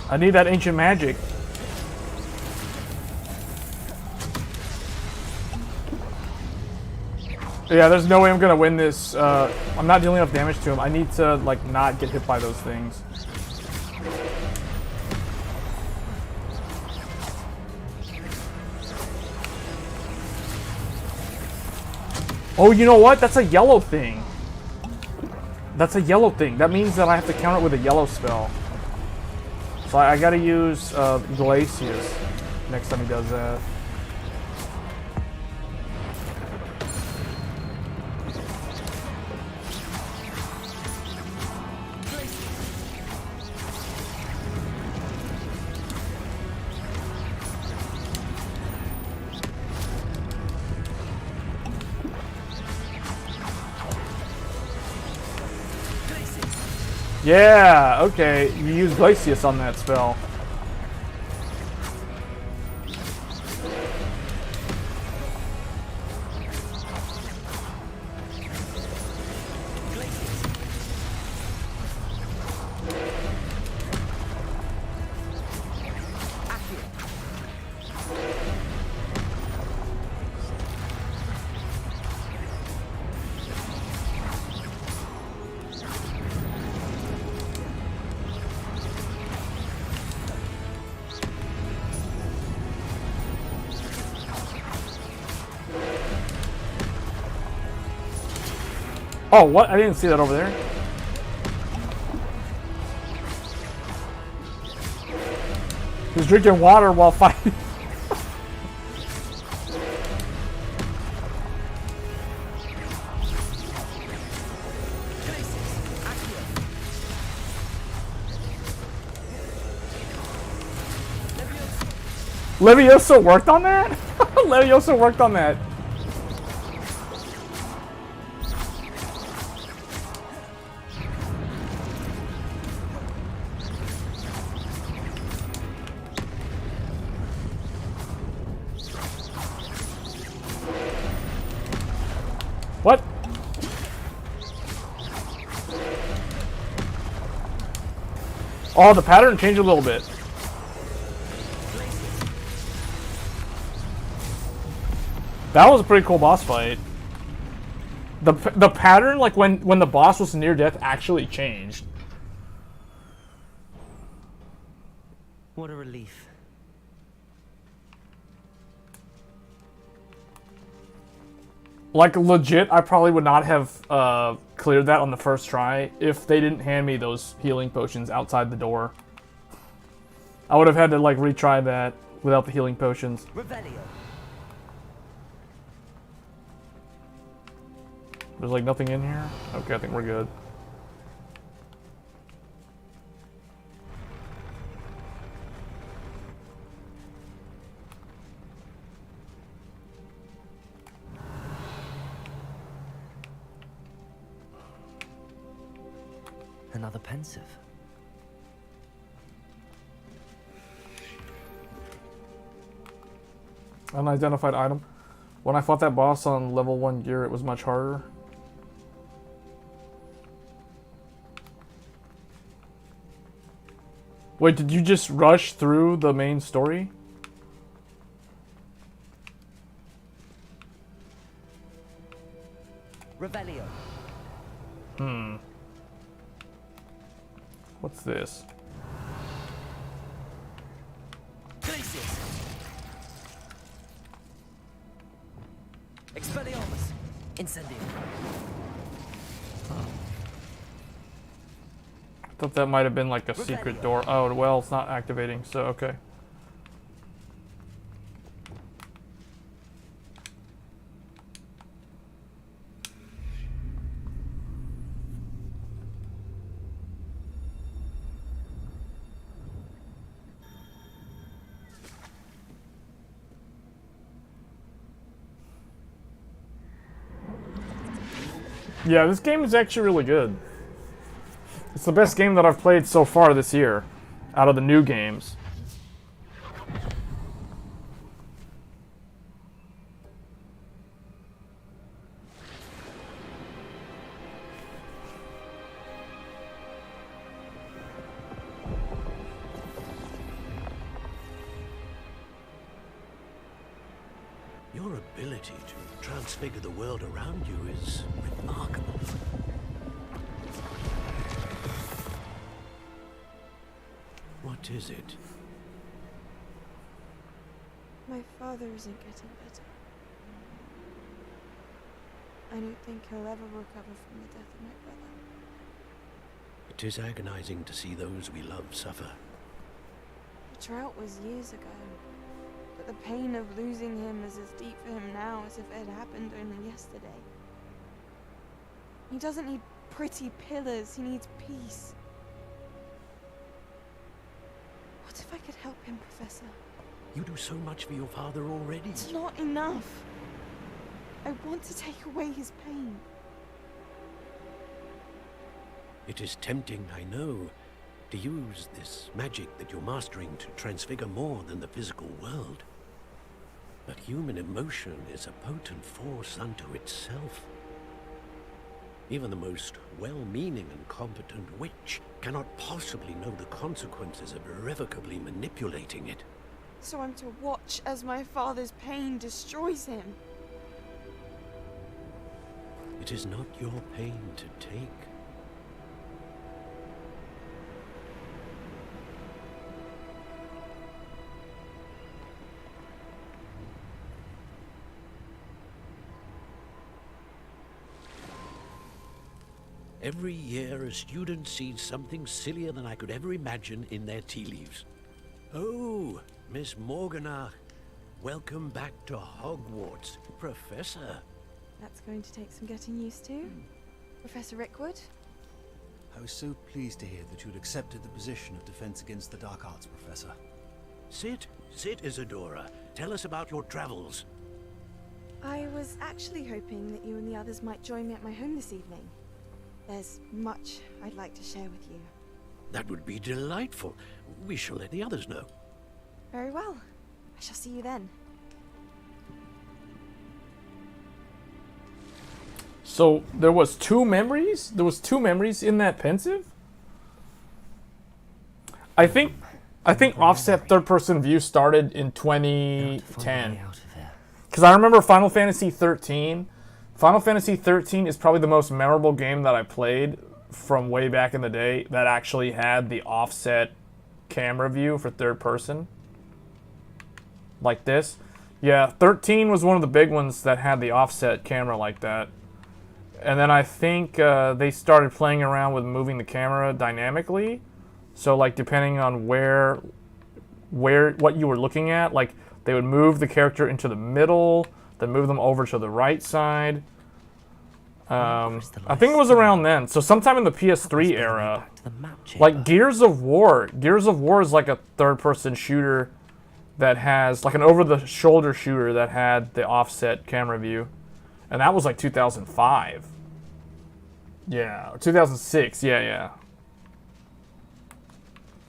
I need that ancient magic. Yeah, there's no way I'm gonna win this. I'm not dealing enough damage to him. I need to like not get hit by those things. Oh, you know what? That's a yellow thing. That's a yellow thing. That means that I have to counter it with a yellow spell. So I gotta use Glacius next time he does that. Yeah, okay. You use Glacius on that spell. Oh, what? I didn't see that over there. He's drinking water while fighting. Leviosa worked on that? Leviosa worked on that. What? Oh, the pattern changed a little bit. That was a pretty cool boss fight. The pattern, like when the boss was near death, actually changed. What a relief. Like legit, I probably would not have cleared that on the first try if they didn't hand me those healing potions outside the door. I would have had to like retry that without the healing potions. Revelio. There's like nothing in here? Okay, I think we're good. Another pensive. Unidentified item. When I fought that boss on level 1 gear, it was much harder. Wait, did you just rush through the main story? Revelio. What's this? Glacius. Expelliarmus. Incendium. I thought that might have been like a secret door. Oh, well, it's not activating, so okay. Yeah, this game is actually really good. It's the best game that I've played so far this year, out of the new games. Your ability to transfigure the world around you is remarkable. What is it? My father isn't getting better. I don't think he'll ever recover from the death of my brother. It is agonizing to see those we love suffer. The drought was years ago, but the pain of losing him is as deep for him now as if it had happened only yesterday. He doesn't need pretty pillars, he needs peace. What if I could help him, Professor? You do so much for your father already. It's not enough. I want to take away his pain. It is tempting, I know, to use this magic that you're mastering to transfigure more than the physical world. But human emotion is a potent force unto itself. Even the most well-meaning and competent witch cannot possibly know the consequences of irrevocably manipulating it. So I'm to watch as my father's pain destroys him. It is not your pain to take. Every year, a student sees something sillier than I could ever imagine in their tea leaves. Oh, Miss Morganach, welcome back to Hogwarts, Professor. That's going to take some getting used to. Professor Rickwood? I was so pleased to hear that you'd accepted the position of Defense Against the Dark Arts, Professor. Sit, Isadora. Tell us about your travels. I was actually hoping that you and the others might join me at my home this evening. There's much I'd like to share with you. That would be delightful. We shall let the others know. Very well. I shall see you then. So there was two memories? There was two memories in that pensive? I think offset third-person view started in 2010. Because I remember Final Fantasy 13. Final Fantasy 13 is probably the most memorable game that I played from way back in the day that actually had the offset camera view for third person. Like this. Yeah, 13 was one of the big ones that had the offset camera like that. And then I think they started playing around with moving the camera dynamically. So like depending on what you were looking at, like they would move the character into the middle, then move them over to the right side. I think it was around then. So sometime in the PS3 era, like Gears of War. Gears of War is like a third-person shooter that has like an over-the-shoulder shooter that had the offset camera view, and that was like 2005. Yeah, or 2006. Yeah.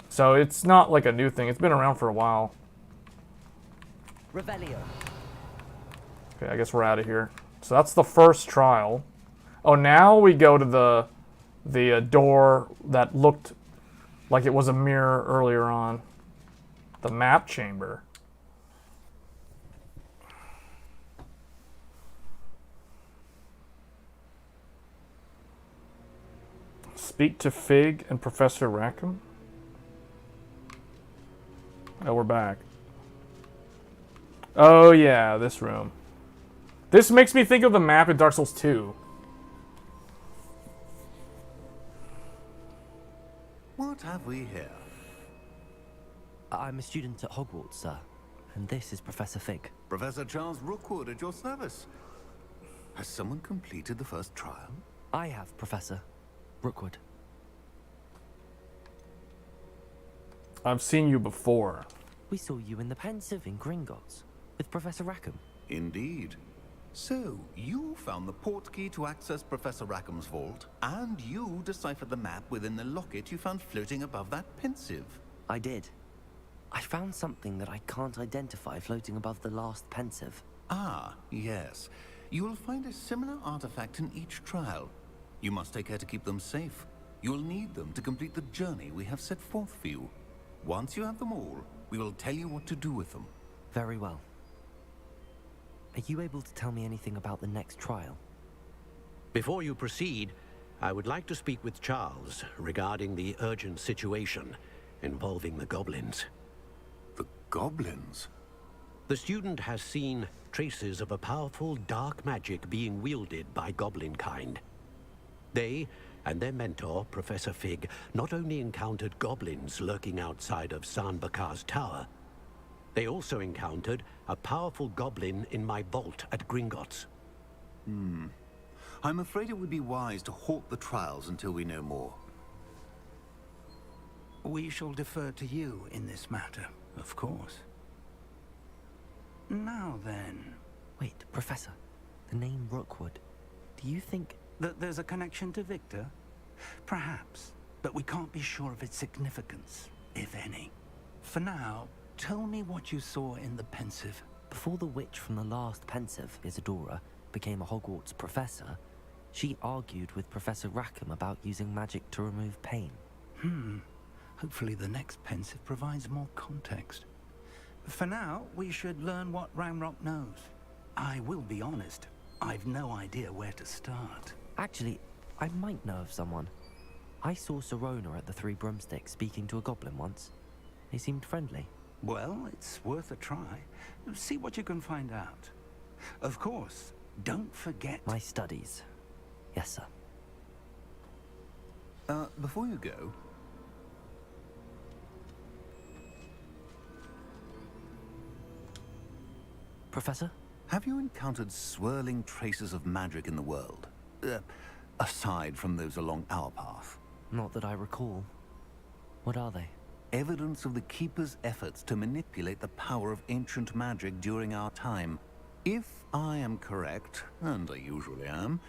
So it's not like a new thing. It's been around for a while. Revelio. Okay, I guess we're out of here. So that's the first trial. Oh, now we go to the door that looked like it was a mirror earlier on. The map chamber. Speak to Fig and Professor Rackham. Oh, we're back. Oh yeah, this room. This makes me think of the map in Dark Souls 2. What have we here? I'm a student at Hogwarts, sir. And this is Professor Fig. Professor Charles Rookwood at your service. Has someone completed the first trial? I have, Professor Rookwood. I've seen you before. We saw you in the pensive in Gringotts with Professor Rackham. Indeed. So, you found the portkey to access Professor Rackham's vault, and you deciphered the map within the locket you found floating above that pensive. I did. I found something that I can't identify floating above the last pensive. Ah, yes. You will find a similar artifact in each trial. You must take care to keep them safe. You'll need them to complete the journey we have set forth for you. Once you have them all, we will tell you what to do with them. Very well. Are you able to tell me anything about the next trial? Before you proceed, I would like to speak with Charles regarding the urgent situation involving the goblins. The goblins? The student has seen traces of a powerful dark magic being wielded by goblin kind. They and their mentor, Professor Fig, not only encountered goblins lurking outside of San Bakar's tower, they also encountered a powerful goblin in my vault at Gringotts. I'm afraid it would be wise to halt the trials until we know more. We shall defer to you in this matter, of course. Now then... Wait, Professor. The name Rookwood. Do you think... that there's a connection to Victor? Perhaps, but we can't be sure of its significance, if any. For now, tell me what you saw in the pensive. Before the witch from the last pensive, Isadora, became a Hogwarts professor, she argued with Professor Rackham about using magic to remove pain. Hopefully the next pensive provides more context. For now, we should learn what Ranrock knows. I will be honest, I've no idea where to start. Actually, I might know of someone. I saw Sirona at the Three Broomsticks speaking to a goblin once. They seemed friendly. Well, it's worth a try. See what you can find out. Of course, don't forget... My studies. Yes, sir. Before you go, Professor? have you encountered swirling traces of magic in the world? Aside from those along our path. Not that I recall. What are they? Evidence of the Keeper's efforts to manipulate the power of ancient magic during our time. If I am correct, and I usually am,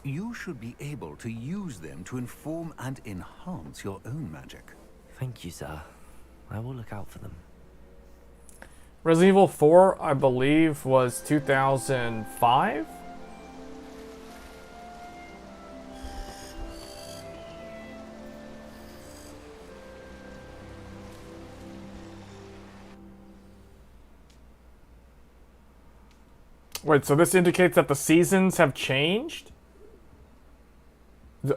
you should be able to use them to inform and enhance your own magic. Thank you, sir. I will look out for them. Resident Evil 4, I believe, was 2005? Wait, so this indicates that the seasons have changed?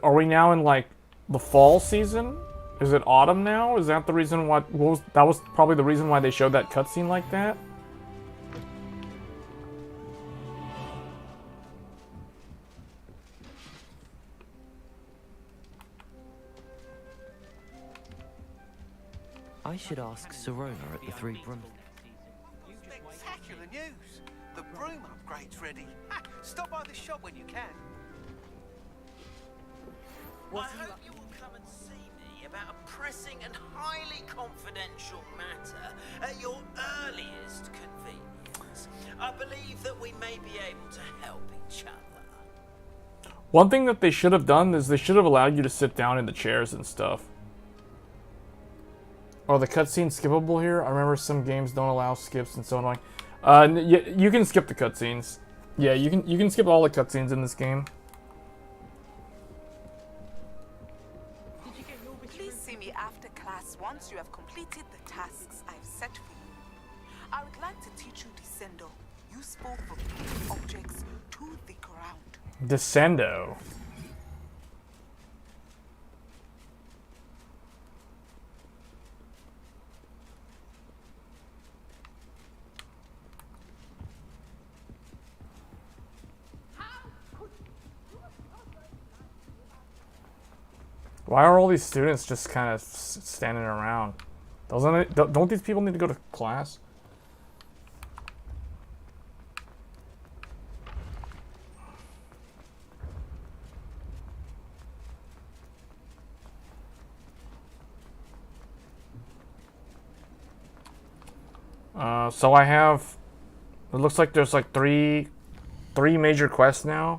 Are we now in, like, the fall season? Is it autumn now? Is that the reason why... that was probably the reason why they showed that cutscene like that? I should ask Sirona at the Three Brim. Spectacular news! The broom upgrade's ready. Ha, stop by the shop when you can. I hope you will come and see me about a pressing and highly confidential matter at your earliest convenience. I believe that we may be able to help each other. One thing that they should have done is they should have allowed you to sit down in the chairs and stuff. Oh, the cutscene skippable here? I remember some games don't allow skips and so annoying. You can skip the cutscenes. Yeah, you can skip all the cutscenes in this game. Please see me after class once you have completed the tasks I've set for you. I would like to teach you Descendo, useful for putting objects to the ground. Descendo. Why are all these students just kind of standing around? Don't these people need to go to class? So I have, it looks like there's like three major quests now.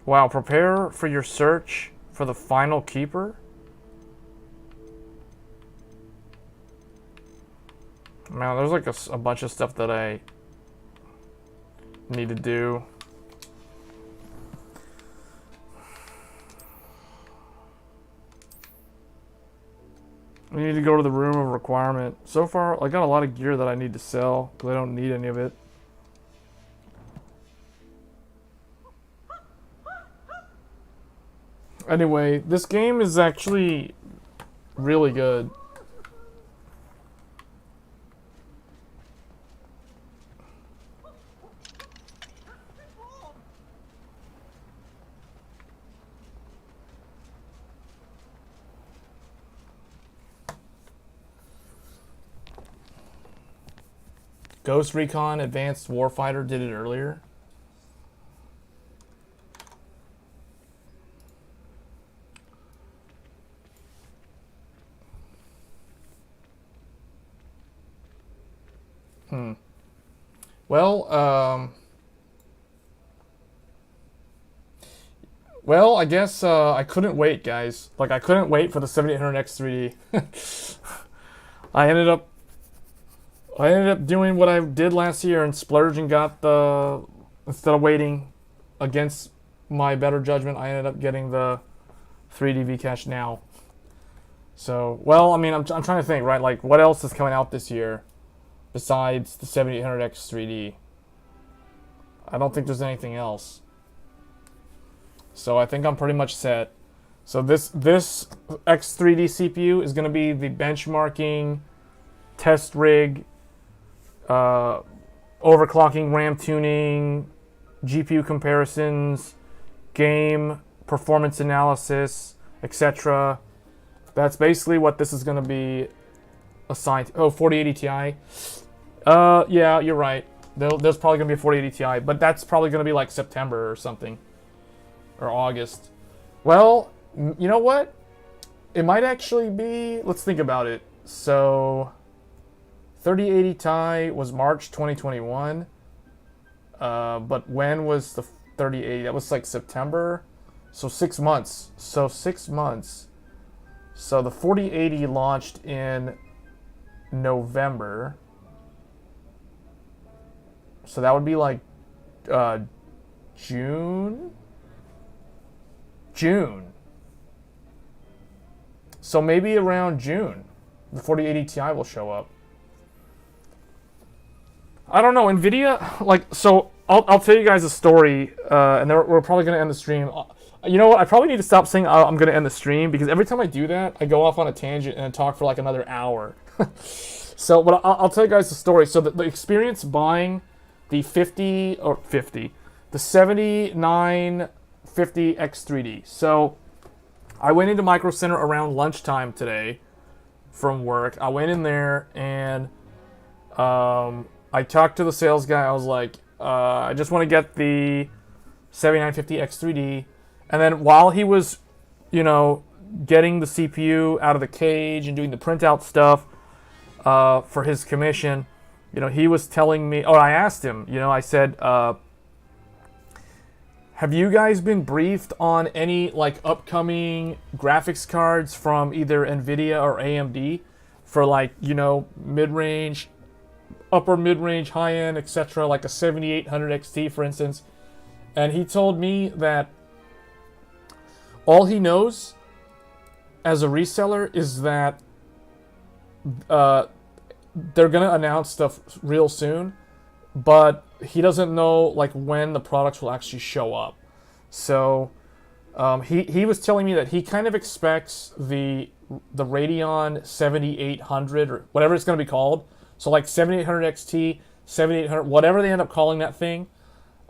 Wow, prepare for your search for the final keeper. Man, there's like a bunch of stuff that I need to do. I need to go to the room of requirement. So far, I got a lot of gear that I need to sell because I don't need any of it. Anyway, this game is actually really good. Ghost Recon Advanced Warfighter did it earlier. Well, I guess I couldn't wait, guys. Like, I couldn't wait for the 7800X 3D. I ended up doing what I did last year and splurged and got the, instead of waiting against my better judgment, I ended up getting the 3D V-Cache now. So, well, I mean, I'm trying to think, right? Like, what else is coming out this year besides the 7800X 3D? I don't think there's anything else. So I think I'm pretty much set. So this X3D CPU is going to be the benchmarking, test rig, overclocking, RAM tuning, GPU comparisons, game performance analysis, etc. That's basically what this is going to be assigned. Oh, 4080 Ti. Yeah, you're right. There's probably going to be a 4080 Ti, but that's probably going to be like September or something. Or August. Well, you know what? It might actually be... Let's think about it. So, 3080 Ti was March 2021. But when was the 3080? That was like September. So 6 months. So 6 months. So the 4080 launched in November. So that would be like June? June. So maybe around June, the 4080 Ti will show up. I don't know, NVIDIA, like, so I'll tell you guys a story, and then we're probably going to end the stream. You know what, I probably need to stop saying I'm going to end the stream, because every time I do that, I go off on a tangent and talk for like another hour. So, but I'll tell you guys the story. So the experience buying the 7950 X3D. So I went into Micro Center around lunchtime today from work. I went in there and I talked to the sales guy. I was like, I just want to get the 7950 X3D. And then while he was, you know, getting the CPU out of the cage and doing the printout stuff for his commission, you know, he was telling me, I asked him, you know, I said, have you guys been briefed on any like upcoming graphics cards from either NVIDIA or AMD for like, you know, mid-range, upper mid-range, high-end, etc., like a 7800 XT, for instance? And he told me that all he knows as a reseller is that they're going to announce stuff real soon, but he doesn't know like when the products will actually show up. So he was telling me that he kind of expects the Radeon 7800 or whatever it's going to be called, so like 7800 XT, 7800, whatever they end up calling that thing,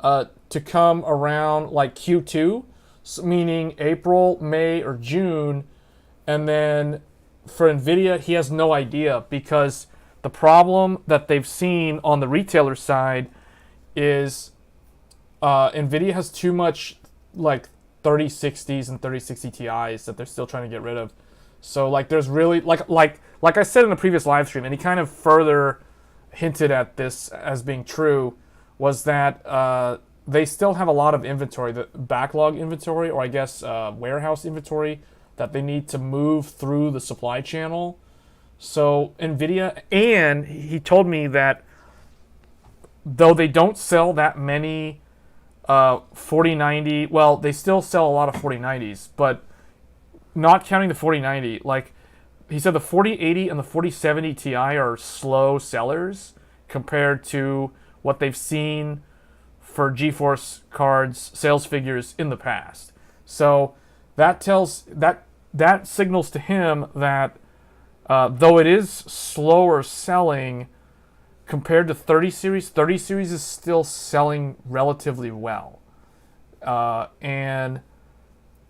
to come around like Q2, meaning April, May, or June. And then for NVIDIA, he has no idea, because the problem that they've seen on the retailer side is NVIDIA has too much like 3060s and 3060 Ti's that they're still trying to get rid of. So like there's really like I said in the previous live stream, and he kind of further hinted at this as being true, was that they still have a lot of inventory, the backlog inventory, or I guess warehouse inventory, that they need to move through the supply channel. So NVIDIA, and he told me that though they don't sell that many 4090, well, they still sell a lot of 4090s, but not counting the 4090, like he said the 4080 and the 4070 Ti are slow sellers compared to what they've seen for GeForce cards sales figures in the past. So that signals to him that though it is slower selling compared to 30 series is still selling relatively well. And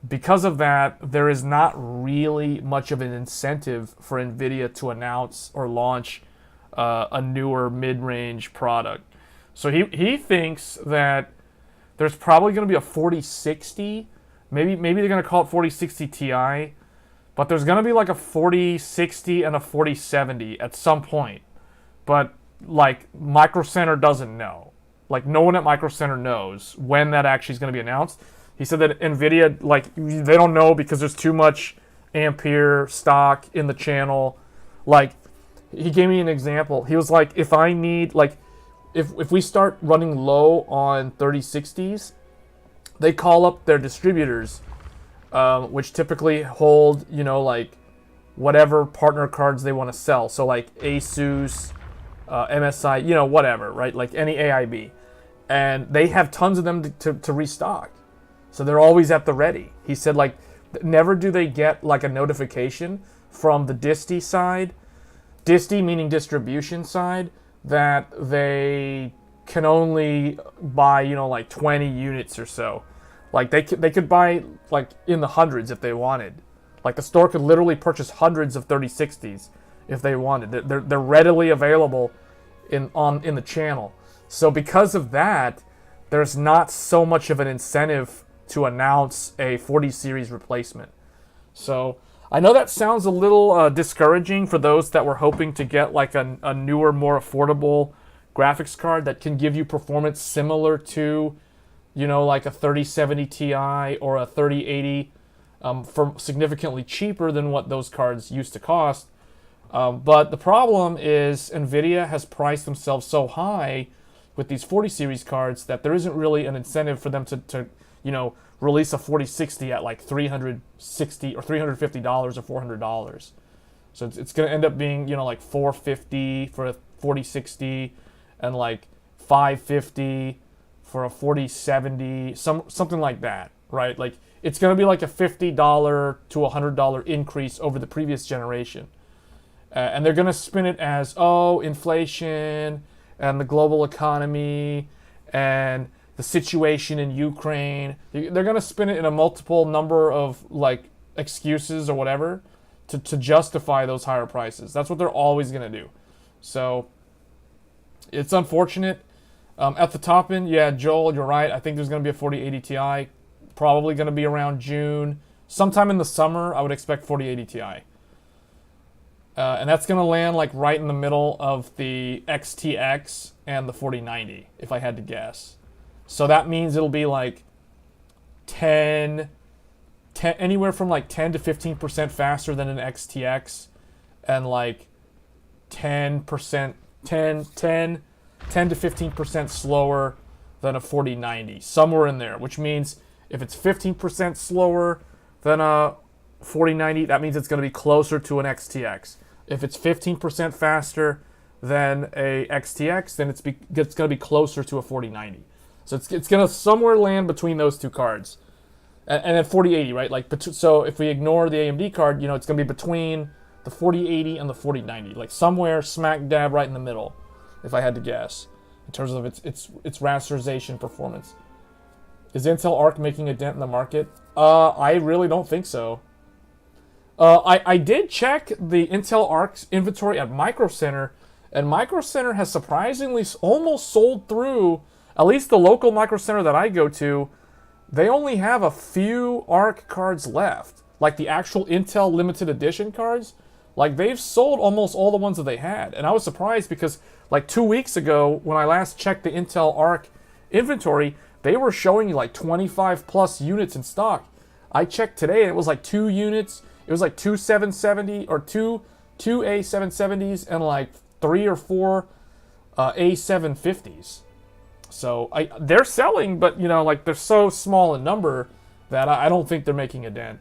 because of that, there is not really much of an incentive for NVIDIA to announce or launch a newer mid-range product. So he thinks that there's probably going to be a 4060. Maybe they're going to call it 4060 Ti. But there's going to be like a 4060 and a 4070 at some point. But like Micro Center doesn't know. Like no one at Micro Center knows when that actually is going to be announced. He said that NVIDIA, like they don't know because there's too much Ampere stock in the channel. Like he gave me an example. He was like, if I need, like if we start running low on 3060s, they call up their distributors, which typically hold, you know, like whatever partner cards they want to sell. So like Asus, MSI, you know, whatever, right? Like any AIB. And they have tons of them to restock. So they're always at the ready. He said like never do they get like a notification from the disti side, disti meaning distribution side, that they can only buy, you know, like 20 units or so. Like they could buy like in the hundreds if they wanted. Like the store could literally purchase hundreds of 3060s if they wanted. They're readily available in the channel. So because of that, there's not so much of an incentive to announce a 40 series replacement. So I know that sounds a little discouraging for those that were hoping to get like a newer, more affordable graphics card that can give you performance similar to, you know, like a 3070 Ti or a 3080 for significantly cheaper than what those cards used to cost. But the problem is NVIDIA has priced themselves so high with these 40 series cards that there isn't really an incentive for them to you know, release a 4060 at like $360 or $350 or $400. So it's going to end up being, you know, like $450 for a 4060 and like $550 for a 4070, something like that, right? Like it's going to be like a $50 to $100 increase over the previous generation. And they're going to spin it as, oh, inflation and the global economy and the situation in Ukraine. They're going to spin it in a multiple number of like excuses or whatever to justify those higher prices. That's what they're always going to do. So it's unfortunate. At the top end, yeah, Joel, you're right. I think there's going to be a 4080 Ti. Probably going to be around June. Sometime in the summer, I would expect 4080 Ti. And that's going to land like right in the middle of the XTX and the 4090, if I had to guess. So that means it'll be like 10 anywhere from like 10 to 15% faster than an XTX and like 10 to 15% slower than a 4090, somewhere in there, which means if it's 15% slower than a 4090, that means it's going to be closer to an XTX. If it's 15% faster than a XTX, then it's going to be closer to a 4090. So it's going to somewhere land between those two cards. And then 4080, right? Like, so if we ignore the AMD card, you know, it's going to be between the 4080 and the 4090. Like somewhere smack dab right in the middle, if I had to guess, in terms of its rasterization performance. Is Intel Arc making a dent in the market? I really don't think so. I did check the Intel Arc's inventory at Micro Center, and Micro Center has surprisingly almost sold through, at least the local Micro Center that I go to. They only have a few Arc cards left, like the actual Intel limited edition cards. Like they've sold almost all the ones that they had, and I was surprised because like 2 weeks ago when I last checked the Intel Arc inventory, they were showing you like 25 plus units in stock. I checked today and it was like 2 units. It was like 2 770 or two A770s and like 3 or 4 A750s. So they're selling, but you know, like they're so small in number that I don't think they're making a dent.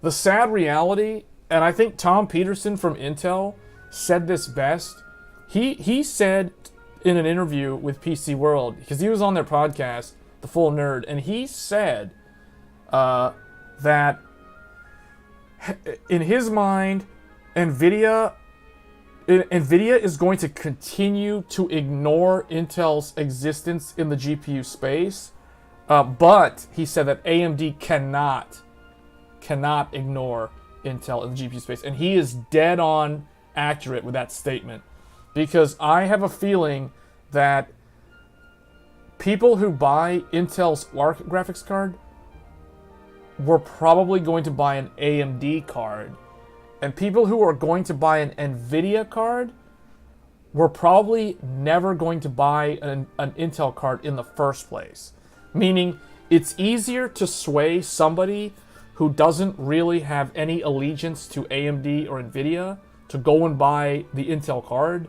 The sad reality, and I think Tom Peterson from Intel said this best. He said in an interview with PC World, because he was on their podcast, The Full Nerd, and he said that in his mind, NVIDIA is going to continue to ignore Intel's existence in the GPU space, but he said that AMD cannot ignore Intel in the GPU space, and he is dead on accurate with that statement, because I have a feeling that people who buy Intel's Arc graphics card were probably going to buy an AMD card, and people who are going to buy an NVIDIA card were probably never going to buy an Intel card in the first place. Meaning, it's easier to sway somebody who doesn't really have any allegiance to AMD or NVIDIA to go and buy the Intel card.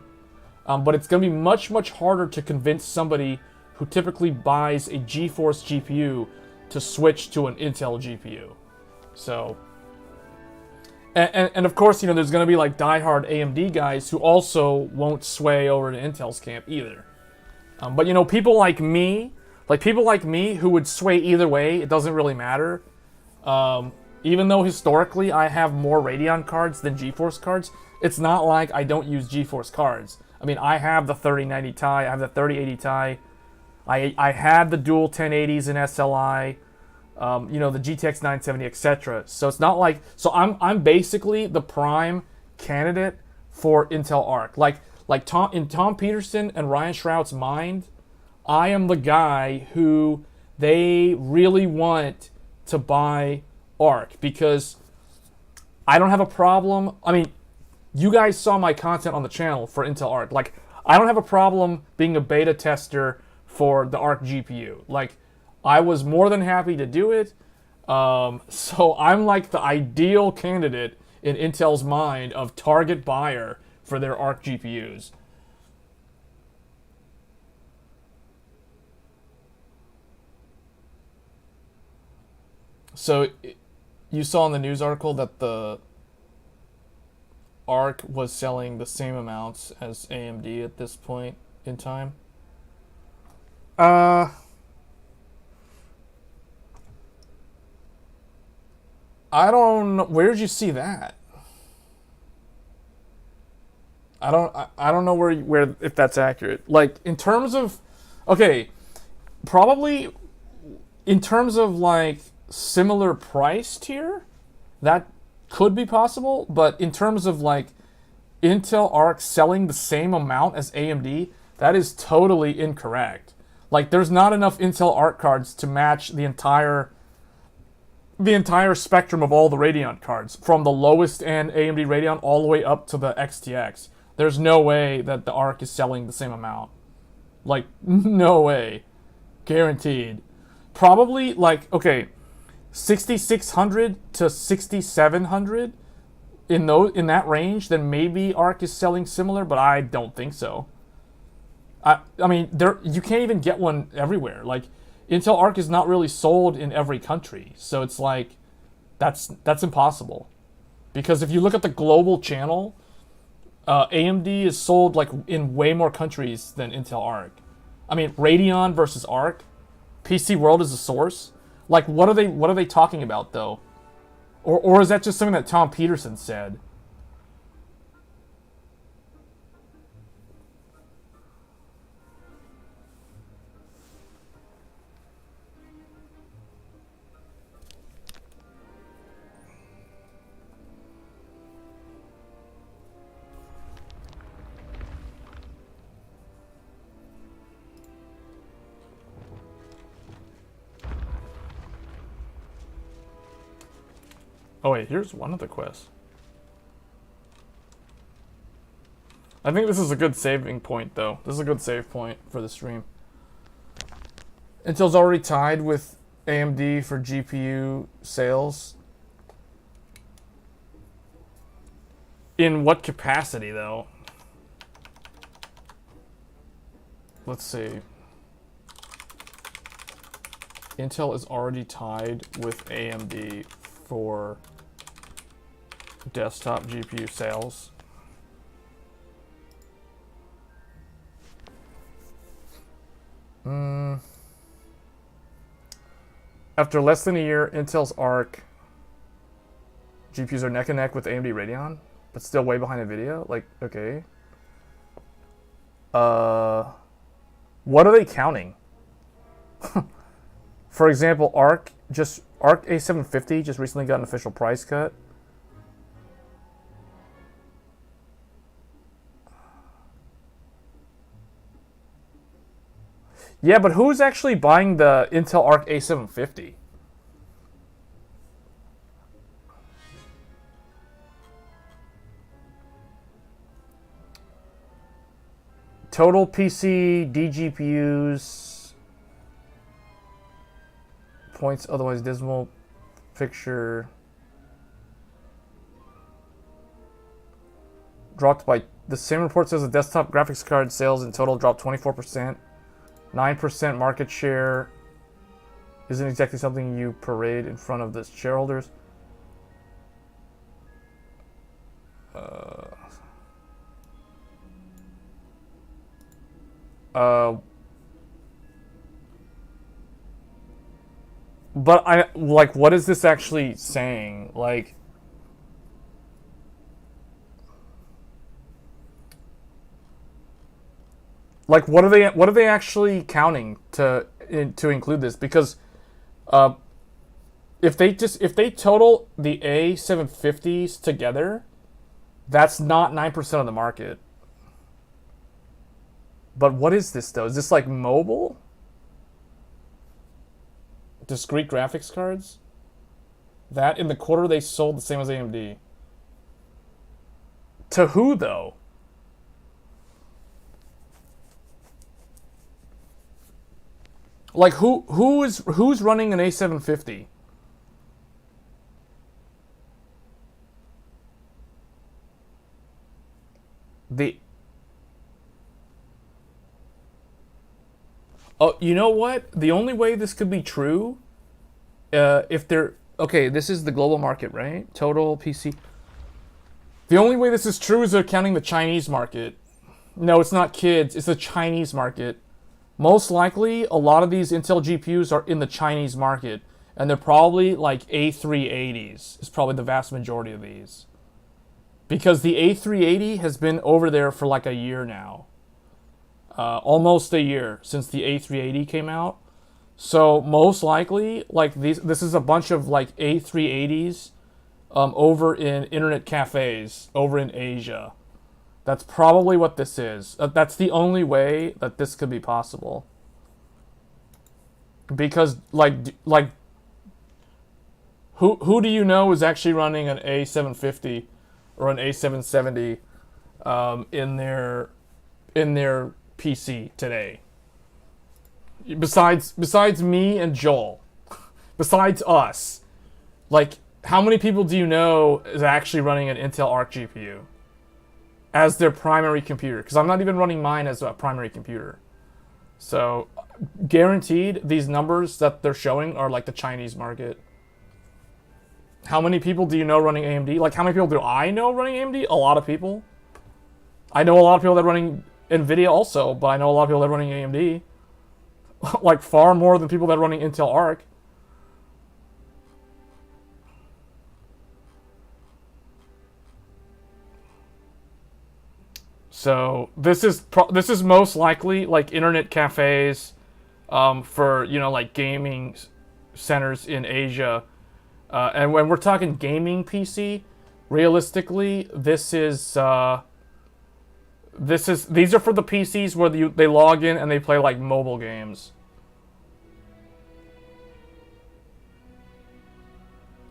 But it's going to be much, much harder to convince somebody who typically buys a GeForce GPU to switch to an Intel GPU. So, and of course, you know, there's going to be like diehard AMD guys who also won't sway over to Intel's camp either. But you know, people like me who would sway either way, it doesn't really matter. Even though historically I have more Radeon cards than GeForce cards, it's not like I don't use GeForce cards. I mean, I have the 3090 Ti, I have the 3080 Ti, I had the dual 1080s in SLI, you know, the GTX 970, etc. So it's not like, so I'm basically the prime candidate for Intel Arc. Like in Tom Peterson and Ryan Shrout's mind, I am the guy who they really want to buy Arc because I don't have a problem. I mean, you guys saw my content on the channel for Intel Arc. Like, I don't have a problem being a beta tester for the Arc GPU. Like, I was more than happy to do it. So I'm like the ideal candidate in Intel's mind of target buyer for their Arc GPUs. So you saw in the news article that the Arc was selling the same amounts as AMD at this point in time. I don't know. Where did you see that? I don't know where if that's accurate. Like, in terms of, okay, probably in terms of like similar price tier, that could be possible, but in terms of like Intel Arc selling the same amount as AMD, that is totally incorrect. Like, there's not enough Intel Arc cards to match the entire spectrum of all the Radeon cards, from the lowest end AMD Radeon all the way up to the XTX. There's no way that the Arc is selling the same amount. Like, no way. Guaranteed. Probably, like, okay, 6600 to 6700 in that range, then maybe Arc is selling similar, but I don't think so. I mean, you can't even get one everywhere. Like, Intel Arc is not really sold in every country, so it's like that's impossible. Because if you look at the global channel, AMD is sold like in way more countries than Intel Arc. I mean, Radeon versus Arc, PC World is a source. Like, what are they talking about though? Or is that just something that Tom Peterson said? Oh wait, here's one of the quests. I think this is a good saving point though. This is a good save point for the stream. Intel's already tied with AMD for GPU sales. In what capacity though? Let's see. Intel is already tied with AMD for desktop GPU sales. After less than a year, Intel's Arc GPUs are neck and neck with AMD Radeon, but still way behind NVIDIA. Like, okay. What are they counting? For example, Arc A750 just recently got an official price cut. Yeah, but who's actually buying the Intel Arc A750? Total PC DGPUs. Points otherwise dismal. Picture. Dropped by... The same report says the desktop graphics card sales in total dropped 24%. 9% market share isn't exactly something you parade in front of the shareholders. But like, what is this actually saying? Like, Like, what are they actually counting to include this? Because if they total the A750s together, that's not 9% of the market. But what is this though? Is this like mobile? Discrete graphics cards? That in the quarter they sold the same as AMD. To who though? Like who's running an A750? Oh, you know what? The only way this could be true, if they're okay. This is the global market, right? Total PC. The only way this is true is they're counting the Chinese market. No, it's not kids. It's the Chinese market. Most likely, a lot of these Intel GPUs are in the Chinese market, and they're probably like A380s. It's probably the vast majority of these. Because the A380 has been over there for like a year now. Almost a year since the A380 came out. So most likely, like this is a bunch of like A380s over in internet cafes over in Asia. That's probably what this is. That's the only way that this could be possible. Because like who do you know is actually running an A750 or an A770 in their PC today? Besides me and Joel, besides us, like how many people do you know is actually running an Intel Arc GPU as their primary computer? Because I'm not even running mine as a primary computer. So guaranteed these numbers that they're showing are like the Chinese market. How many people do you know running AMD? Like how many people do I know running AMD? A lot of people. I know a lot of people that are running NVIDIA also, but I know a lot of people that are running AMD. Like far more than people that are running Intel Arc. So this is most likely like internet cafes for, you know, like gaming centers in Asia. And when we're talking gaming PC, realistically, these are for the PCs where they log in and they play like mobile games.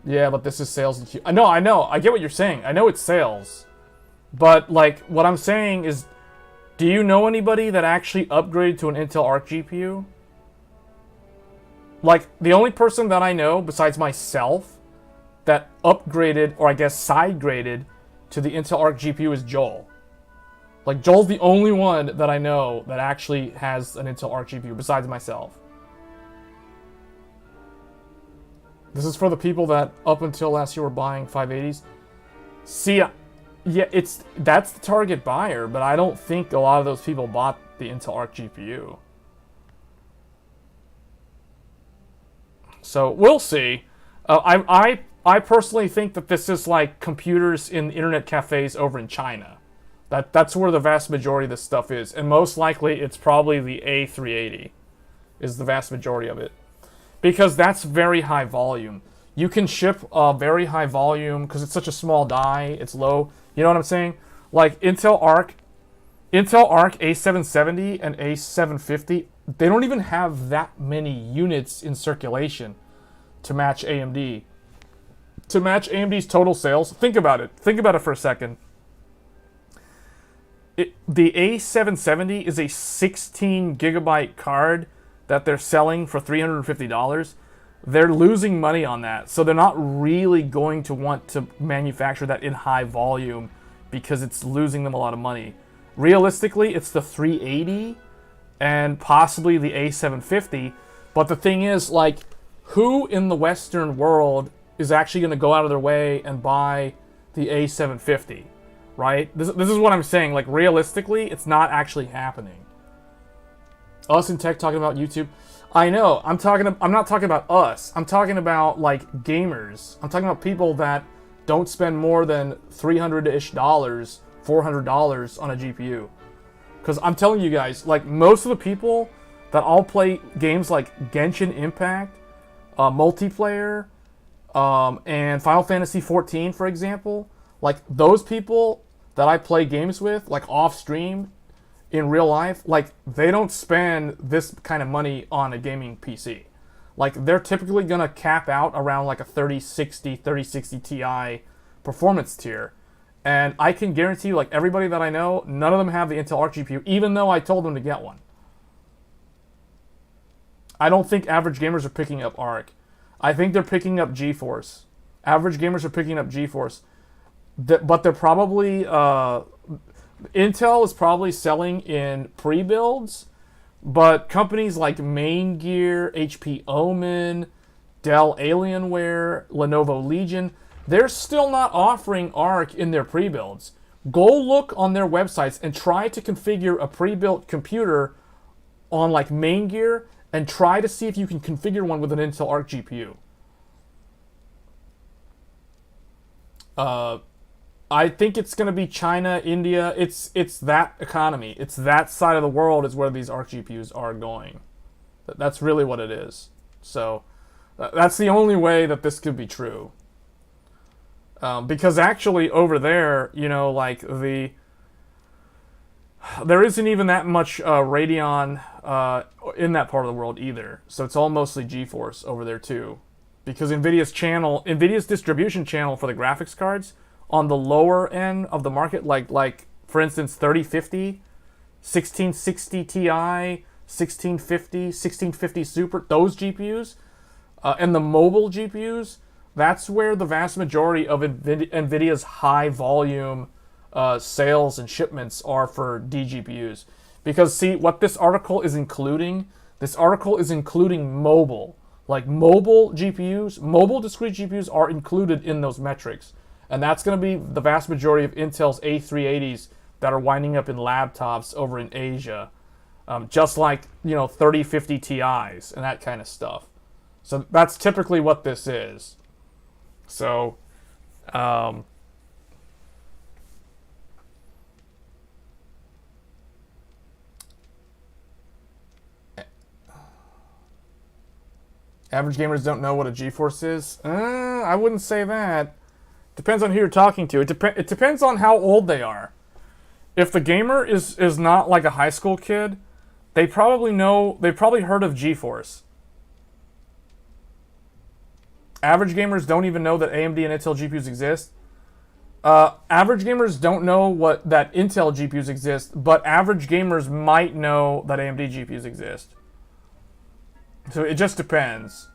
Yeah, but this is sales. I know. I get what you're saying. I know it's sales. But like what I'm saying is, do you know anybody that actually upgraded to an Intel Arc GPU? Like the only person that I know besides myself that upgraded, or I guess side graded, to the Intel Arc GPU is Joel. Like, Joel's the only one that I know that actually has an Intel Arc GPU, besides myself. This is for the people that, up until last year, were buying 580s. See, yeah, that's the target buyer, but I don't think a lot of those people bought the Intel Arc GPU. So, we'll see. I personally think that this is like computers in internet cafes over in China. That's where the vast majority of this stuff is. And most likely, it's probably the A380 is the vast majority of it. Because that's very high volume. You can ship very high volume because it's such a small die. It's low. You know what I'm saying? Like Intel Arc A770 and A750, they don't even have that many units in circulation to match AMD. To match AMD's total sales, think about it. Think about it for a second. The A770 is a 16 gigabyte card that they're selling for $350. They're losing money on that, so they're not really going to want to manufacture that in high volume because it's losing them a lot of money. Realistically, it's the 380 and possibly the A750, but the thing is, like, who in the Western world is actually going to go out of their way and buy the A750? Right? This is what I'm saying. Like, realistically, it's not actually happening. Us in tech talking about YouTube. I know. I'm not talking about us. I'm talking about, like, gamers. I'm talking about people that don't spend more than $300-ish, $400 on a GPU. Because I'm telling you guys, like, most of the people that all play games like Genshin Impact, multiplayer, and Final Fantasy XIV, for example, like, those people that I play games with, like, off stream, in real life, like, they don't spend this kind of money on a gaming PC. Like, they're typically gonna cap out around like a 3060 Ti performance tier. And I can guarantee you, like, everybody that I know, none of them have the Intel Arc GPU, even though I told them to get one. I don't think average gamers are picking up Arc. I think they're picking up GeForce. Average gamers are picking up GeForce. But they're probably... Intel is probably selling in pre-builds, but companies like Main Gear, HP Omen, Dell Alienware, Lenovo Legion, they're still not offering Arc in their pre-builds. Go look on their websites and try to configure a pre-built computer on like Main Gear and try to see if you can configure one with an Intel Arc GPU. I think it's going to be China, India. It's that economy. It's that side of the world is where these Arc GPUs are going. That's really what it is. So that's the only way that this could be true. Because actually over there, you know, like there isn't even that much Radeon in that part of the world either. So it's all mostly GeForce over there too. Because NVIDIA's distribution channel for the graphics cards on the lower end of the market, like for instance 3050, 1660 Ti, 1650, 1650 Super, those GPUs, and the mobile GPUs, that's where the vast majority of NVIDIA's high volume sales and shipments are for DGPUs. Because see, what this article is including mobile. Like mobile GPUs, mobile discrete GPUs are included in those metrics. And that's going to be the vast majority of Intel's A380s that are winding up in laptops over in Asia. Just like, you know, 3050 Ti's and that kind of stuff. So that's typically what this is. So, average gamers don't know what a GeForce is? I wouldn't say that. Depends on who you're talking to. It depends on how old they are. If the gamer is not like a high school kid, they probably heard of GeForce. Average gamers don't even know that AMD and Intel GPUs exist. Average gamers don't know that Intel GPUs exist, but average gamers might know that AMD GPUs exist. So it just depends.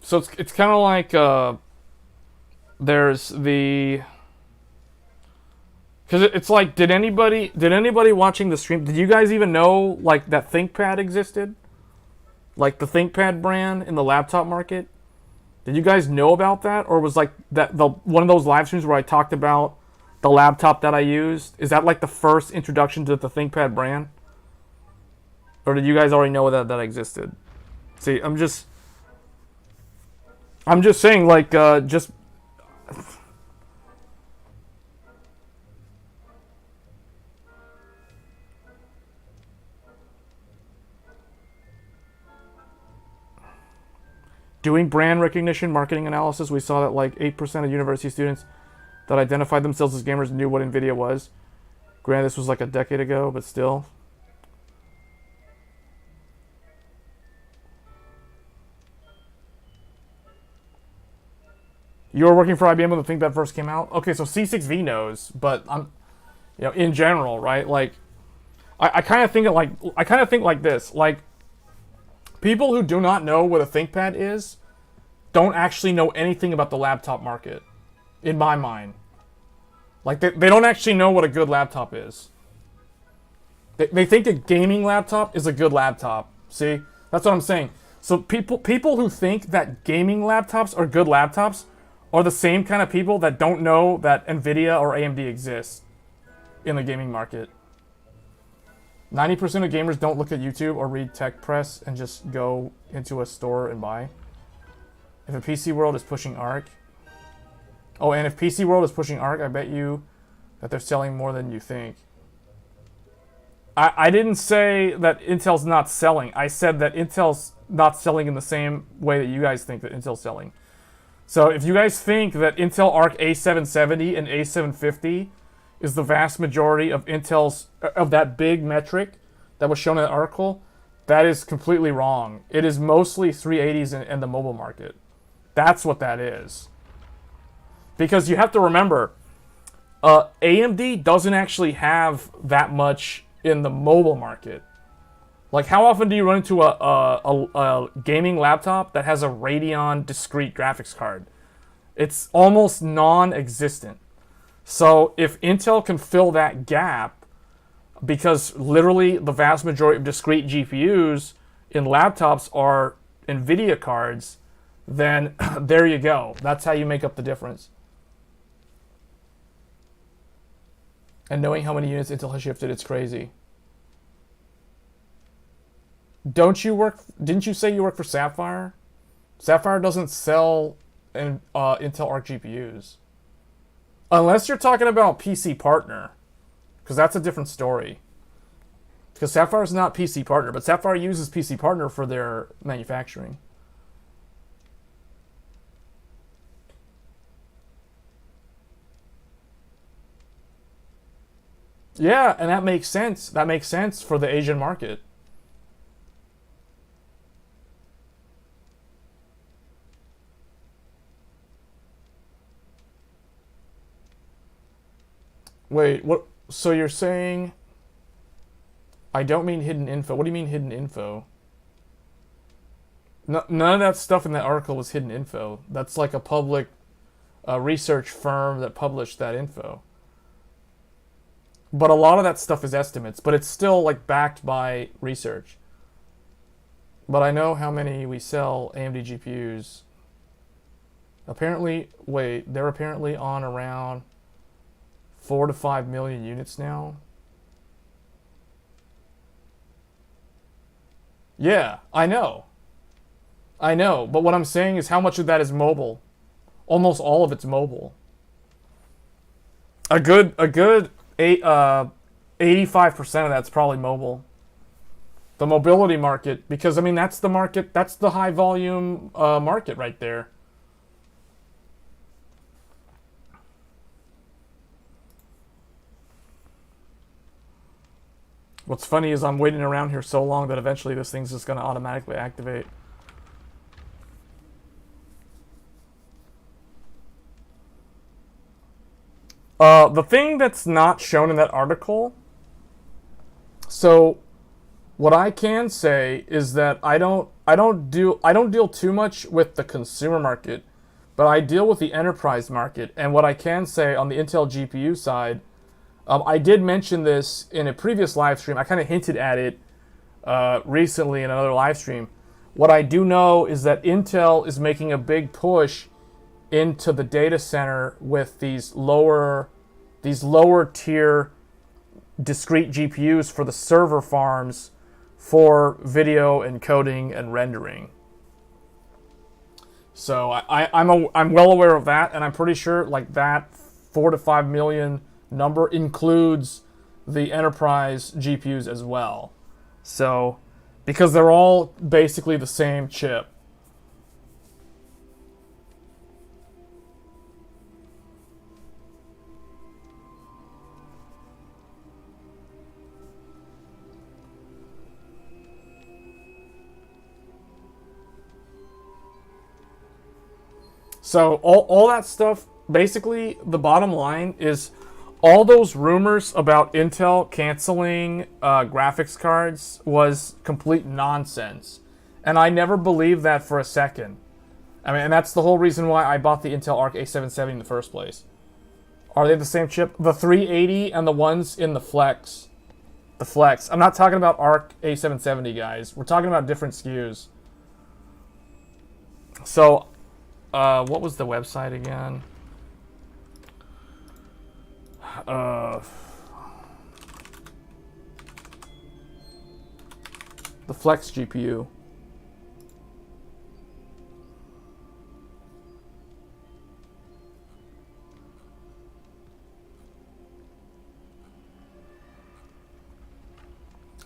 So it's kind of like there's the, because it's like, did anybody watching the stream, did you guys even know like that ThinkPad existed? Like the ThinkPad brand in the laptop market? Did you guys know about that? Or was like that one of those live streams where I talked about the laptop that I used? Is that like the first introduction to the ThinkPad brand? Or did you guys already know that existed? See, I'm just saying, like, just... Doing brand recognition, marketing analysis, we saw that, like, 8% of university students that identified themselves as gamers knew what NVIDIA was. Granted, this was, like, a decade ago, but still... You were working for IBM when the ThinkPad first came out? Okay, so C6V knows, but I'm, you know, in general, right? Like, I kind of think like this. Like, people who do not know what a ThinkPad is don't actually know anything about the laptop market, in my mind. Like, they don't actually know what a good laptop is. They think a gaming laptop is a good laptop. See? That's what I'm saying. So people who think that gaming laptops are good laptops are the same kind of people that don't know that NVIDIA or AMD exists in the gaming market. 90% of gamers don't look at YouTube or read tech press and just go into a store and buy. If a PC World is pushing ARC. Oh, and if PC World is pushing ARC, I bet you that they're selling more than you think. I didn't say that Intel's not selling. I said that Intel's not selling in the same way that you guys think that Intel's selling. So if you guys think that Intel Arc A770 and A750 is the vast majority of Intel's, of that big metric that was shown in the article, that is completely wrong. It is mostly 380s and the mobile market. That's what that is. Because you have to remember, AMD doesn't actually have that much in the mobile market. Like, how often do you run into a gaming laptop that has a Radeon discrete graphics card? It's almost non-existent. So if Intel can fill that gap, because literally the vast majority of discrete GPUs in laptops are NVIDIA cards, then there you go. That's how you make up the difference. And knowing how many units Intel has shifted, it's crazy. Didn't you say you work for Sapphire? Sapphire doesn't sell Intel Arc GPUs. Unless you're talking about PC Partner. Because that's a different story. Because Sapphire is not PC Partner, but Sapphire uses PC Partner for their manufacturing. Yeah, and that makes sense. That makes sense for the Asian market. Wait, what? So you're saying I don't mean hidden info. What do you mean hidden info? No, none of that stuff in that article was hidden info. That's like a public research firm that published that info. But a lot of that stuff is estimates, but it's still like backed by research. But I know how many we sell AMD GPUs. Apparently, wait, they're apparently on around 4 to 5 million units now. Yeah, I know. I know, but what I'm saying is how much of that is mobile? Almost all of it's mobile. A good 85% of that's probably mobile. The mobility market, because I mean that's the market, that's the high volume market right there. What's funny is I'm waiting around here so long that eventually this thing's just going to automatically activate. The thing that's not shown in that article, so what I can say is that I don't deal too much with the consumer market, but I deal with the enterprise market. And what I can say on the Intel GPU side, I did mention this in a previous live stream. I kind of hinted at it recently in another live stream. What I do know is that Intel is making a big push into the data center with these lower tier discrete GPUs for the server farms for video encoding and rendering. So I'm well aware of that, and I'm pretty sure like that 4 to 5 million number includes the enterprise GPUs as well. So, because they're all basically the same chip. So all that stuff, basically the bottom line is all those rumors about Intel canceling graphics cards was complete nonsense. And I never believed that for a second. I mean, and that's the whole reason why I bought the Intel Arc A770 in the first place. Are they the same chip? The 380 and the ones in the Flex. The Flex. I'm not talking about Arc A770, guys. We're talking about different SKUs. So, what was the website again? The Flex GPU.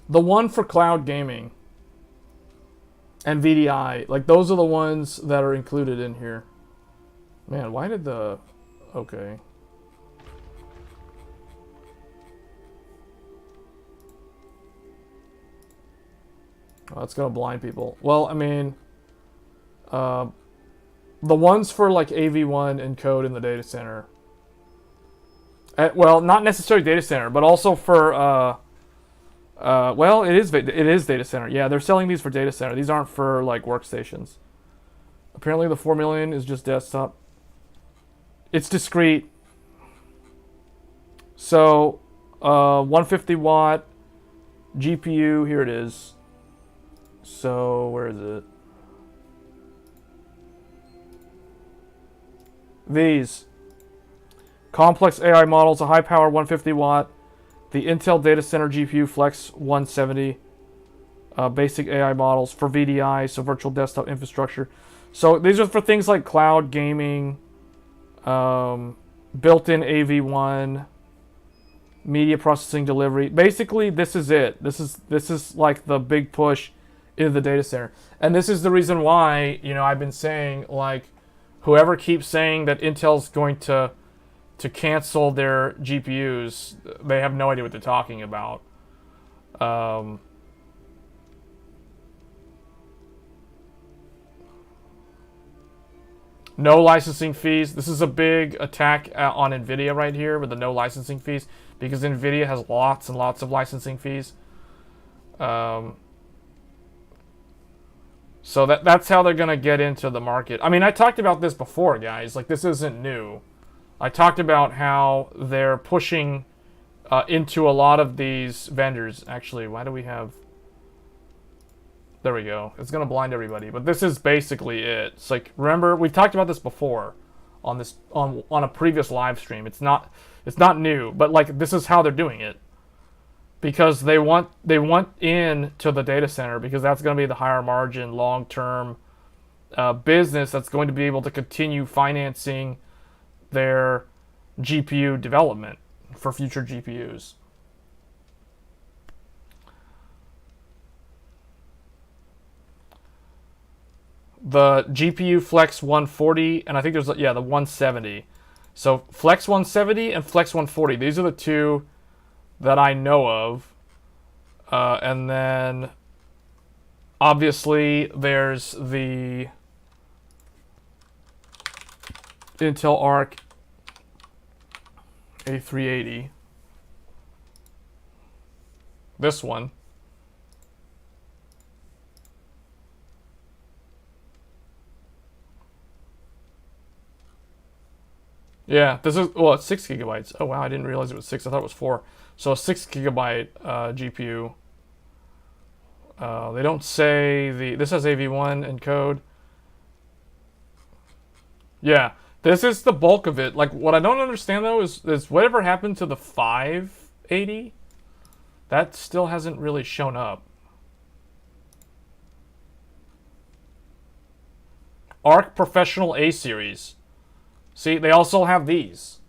The one for cloud gaming and VDI, like those are the ones that are included in here. Man, why did the... Okay. Oh, that's gonna blind people. Well, I mean, the ones for like AV1 encode in the data center. Well, not necessarily data center, but also for well, it is data center. Yeah, they're selling these for data center. These aren't for like workstations. Apparently, the 4 million is just desktop. It's discrete. So, 150 watt GPU. Here it is. So, where is it? These complex AI models, a high power 150 watt. The Intel Data Center GPU Flex 170 basic AI models for VDI, so virtual desktop infrastructure. So these are for things like cloud gaming, built-in AV1, media processing delivery. Basically, this is it. This is like the big push into the data center. And this is the reason why, you know, I've been saying, like, whoever keeps saying that Intel's going to cancel their GPUs, they have no idea what they're talking about. No licensing fees. This is a big attack on NVIDIA right here with the no licensing fees, because NVIDIA has lots and lots of licensing fees. So that's how they're going to get into the market. I mean, I talked about this before, guys. Like, this isn't new. I talked about how they're pushing into a lot of these vendors. Actually, why do we have... There we go. It's going to blind everybody. But this is basically it. It's like, remember, we've talked about this before on this on a previous live stream. It's not new, but like this is how they're doing it. Because they want in to the data center, because that's going to be the higher margin, long-term business that's going to be able to continue financing their GPU development for future GPUs. The GPU Flex 140, and I think there's, yeah, the 170. So Flex 170 and Flex 140, these are the two that I know of. And then obviously there's the Intel Arc A380. This one. Yeah, this is, well, it's 6 gigabytes. Oh wow, I didn't realize it was 6. I thought it was 4. So a 6 gigabyte GPU. They don't say this has AV1 encode. Yeah, this is the bulk of it. Like, what I don't understand though is whatever happened to the 580? That still hasn't really shown up. Arc Professional A series. See, they also have these.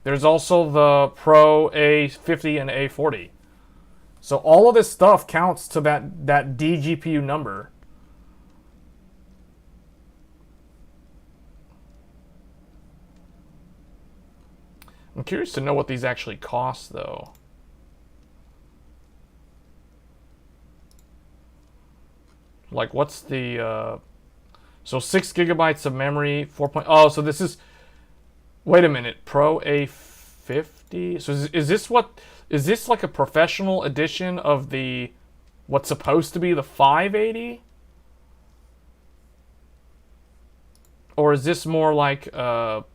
There's also the Pro A50 and A40. So all of this stuff counts to that DGPU number. I'm curious to know what these actually cost, though. Like, what's the... So 6 gigabytes of memory, 4. Oh, so this is... Wait a minute, Pro A50? So is this what... Is this like a professional edition of the... What's supposed to be the 580? Or is this more like... Well,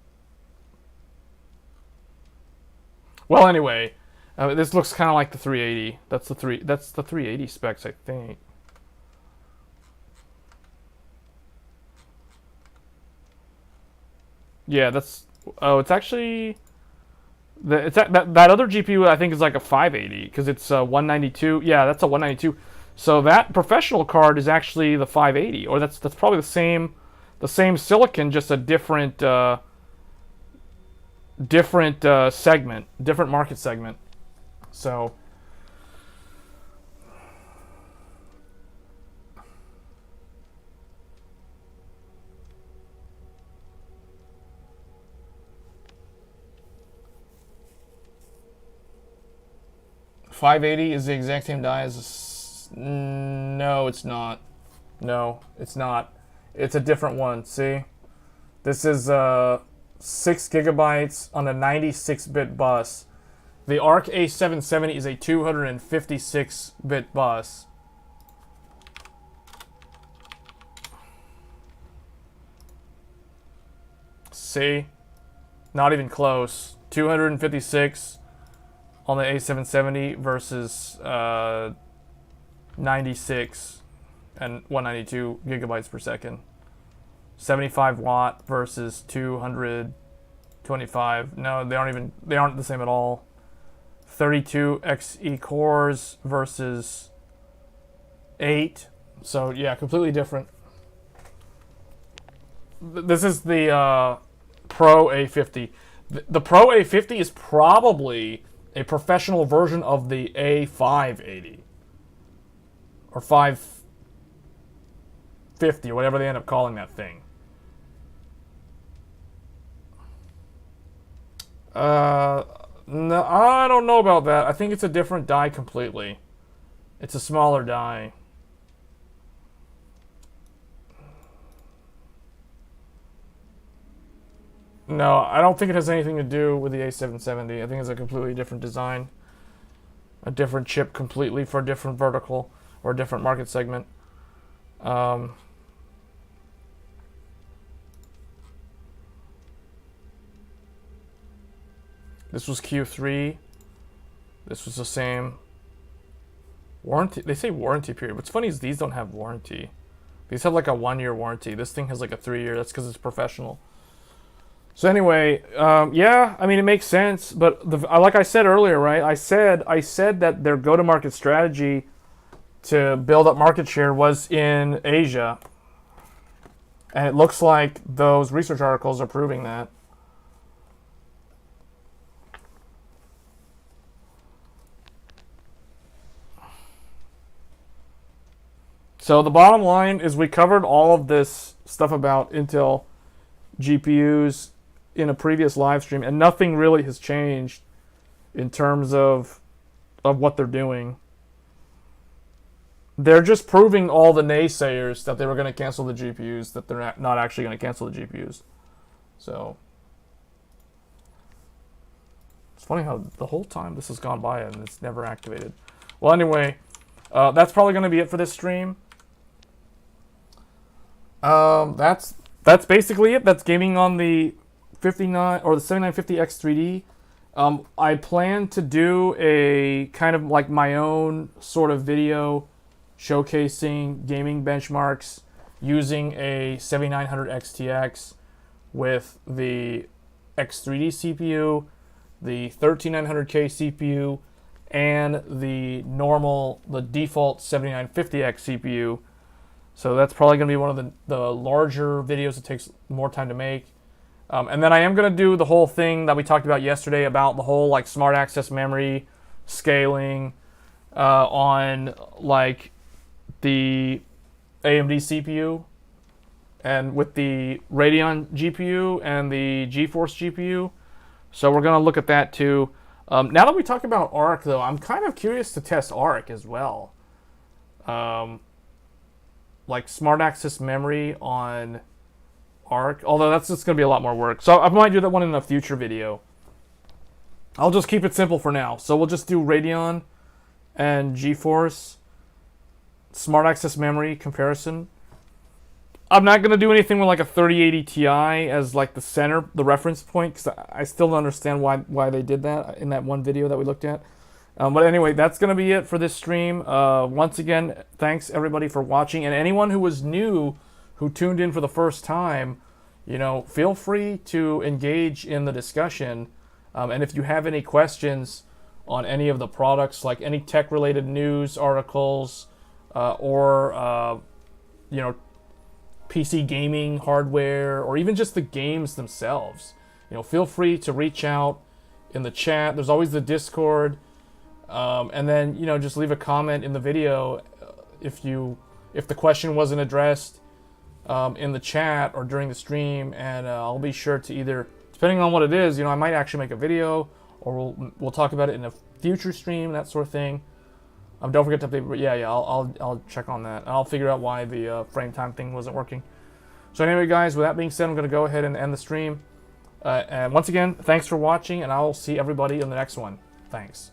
anyway, this looks kind of like the 380. That's the 380 specs, I think. Yeah, that's... Oh, it's actually... that other GPU, I think, is like a 580, because it's 192. Yeah, that's a 192. So that professional card is actually the 580, or that's probably the same silicon, just a different segment, different market segment. So .580 is the exact same die as no, it's not. No, it's not. It's a different one. See, this is 6 gigabytes on a 96-bit bus. The ARC A770 is a 256-bit bus. See, not even close. 256 on the A770 versus 96 and 192 gigabytes per second. 75 watt versus 225. No, they aren't the same at all. 32 XE cores versus 8. So yeah, completely different. This is the Pro A50. The Pro A50 is probably a professional version of the A580 or 550, or whatever they end up calling that thing. No, I don't know about that. I think it's a different die completely. It's a smaller die. No, I don't think it has anything to do with the A770. I think it's a completely different design. A different chip completely for a different vertical or a different market segment. This was Q3. This was the same. Warranty. They say warranty period. What's funny is these don't have warranty. These have like a 1-year warranty. This thing has like a 3-year. That's because it's professional. So anyway, yeah, I mean, it makes sense. But like I said earlier, right? I said that their go-to-market strategy to build up market share was in Asia. And it looks like those research articles are proving that. So the bottom line is we covered all of this stuff about Intel GPUs in a previous live stream, and nothing really has changed in terms of what they're doing. They're just proving all the naysayers that they were going to cancel the GPUs, that they're not actually going to cancel the GPUs. So it's funny how the whole time this has gone by and it's never activated. Well, anyway, that's probably going to be it for this stream. That's basically it. That's gaming on the 59 or the 7950X3D. I plan to do a kind of like my own sort of video showcasing gaming benchmarks using a 7900 XTX with the X3D CPU, the 13900K CPU, and the default 7950X CPU. So that's probably going to be one of the larger videos that takes more time to make. And then I am going to do the whole thing that we talked about yesterday about the whole like smart access memory scaling on like the AMD CPU and with the Radeon GPU and the GeForce GPU. So we're going to look at that too. Now that we talk about ARC though, I'm kind of curious to test ARC as well. Like smart access memory on ARC, although that's just going to be a lot more work. So I might do that one in a future video. I'll just keep it simple for now. So we'll just do Radeon and GeForce smart access memory comparison. I'm not going to do anything with like a 3080 Ti as like the reference point, because I still don't understand why they did that in that one video that we looked at. But anyway, that's going to be it for this stream. Once again, thanks everybody for watching. And anyone who was new, who tuned in for the first time, feel free to engage in the discussion. And if you have any questions on any of the products, like any tech-related news articles, or you know, PC gaming hardware, or even just the games themselves, you know, feel free to reach out in the chat. There's always the Discord, and then, you know, just leave a comment in the video if the question wasn't addressed in the chat or during the stream, and I'll be sure to either, depending on what it is, you know, I might actually make a video, or we'll talk about it in a future stream, that sort of thing. Don't forget to update. Yeah, I'll check on that. I'll figure out why the frame time thing wasn't working. So anyway, guys, with that being said, I'm going to go ahead and end the stream. And once again, thanks for watching, and I'll see everybody in the next one. Thanks.